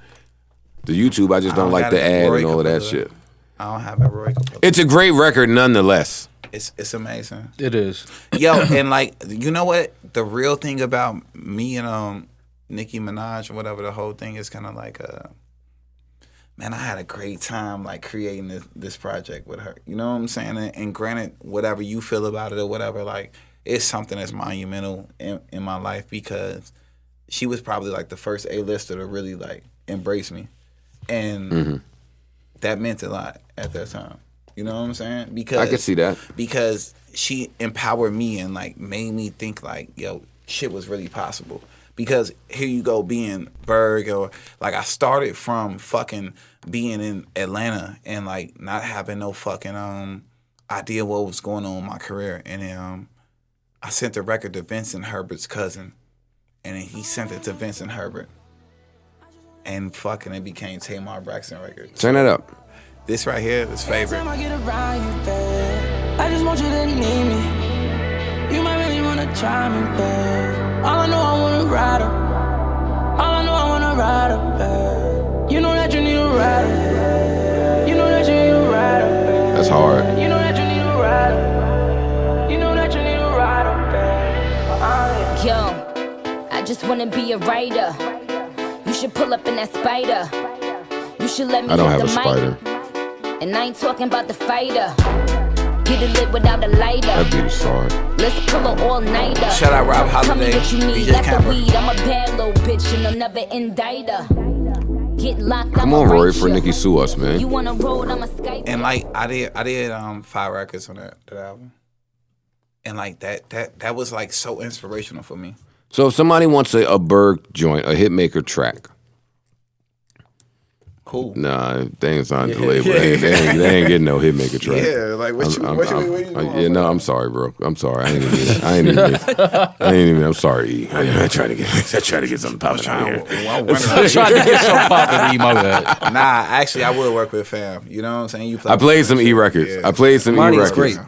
The YouTube, I just don't like the ad and all of that shit. I don't have it, Roy. It's a great record, nonetheless. It's amazing. It is. Yo, and like you know what? The real thing about me and Nicki Minaj or whatever, the whole thing is kind of like man, I had a great time like creating this project with her. You know what I'm saying? And granted, whatever you feel about it or whatever, like it's something that's monumental in my life because she was probably like the first A-lister to really like embrace me, and that meant a lot at that time. You know what I'm saying? Because I could see that. Because she empowered me and like made me think like, yo, shit was really possible. Because here you go being Berg, or like I started from fucking being in Atlanta and like not having no fucking idea what was going on in my career. And then I sent the record to Vincent Herbert's cousin, and then he sent it to Vincent Herbert, and fucking it became Tamar Braxton Records. Turn it up. This right here is Favorite. Every time I get around you, babe, I just want you to need me. You might really wanna try me, babe. All I know I wanna ride her. All I know I wanna ride her, babe. You know that you need a rider. You know that you need a rider, babe. That's hard. You know that you need a rider. You know that you need a rider, babe. Yo, I just wanna be a writer. You should pull up in that Spider. You should let me I don't hit have the a Spider. mic. And I ain't talking about the fighter. Get it lit without a lighter. That beat is hard. Let's pull an all-nighter. Shout out Rob Holiday, Tell me what you need, DJ like Camper. the weed. I'm a bad little bitch and I'll never indict her. Get locked, Come I'ma on, Rory, write for ya. Nicki, sue us, man. You wanna roll, I'ma Skype. And like I did 5 records on that album. And like that was like so inspirational for me. So if somebody wants a Berg joint, a hitmaker track. Cool. Nah, they ain't signed to the label. They ain't getting no hitmaker track. Yeah, like what you yeah, no, I'm sorry, bro. I'm sorry. I ain't even. I'm sorry. E. I tried to get something popping out here. I tried to get some popping. My bad. Nah, actually, I would work with fam. You know what I'm saying? You play. I played some E records. Yeah. I played some Marty E is records. great.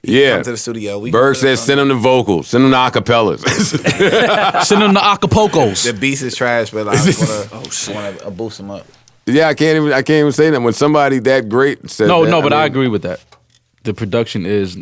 Yeah. Come to the studio. Berg says send them the vocals, send them the acapellas. Send them the Acapulcos. The beats is trash, but I want to boost them up. Yeah, I can't even say that when somebody that great says No, that, but I agree with that. The production is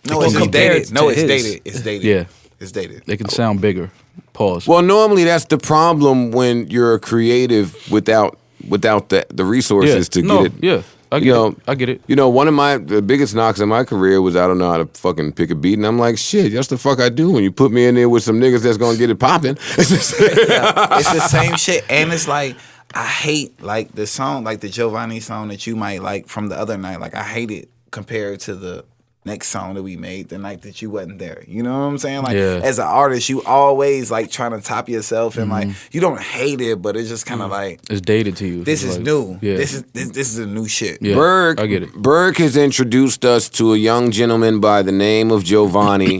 No, it's compared dated. to No, it's his. dated. It's dated. Yeah. It's dated. they can sound bigger. Pause. Well, normally that's the problem when you're a creative without the resources to get it. Yeah. I get it. You know, one of the biggest knocks in my career was I don't know how to fucking pick a beat, and I'm like, shit, that's the fuck I do when you put me in there with some niggas that's gonna get it popping. It's the same shit, and it's like I hate like the song, like the Giovanni song that you might like from the other night. Like I hate it compared to the next song that we made the night that you wasn't there. You know what I'm saying? Like as an artist, you always like trying to top yourself, and like you don't hate it, but it's just kind of like it's dated to you. This is like, new. Yeah. This is a new shit. Yeah, Berg, I get it. Berg has introduced us to a young gentleman by the name of Giovanni,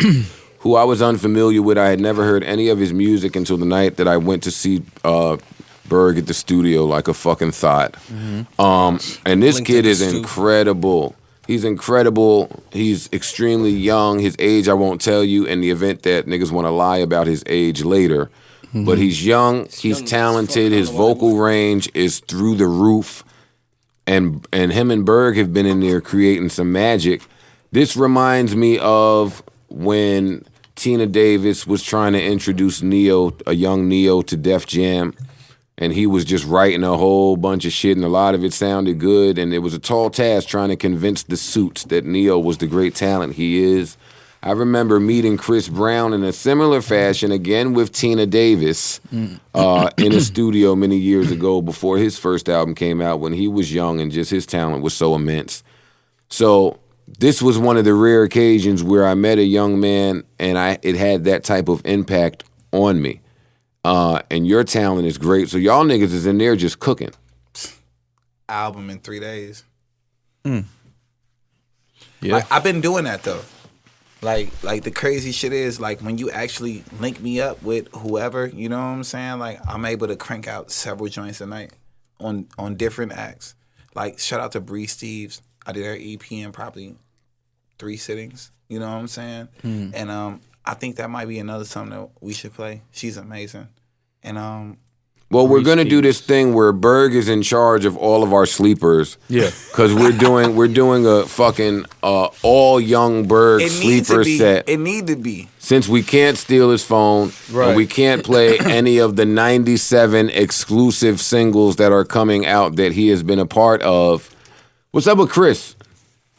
who I was unfamiliar with. I had never heard any of his music until the night that I went to see Berg at the studio, like a fucking thought. And this kid is incredible. He's incredible. He's extremely young. His age, I won't tell you in the event that niggas want to lie about his age later. But he's young. He's talented. His vocal range is through the roof. And him and Berg have been in there creating some magic. This reminds me of when Tina Davis was trying to introduce Neo, a young Neo, to Def Jam. And he was just writing a whole bunch of shit, and a lot of it sounded good. And it was a tall task trying to convince the suits that Neo was the great talent he is. I remember meeting Chris Brown in a similar fashion, again with Tina Davis, in a studio many years ago before his first album came out, when he was young and just his talent was so immense. So this was one of the rare occasions where I met a young man and it had that type of impact on me. And your talent is great. So y'all niggas is in there just cooking. Album in 3 days. Yeah, Like, I've been doing that though. Like the crazy shit is like when you actually link me up with whoever, you know what I'm saying? Like I'm able to crank out several joints a night on different acts. Like shout out to Bree Steves. I did her EP in probably 3 sittings. You know what I'm saying? And I think that might be another something that we should play. She's amazing. And well, we're gonna do this thing where Berg is in charge of all of our sleepers. Yeah, because we're doing a fucking all young Berg sleeper set. It need to be, since we can't steal his phone, and we can't play any of the 97 exclusive singles that are coming out that he has been a part of. What's up with Chris?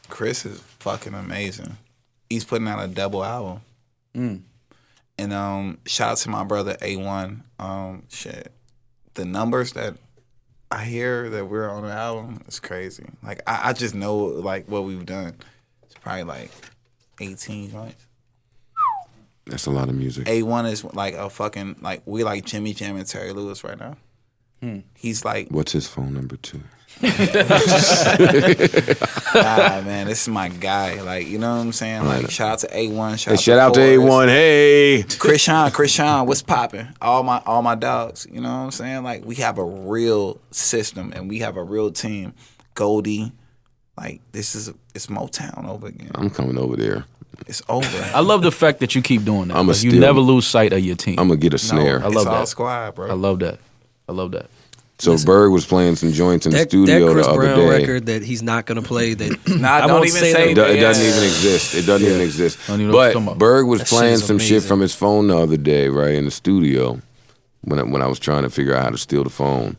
Chris is fucking amazing. He's putting out a double album. And shout out to my brother A1. Shit, the numbers that I hear that we're on the album is crazy. Like I just know like what we've done. It's probably like 18 joints. That's a lot of music. A1 is like a fucking like we like Jimmy Jam and Terry Lewis right now. He's like, what's his phone number too? Nah, man, this is my guy. Like, you know what I'm saying? Like, shout out to A1. Shout out to A1. Hey, Chris Sean, what's popping? All my dogs. You know what I'm saying? Like, we have a real system and we have a real team. Goldie, like it's Motown over again. I'm coming over there. It's over. I love the fact that you keep doing that. Like, you never lose sight of your team. I'm gonna get a snare. No, I love it's that. all squad, bro. I love that. So Berg was playing some joints in the studio that Chris the other Brown day. record that he's not gonna play. That Nah, don't even say it. It doesn't even exist. It doesn't even exist. Don't even know what you're talking But about. Berg was That playing shit is some shit amazing. from his phone the other day, right in the studio, when I was trying to figure out how to steal the phone.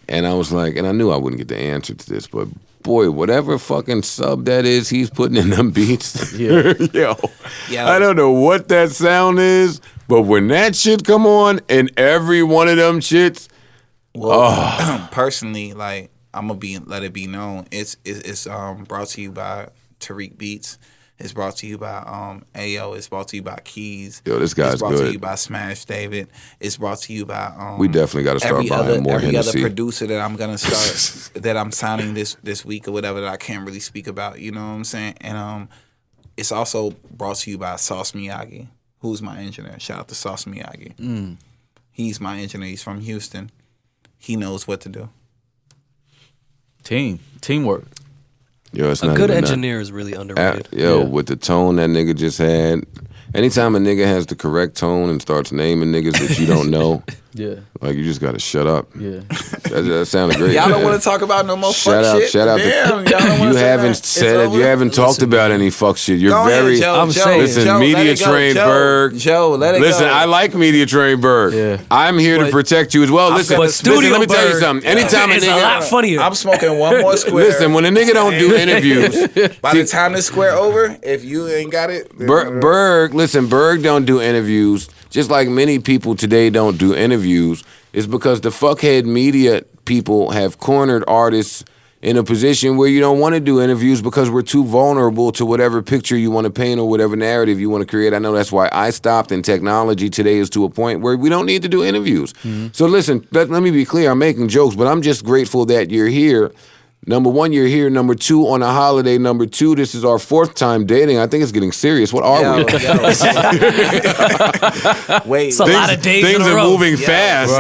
And I was like, and I knew I wouldn't get the answer to this, but boy, whatever fucking sub that is, he's putting in them beats. Yeah. Yo, Yeah. I don't know what that sound is, but when that shit come on, and every one of them shits. Well, personally, like I'm gonna let it be known. It's brought to you by Tariq Beats. It's brought to you by Ayo. It's brought to you by Keys. Yo, this guy's It's brought to good. you by Smash David. It's brought to you by We definitely got to start every buying more every Hennessy. other producer that I'm gonna start that I'm signing this week or whatever that I can't really speak about. You know what I'm saying? And it's also brought to you by Sauce Miyagi, who's my engineer. Shout out to Sauce Miyagi. He's my engineer. He's from Houston. He knows what to do. Teamwork. Yo, it's A not good even engineer is really underrated. With the tone that nigga just had. Anytime a nigga has the correct tone and starts naming niggas that you don't know, Yeah. Like, you just got to shut up. Yeah. That sounded great. Y'all don't man. want to talk about no more Shut fuck up, shit. shut up. Damn, y'all don't wanna You say haven't that. said It's it. You over. haven't talked about any fuck shit. You're Go ahead, very. Joe. I'm Joe, saying. Listen, Joe, let media it go. trained Joe, Berg. Joe, let it Listen, go. I like media trained Berg. Yeah. I'm here to But- protect you as well. Listen, But listen, studio let me tell you Berg something. Anytime a is a nigga. lot funnier. I'm smoking one more square. Listen, when a nigga don't do interviews, By the time this square over, if you ain't got it, then Berg don't do interviews, just like many people today don't do interviews, is because the fuckhead media people have cornered artists in a position where you don't want to do interviews because we're too vulnerable to whatever picture you want to paint or whatever narrative you want to create. I know that's why I stopped, and technology today is to a point where we don't need to do interviews. So listen, let me be clear, I'm making jokes, but I'm just grateful that you're here. Number one, you're here. Number two, on a holiday. Number two, this is our fourth time dating. I think it's getting serious. What are we? Wait, It's a lot of days Things in a are row. moving fast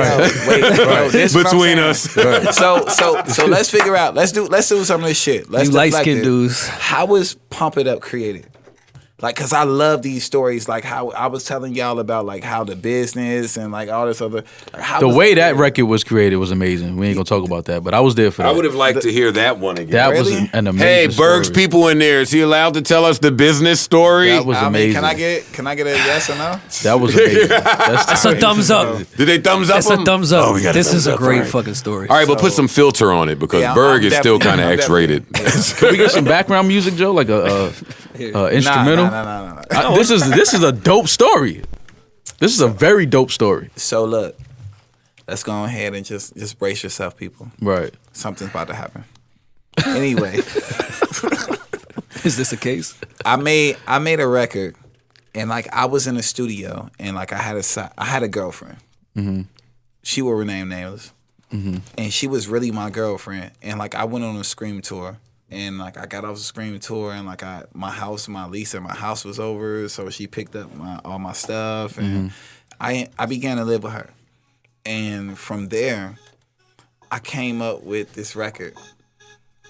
Wait, bro, this what I'm between saying. us. So let's figure out. Let's do some of this shit. Let's You deflect light-skinned it. dudes. How was Pump It Up created? Like, cause I love these stories. Like how I was telling y'all about like how the business and like all this other. Like, how The was way it that created? record was created was amazing. We ain't gonna talk about that, but I was there for that. I would have liked to hear that one again. That was Really? an amazing. Hey, Berg's story. people in there. Is he allowed to tell us the business story? That was I mean, amazing. can I get a yes or no? That was amazing. That's It's a thumbs up. Did they thumbs up It's a him? thumbs up. Oh, we got This thumbs is a up. great All right. fucking story. All right, but put some filter on it because Yeah, Berg I'm is still kind of definitely- X-rated. Can we get some background music, Joe? Like a instrumental. Nah. This is a dope story. This is a very dope story. So look, let's go ahead and just brace yourself, people. Right. Something's about to happen. Anyway, Is this a case? I made a record, and like I was in the studio, and like I had a girlfriend. Mm-hmm. She will remain nameless, and she was really my girlfriend. And like I went on a Scream tour, and like I got off the Scream tour, and like my lease at my house was over, so she picked up all my stuff, and I began to live with her, and from there, I came up with this record.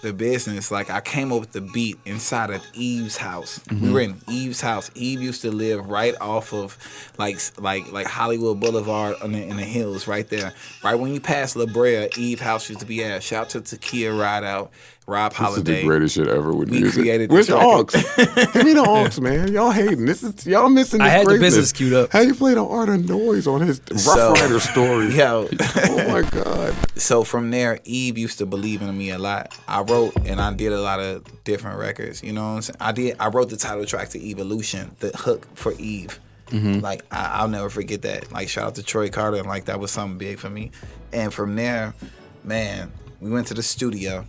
The business, like I came up with the beat inside of Eve's house. We were in Eve's house. Eve used to live right off of like Hollywood Boulevard in the hills right there. Right when you pass La Brea, Eve house used to be at. Shout out to Takia Rideout, Rob This is Holiday. the greatest shit ever with We music. created Where's this the record. aux? Give me the aux, man. Y'all hating. Y'all missing this I had the greatness. business queued up. How you play the art of noise on his Rough So- Rider story? Yo, Oh my God. so from there, Eve used to believe in me a lot. I wrote and I did a lot of different records. You know what I'm saying? I wrote the title track to Evolution, the hook for Eve. Like I'll never forget that. Like shout out to Troy Carter, and like that was something big for me. And from there, man, we went to the studio.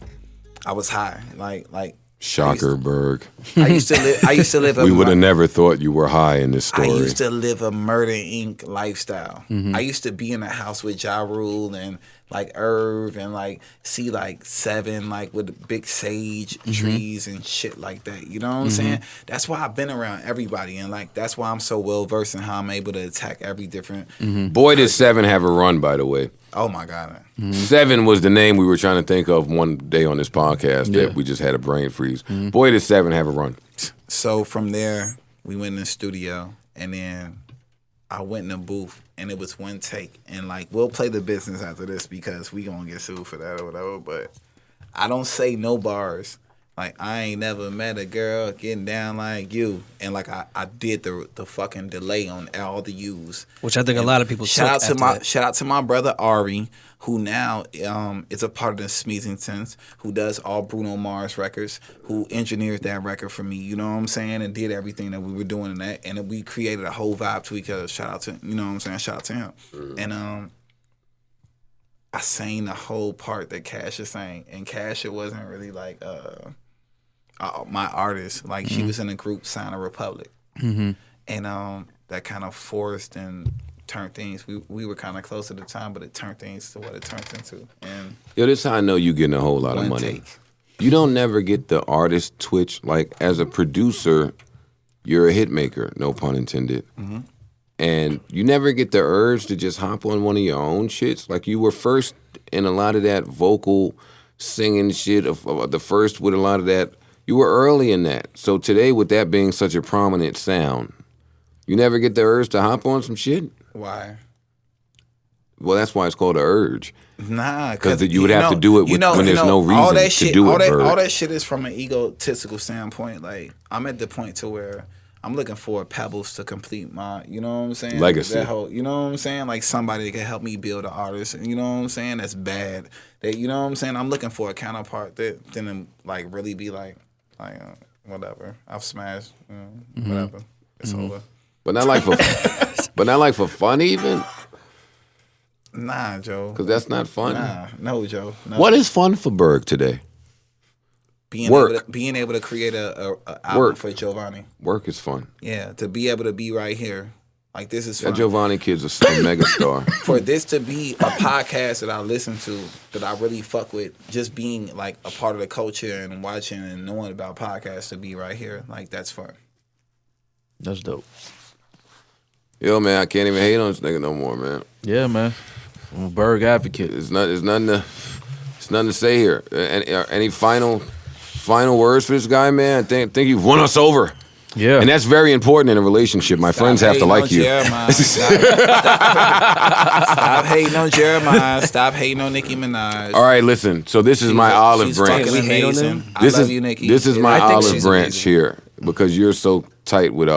I was high, like Shocker, Berg. I used to live. We would have never thought you were high in this story. I used to live a Murder Inc. lifestyle. I used to be in a house with Ja Rule and like Irv and like see like Seven like with big sage trees and shit like that. You know what I'm saying? That's why I've been around everybody, and like that's why I'm so well versed in how I'm able to attack every different. Boy, did Seven have a run, by the way. Oh my God. Seven was the name we were trying to think of one day on this podcast that we just had a brain freeze. Boy, did Seven have a run. So from there, we went in the studio, and then I went in the booth, and it was one take. And like, we'll play the business after this because we gonna get sued for that or whatever. But I don't say no bars. Like, I ain't never met a girl getting down like you. And like, I did the fucking delay on all the U's. Which I think a lot of people Shout out took to after my that. shout out to my brother Ari, who now is a part of the Smeezingtons, who does all Bruno Mars records, who engineered that record for me. You know what I'm saying, and did everything that we were doing in that, and we created a whole vibe to each other. Shout out to you know what I'm saying. Shout out to him. And I sang the whole part that Kasha sang, and Kasha wasn't really like my artist. Like she was in a group, Sign of Republic, and that kind of forced and turned things. We were kind of close at the time, but it turned things to what it turned into. And Yo, this is how I know you getting a whole lot of one money. take. You don't never get the artist twitch. Like, as a producer, you're a hit maker, no pun intended. And you never get the urge to just hop on one of your own shits. Like, you were first in a lot of that vocal singing shit, of the first with a lot of that. You were early in that. So today, with that being such a prominent sound, you never get the urge to hop on some shit? Why? Well, that's why it's called an urge. Nah, because you would have to do it when there's no reason to do it. All that shit is from an egotistical standpoint. Like, I'm at the point to where I'm looking for pebbles to complete my, you know what I'm saying? Legacy. That whole, you know what I'm saying? Like somebody that can help me build an artist. You know what I'm saying? That's bad. That, you know what I'm saying? I'm looking for a counterpart that then like really be like whatever. I've smashed. Whatever. It's over. But not like for fun even. Nah, Joe. Because that's not fun. No, Joe. No. What is fun for Berg today? Being able to create a album for Giovanni. Work is fun. Yeah, to be able to be right here. Like, this is fun. That Giovanni kid's a mega star. For this to be a podcast that I listen to, that I really fuck with, just being like a part of the culture and watching and knowing about podcasts, to be right here, like, that's fun. That's dope. Yo, man, I can't even hate on this nigga no more, man. Yeah, man. I'm a Berg advocate. It's nothing to say here. Any final words for this guy, man? I think you've won us over. Yeah. And that's very important in a relationship. My friends have to like you. Stop hating on Jeremiah. Stop hating on Nicki Minaj. All right, listen. So this is my olive branch. Fucking amazing. I love you, Nicki. This is my olive branch here because you're so tight with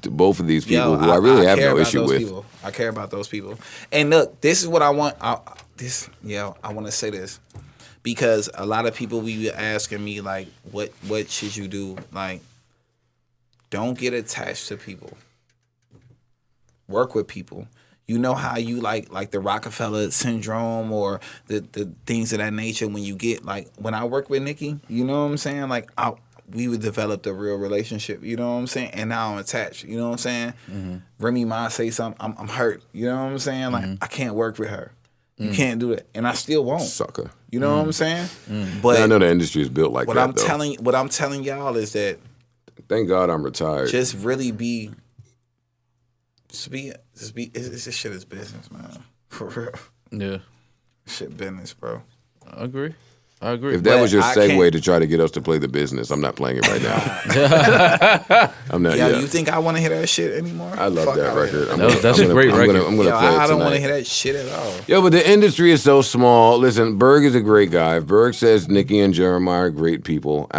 both of these people who I really have no issue with. I care about those people. And look, this is what I want. I want to say this because a lot of people be asking me like, what should you do? Like, don't get attached to people. Work with people. You know how you like the Rockefeller syndrome or the things of that nature when you get like, when I work with Nicki, you know what I'm saying? Like, we would develop a real relationship, you know what I'm saying? And now I'm attached, you know what I'm saying? Mm-hmm. Remy Ma say something, I'm hurt, you know what I'm saying? Like, I can't work with her. You can't do it. And I still won't. Sucker. You know what I'm saying? But I know the industry is built like what that, what I'm telling y'all is that thank God I'm retired. Just really be this shit is business, man. For real. Yeah. Shit business, bro. I agree. If that was your segue to try to get us to play the business, I'm not playing it right now. I'm not. Yeah, you think I want to hear that shit anymore? I love that record. That's a great record. I'm gonna play it I don't want to tonight. hear that shit at all. Yo, but the industry is so small. Listen, Berg is a great guy. If Berg says Nicki and Jeremiah are great people.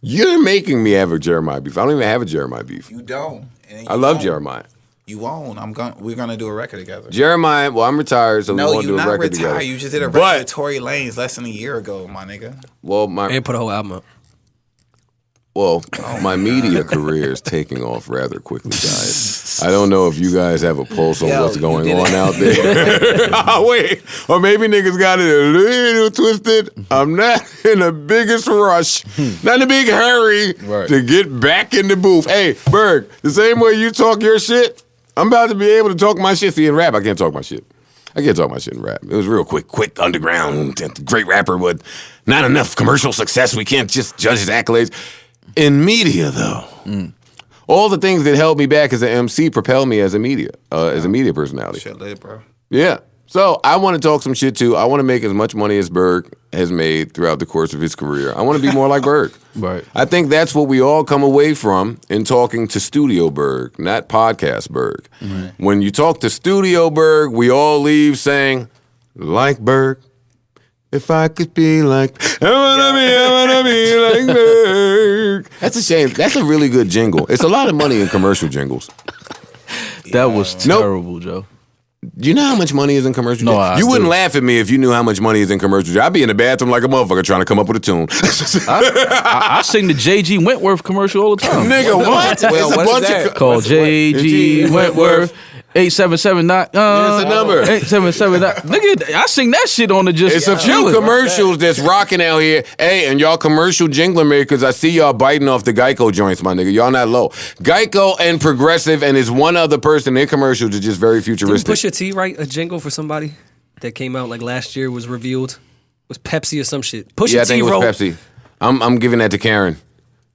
You're making me have a Jeremiah beef. I don't even have a Jeremiah beef. You don't. I love Jeremiah. You won't. We're gonna do a record together. Jeremiah, well, I'm retired, so we won't do a record together. No, you're not retired. You just did a record with Tory Lanez less than a year ago, my nigga. Well, and put a whole album up. Well, my media career is taking off rather quickly, guys. I don't know if you guys have a pulse on what's going on out there. Wait, or maybe niggas got it a little twisted. I'm not in the biggest rush, not in a big hurry to get back in the booth. Hey, Berg, the same way you talk your shit, I'm about to be able to talk my shit. See, in rap, I can't talk my shit. I can't talk my shit in rap. It was real quick underground, great rapper, but not enough commercial success. We can't just judge his accolades. In media, though, all the things that held me back as an MC propelled me as a media personality. Shit lit, bro. Yeah. So I want to talk some shit, too. I want to make as much money as Berg has made throughout the course of his career. I want to be more like Berg. Right. I think that's what we all come away from in talking to Studio Berg, not Podcast Berg. Right. When you talk to Studio Berg, we all leave saying, like Berg. If I could be like, I wanna be like Berg. That's a shame. That's a really good jingle. It's a lot of money in commercial jingles. That was terrible, Joe. Do you know how much money is in commercial jingles? No, you wouldn't laugh at me if you knew how much money is in commercial jingles. I'd be in the bathroom like a motherfucker trying to come up with a tune. I sing the J.G. Wentworth commercial all the time. Nigga, what? Well, it's a what bunch is that? of Called J.G. Wentworth. 8779. That's the number. 8779. Nigga, I sing that shit on the just. It's a few chilling. commercials that's rocking out here. Hey, and y'all commercial jingler makers, I see y'all biting off the Geico joints, my nigga. Y'all not low. Geico and Progressive, and there's one other person. Their commercials are just very futuristic. Didn't Pusha T write a jingle for somebody that came out like last year, was revealed? It was Pepsi or some shit. Pusha T I think it was wrote Pepsi. I'm giving that to Karen.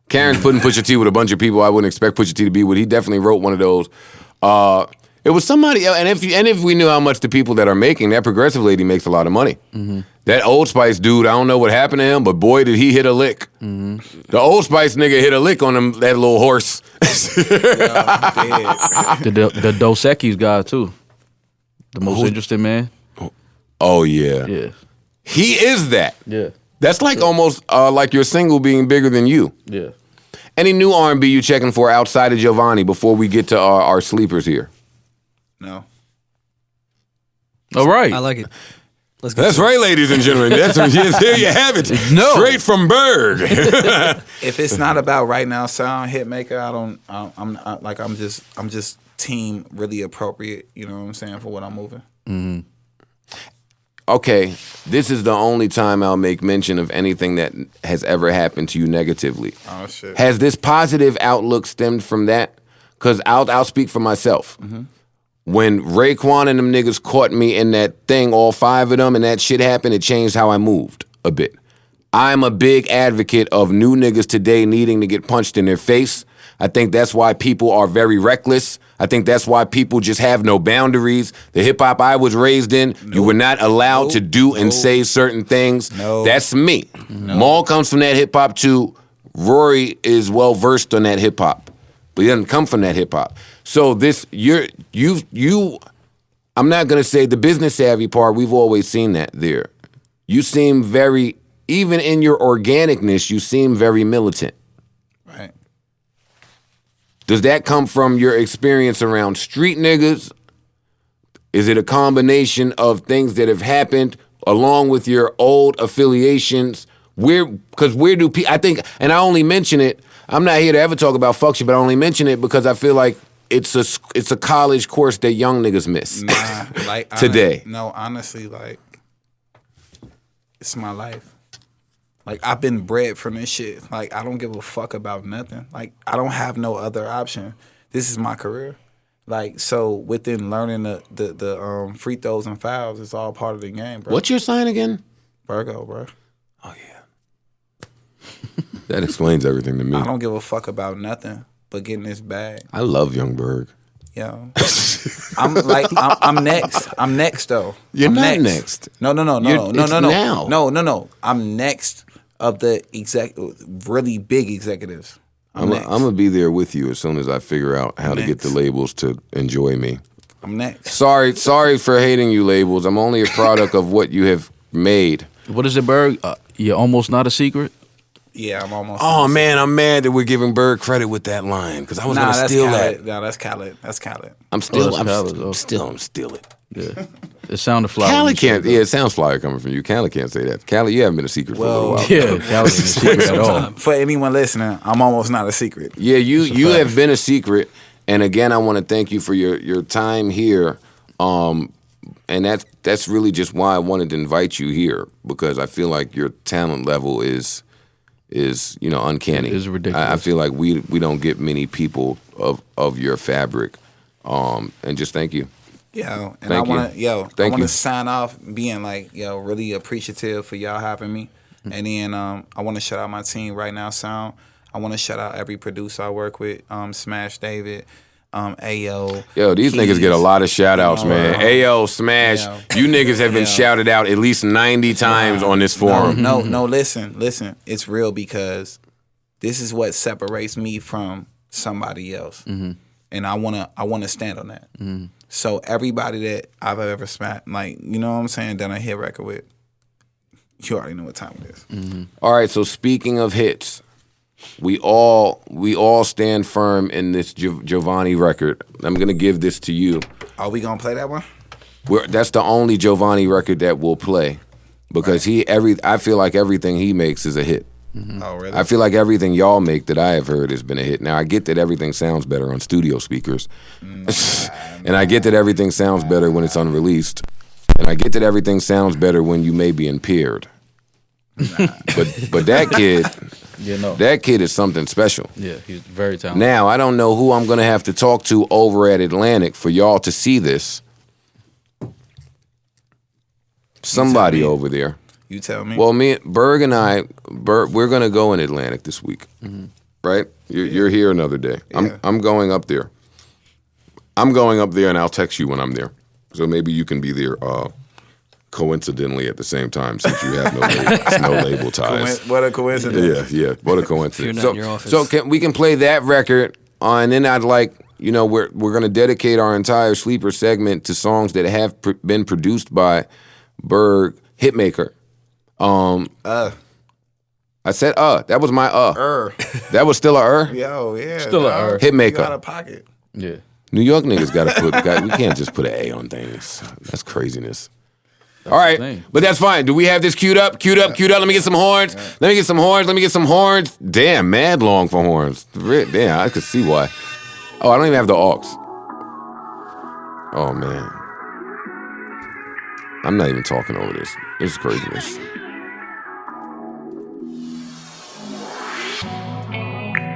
Karen's putting Pusha T with a bunch of people I wouldn't expect Pusha T to be with. He definitely wrote one of those. It was somebody else, and if we knew how much the people that are making, that Progressive lady makes a lot of money. Mm-hmm. That Old Spice dude, I don't know what happened to him, but boy, did he hit a lick. Mm-hmm. The Old Spice nigga hit a lick on him, that little horse. The Dos Equis guy, too. The most interesting man. Oh yeah. Yeah. He is that. Yeah. That's like almost like your single being bigger than you. Yeah. Any new R&B you checking for outside of Giovanni before we get to our sleepers here? No. All right. I like it. Let's get That's to it. right, ladies and gentlemen. There you have it. No. Straight from Berg. If it's not about right now sound hit maker, I'm just team really appropriate, you know what I'm saying, for what I'm moving. Okay, this is the only time I'll make mention of anything that has ever happened to you negatively. Oh shit. Has this positive outlook stemmed from that? Because I'll speak for myself. When Raekwon and them niggas caught me in that thing, all 5 of them, and that shit happened, it changed how I moved a bit. I'm a big advocate of new niggas today needing to get punched in their face. I think that's why people are very reckless. I think that's why people just have no boundaries. The hip hop I was raised in, you were not allowed to do and say certain things. That's me. Maul comes from that hip hop too. Rory is well versed on that hip hop, but he doesn't come from that hip hop. So this, I'm not gonna say the business savvy part. We've always seen that there. You seem very, even in your organicness, you seem very militant. Right. Does that come from your experience around street niggas? Is it a combination of things that have happened along with your old affiliations? Because where do people, I think, and I only mention it, I'm not here to ever talk about fuck shit, but I only mention it because I feel like it's a college course that young niggas miss today. Honestly, like, it's my life. Like, I've been bred from this shit. Like, I don't give a fuck about nothing. Like, I don't have no other option. This is my career. Like, so within learning the free throws and fouls, it's all part of the game, bro. What's your sign again? Virgo, bro. Oh, yeah. That explains everything to me. I don't give a fuck about nothing but getting this bag. I love Yung Berg. Yo. I'm next. I'm next, though. You're not next. No. Now. No. I'm next of the really big executives. I'm going to be there with you as soon as I figure out how to get the labels to enjoy me. I'm next. Sorry for hating you, labels. I'm only a product of what you have made. What is it, Berg? You're almost not a secret? Yeah, I'm almost. Oh, man, I'm mad that we're giving Berg credit with that line because I was going to steal that. No, that's Khaled. That's Khaled. I'm still steal it. Yeah. It sounded fly. Khaled can't. Yeah, it sounds flyer coming from you. Khaled can't say that. Khaled, you haven't been a secret for a little while. Yeah, Khaled ain't a secret at all. For anyone listening, I'm almost not a secret. Yeah, you have been a secret, and again, I want to thank you for your time here. And that's really just why I wanted to invite you here because I feel like your talent level is uncanny. It's ridiculous. I feel like we don't get many people of your fabric, and just thank you. Yo, and I want to sign off being like, really appreciative for y'all having me. And then I want to shout out my team Right Now Sound. I want to shout out every producer I work with, Smash David, Ayo. Yo, these Keys, niggas get a lot of shout outs, man. Ayo, Smash, you niggas have been shouted out at least 90 times on this forum. No, listen. It's real because this is what separates me from somebody else. And I wanna stand on that. So everybody that I've ever smacked, like, you know what I'm saying, done a hit record with, you already know what time it is. All right, so speaking of hits, we all stand firm in this Giovanni record. I'm gonna give this to you. Are we gonna play that one? That's the only Giovanni record that we'll play because I feel like everything he makes is a hit. Oh, really? I feel like everything y'all make that I have heard has been a hit. Now, I get that everything sounds better on studio speakers. And I get that everything sounds better when it's unreleased. And I get that everything sounds better when you may be impaired. But that kid, that kid is something special. Yeah, he's very talented. Now, I don't know who I'm going to have to talk to over at Atlantic for y'all to see this. Somebody over there. You tell me. Well, Berg and I, we're gonna go in Atlantic this week, right? You're here another day. Yeah. I'm going up there. I'm going up there, and I'll text you when I'm there. So maybe you can be there coincidentally at the same time, since you have no label ties. What a coincidence! Yeah. What a coincidence. If you're not in your office. So we can play that record, and then I'd like you know, we're going to dedicate our entire sleeper segment to songs that have been produced by Berg, Hitmaker. I said that was my That was still a Yo, yeah. Still a Hitmaker. You out of pocket. Yeah. New York niggas got to put. We can't just put an A on things. That's craziness. All right, but that's fine. Do we have this queued up? Queued up. Let me get some horns. Let me get some horns. Damn, mad long for horns. Damn, I could see why. Oh, I don't even have the aux. Oh, man. I'm not even talking over this. This is craziness.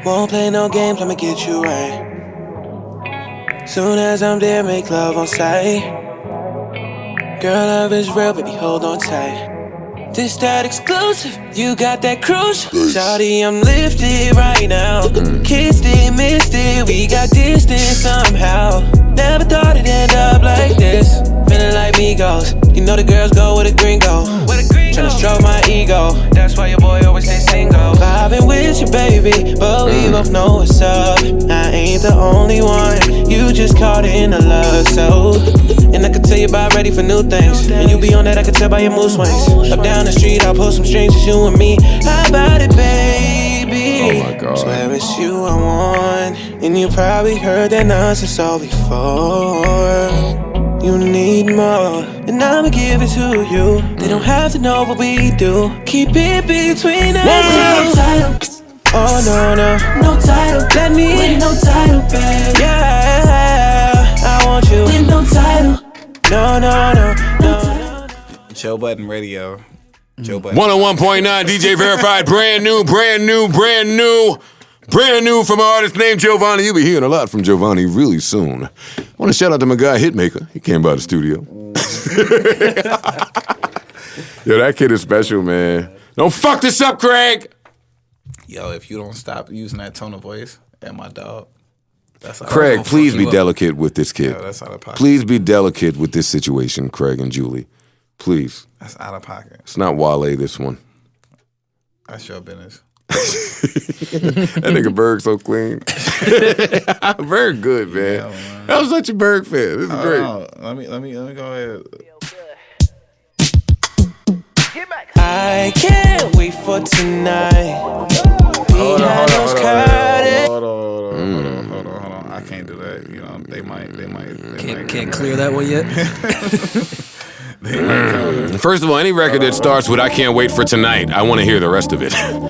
Won't play no games, I'ma get you right. Soon as I'm there, make love on sight. Girl, love is real, baby, hold on tight. This that exclusive, you got that crucial. Shawty, I'm lifted right now. Kissed it, missed it, we got distance somehow. Never thought it'd end up like this. Feeling like Migos, you know the girls go where the green go. Tryna stroke my ego, that's why your boy always stay single. Vibing with you, baby, but we both know what's up. I ain't the only one, you just caught in the love, so. And I can tell you about ready for new things. And you be on that, I can tell by your mood swings. Up down the street, I'll pull some strings, just you and me. How about it, baby? Oh my God. Swear it's you I want. And you probably heard that nonsense all before. You need more, and I'ma give it to you. They don't have to know what we do. Keep it between us. No title. Oh no. No title. Let me with no title, babe. Yeah, I want you with no title. No. Joe Budden Radio. Joe Budden. 101.9 DJ Verified, brand new from an artist named Giovanni. You'll be hearing a lot from Giovanni really soon. I want to shout out to my guy Hitmaker. He came by the studio. Yo, that kid is special, man. Don't fuck this up, Craig. Yo, if you don't stop using that tone of voice at my dog, that's how Craig, please be delicate with this kid. Yo, that's out of pocket. Please be delicate with this situation, Craig and Julie. Please. That's out of pocket. It's not Wale, this one. That's your business. That nigga Berg so clean. Berg good, man. Yeah, man. I was such a Berg fan. This is great. Let me go ahead. I can't wait for tonight. Hold on. I can't do that. You know, they might. Can't clear that one yet. First of all, any record that starts with "I can't wait for tonight," I want to hear the rest of it. I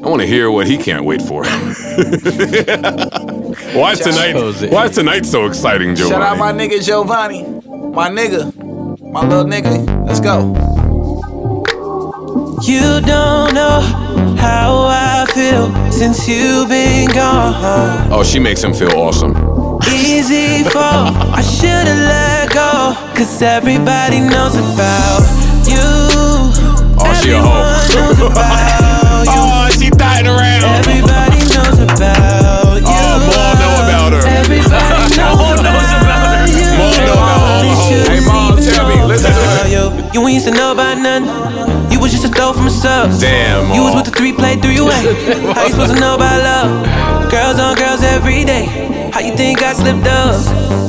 want to hear what he can't wait for. Why is tonight so exciting, Giovanni? Shout out my nigga Giovanni, my little nigga. Let's go. You don't know how I feel since you've been gone. Oh, she makes him feel awesome. Easy fall, I should've let go. Cause everybody knows about you. Oh, she a hoe. Oh, she thotting around. Everybody knows about you. Oh, Maul know about her. Everybody knows about you. Maul know about her. Hey, Mom, tell me, listen to me. You ain't used to know about nothing. You was just a throw from a sub. Damn, Maul. You was with the 3-play-3-way. How you supposed to know about love? Girls on girls every day. How you think I slipped up?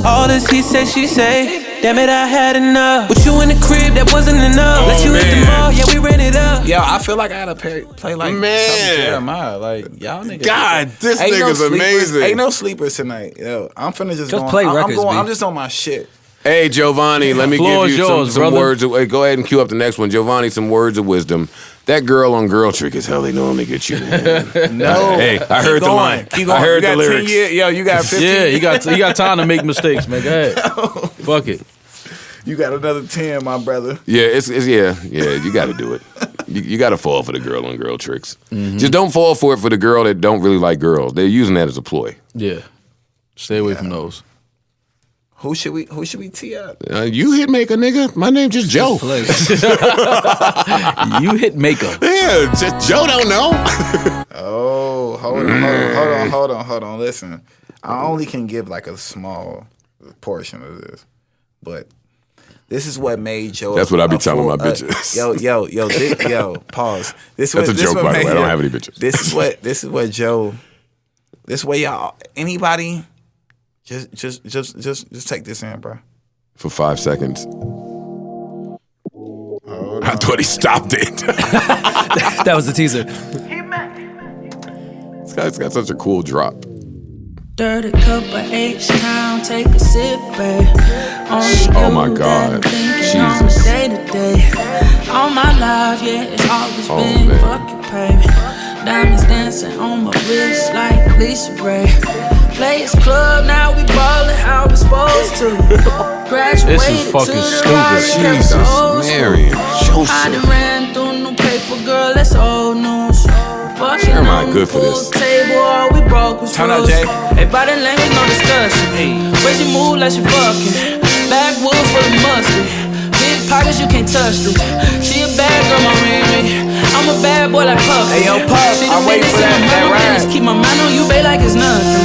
All this he said, she say. Damn it, I had enough. With you in the crib, that wasn't enough. Let you hit the mall, yeah, we ran it up. Yo, I feel like I gotta play like something Jeremiah. Like, y'all niggas. God, this nigga's amazing. Ain't no sleepers tonight. Yo, I'm finna just go. play records, I'm just on my shit. Hey, Giovanni, let me Floor give is you yours, some brother. words. Go ahead and cue up the next one. Giovanni, some words of wisdom. That girl on girl trick is how they normally get you. No. Hey, I heard the line. Keep going. I heard you got the lyrics. 10 years. Yo, you got 15. Yeah, you got time to make mistakes, man. Go ahead. Fuck it. You got another 10, my brother. Yeah, it's you got to do it. You got to fall for the girl on girl tricks. Just don't fall for it for the girl that don't really like girls. They're using that as a ploy. Yeah. Stay away from those. Who should we tee up? You Hitmaker, nigga. My name's just Joe. You Hitmaker. Yeah, just Joe don't know. Oh, hold on. Listen, I only can give like a small portion of this, but this is what made Joe. That's what I be telling my bitches. Yo, pause. That's a joke, by the way. I don't have any bitches. This is what Joe. This way, y'all. Anybody Just take this in, bro. For 5 seconds. I thought he stopped it. That was the teaser. This guy's got such a cool drop. Dirty cup of H-Town, take a sip, babe. Oh my God. Jesus. Day to day. All my life, yeah, it's always been man. fuck you, baby. Diamonds dancing on my wrist like Lisa Ray. Players club, now we ballin' how we supposed to. Graduated This is fucking to the stupid. Rari, kept Jesus, the old school. Mary and I Joseph. done ran through new paper, girl, that's old news. Fucking Jeremiah on good the for pool this. table, all we broke was Turn up, rules. Jay. Hey, body language, no discussion. Way she move like she fucking. Backwood full of mustard. Big pockets, you can't touch them. She a bad girl, my Riri. I'm a bad boy like Puff. Hey, yo, Puff, She I'm the waiting biggest for in that my mind. rhyme. Keep my mind on you, babe, like it's nothing.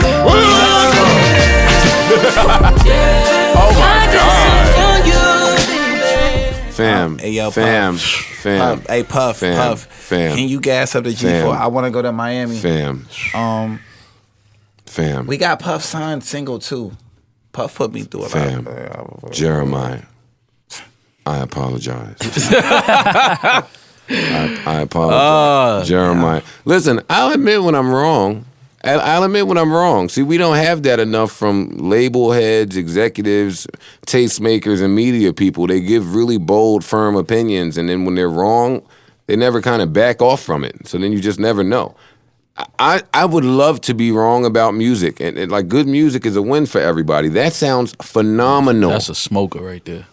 Oh my God. For you, Fam. Hey, yo, fam. Fam. Puff. Hey, Puff. Fam. Puff. Fam. Can you gas up the G4? Fam. I want to go to Miami. Fam. Fam. We got Puff signed single too. Puff put me through a Fam. lot. Jeremiah. I apologize. I apologize. Jeremiah. Listen, I'll admit when I'm wrong. I'll admit when I'm wrong. See, we don't have that enough from label heads, executives, tastemakers, and media people. They give really bold, firm opinions, and then when they're wrong, they never kind of back off from it. So then you just never know. I would love to be wrong about music, and like good music is a win for everybody. That sounds phenomenal. That's a smoker right there.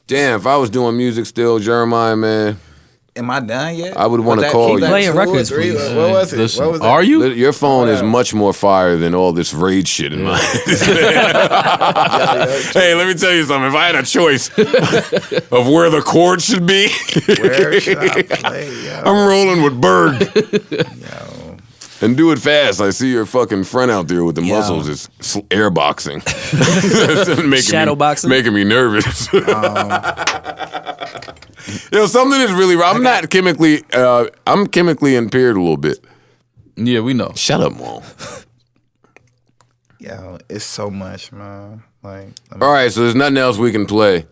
Damn, if I was doing music still, Jeremiah, man. Am I done yet? I would wanna Was that- call was you. that Playing 2 or records, 3? please. What was it? Listen, What was are it? you? Your phone is much more fire than all this rage shit in mine. Hey, let me tell you something. If I had a choice of where the chord should be, Where should I play, yo? I'm rolling with Berg. Yo. And do it fast. I see your fucking friend out there with the muscles is airboxing. Shadowboxing? Making me nervous. Yo, something is really wrong. I'm chemically impaired a little bit. Yeah, we know. Shut up, Mo. Yo, it's so much, man. Like, All right, so there's nothing else we can play.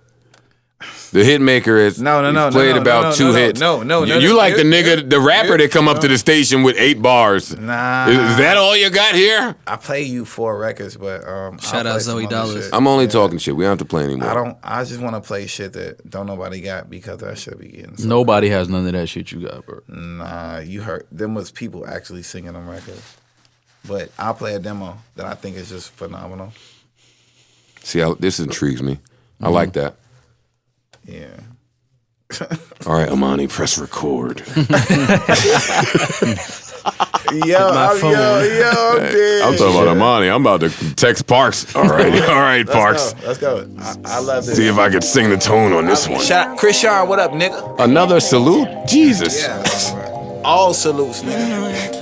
The hit maker is he's played about 2 hits. No, You like the nigga, the rapper that come up to the station with 8 bars. Nah. Is that all you got here? I play you 4 records, but Shout out Zoe Dollars. I'm only talking shit. We don't have to play anymore. I just want to play shit that don't nobody got because I should be getting. Nobody has none of that shit you got, bro. Nah, you heard them was people actually singing them records, but I'll play a demo that I think is just phenomenal. See, this intrigues me. I like that. Yeah. All right, Amani, press record. I'm dead. I'm talking about Amani. I'm about to text Parks. All right, Parks. Let's go. I love this. See if I could sing the tone on this one. Shout out, Chris Shaw, what up, nigga? Another salute? Jesus. Yeah, all salutes, nigga.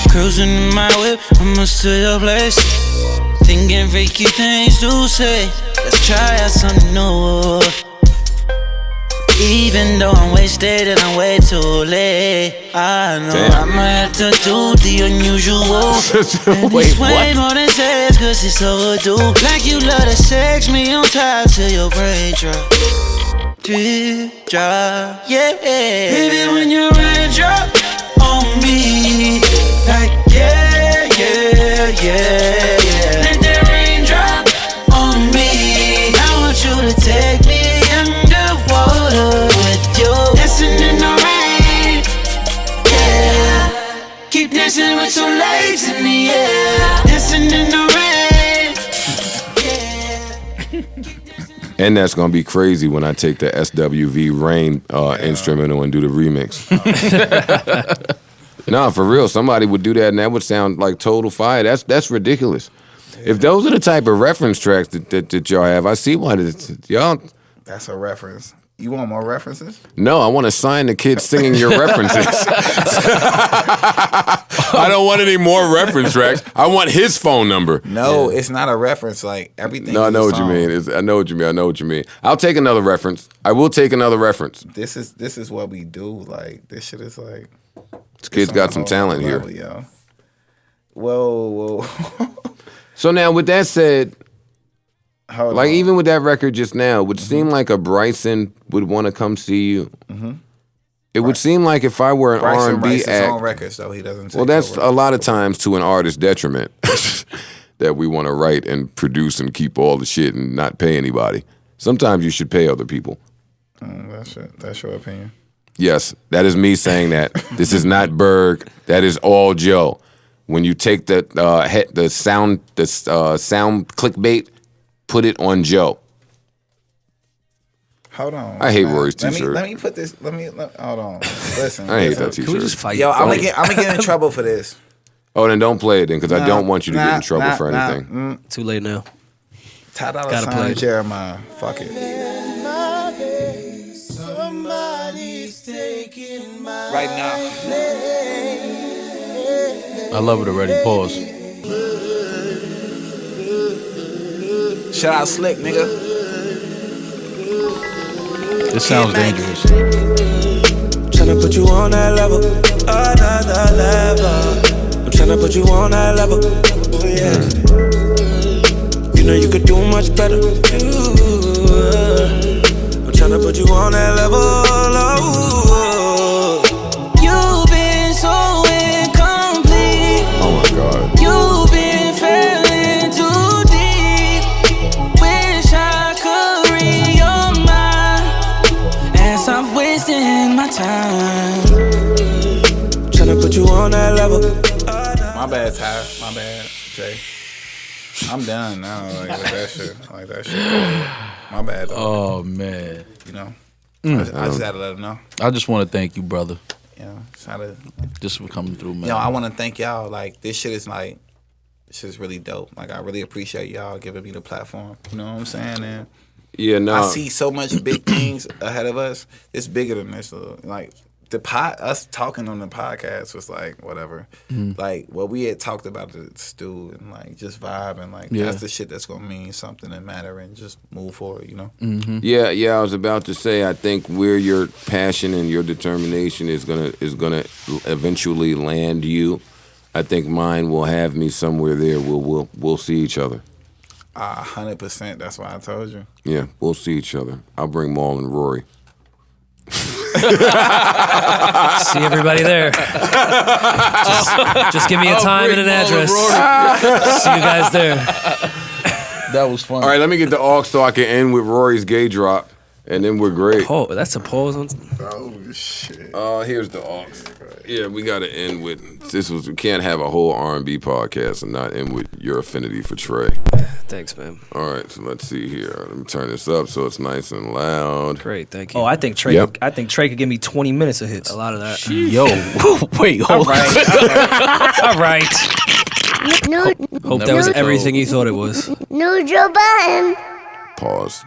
Cruising in my whip, almost to your place. Thinking freaky things to say. Let's try out something new. Even though I'm wasted and I'm way too late, I know I might have to do the unusual. And it's way more than sex, cause it's overdue. Like you love to sex me on top till your brain drop. Drop, yeah. Baby, when your rain drop on me, like yeah. Let that rain drop on me. I want you to take me underwater with you. Dancing in the rain, yeah. Keep dancing with your legs in the air. Dancing in the rain, yeah. And that's going to be crazy when I take the SWV Rain instrumental and do the remix. Nah, for real, somebody would do that and that would sound like total fire. That's ridiculous. If those are the type of reference tracks that y'all have, I see why y'all. That's a reference. You want more references? No, I want to sign the kids singing your references. I don't want any more reference tracks. I want his phone number. No, it's not a reference. Like everything. No, I know is a what you song. mean. I know what you mean. I'll take another reference. I will take another reference. This is what we do. Like this shit is like. This kid's got some talent here. Yo. Whoa. So now, with that said, Hold like on. even with that record just now, it would seem like a Bryson would want to come see you. It would seem like if I were an Bryson R&B writes his own act, records, so he doesn't. well, that's a lot of times to an artist's detriment that we want to write and produce and keep all the shit and not pay anybody. Sometimes you should pay other people. That's your opinion. Yes, that is me saying that. This is not Berg. That is all Joe. When you take the sound clickbait, put it on Joe. Hold on. I hate man. Rory's t-shirt. Let me put this. Hold on. Listen. I hate that t-shirt. Can we just fight? Yo, I'm gonna get in trouble for this. Oh, then don't play it then, because I don't want you to get in trouble for anything. Too late now. Ty Dolla Gotta play Sign, it. Jeremiah. Fuck it. Right now. I love it already. Pause. Shout out Slick, nigga. This sounds dangerous. Tryna put you on that level, another level. I'm tryna put you on that level, oh yeah. You know you could do much better. I'm tryna put you on that level, oh. You've been so incomplete. Oh my God. You've been failing too deep. Wish I could read your mind and stop wasting my time. Tryna put you on that level. My bad, Ty. My bad, Jay. I'm done now. Like that shit. My bad, though. Oh man. You know? I just had to let him know. I just want to thank you, brother. Just for coming through, man. Yo, I want to thank y'all. Like, this shit is really dope. Like, I really appreciate y'all giving me the platform. You know what I'm saying? And yeah, no. I see so much big things ahead of us. It's bigger than this. Like, us talking on the podcast was like, whatever. Like, what we had talked about the stew and, like, just vibe and, like, that's the shit that's going to mean something and matter and just move forward, you know? Yeah, I was about to say, I think where your passion and your determination is gonna eventually land you, I think mine will have me somewhere there. We'll see each other. 100%. That's why I told you. Yeah, we'll see each other. I'll bring Maul and Rory. See everybody there. Just give me a time and an address. See you guys there. That was fun. All right, let me get the aux so I can end with Rory's gay drop, and then we're great. Oh, that's a pause on. Oh shit. Here's the aux. Yeah, we got to end with we can't have a whole R&B podcast and not end with your affinity for Trey. Thanks, man. All right, so let's see here. Let me turn this up so it's nice and loud. Great, thank you. Oh, I think Trey. Yep. I think Trey could give me 20 minutes of hits. A lot of that. Yo, wait, hold on. All right. Hope that was everything you thought it was. New Joe Budden. Pause.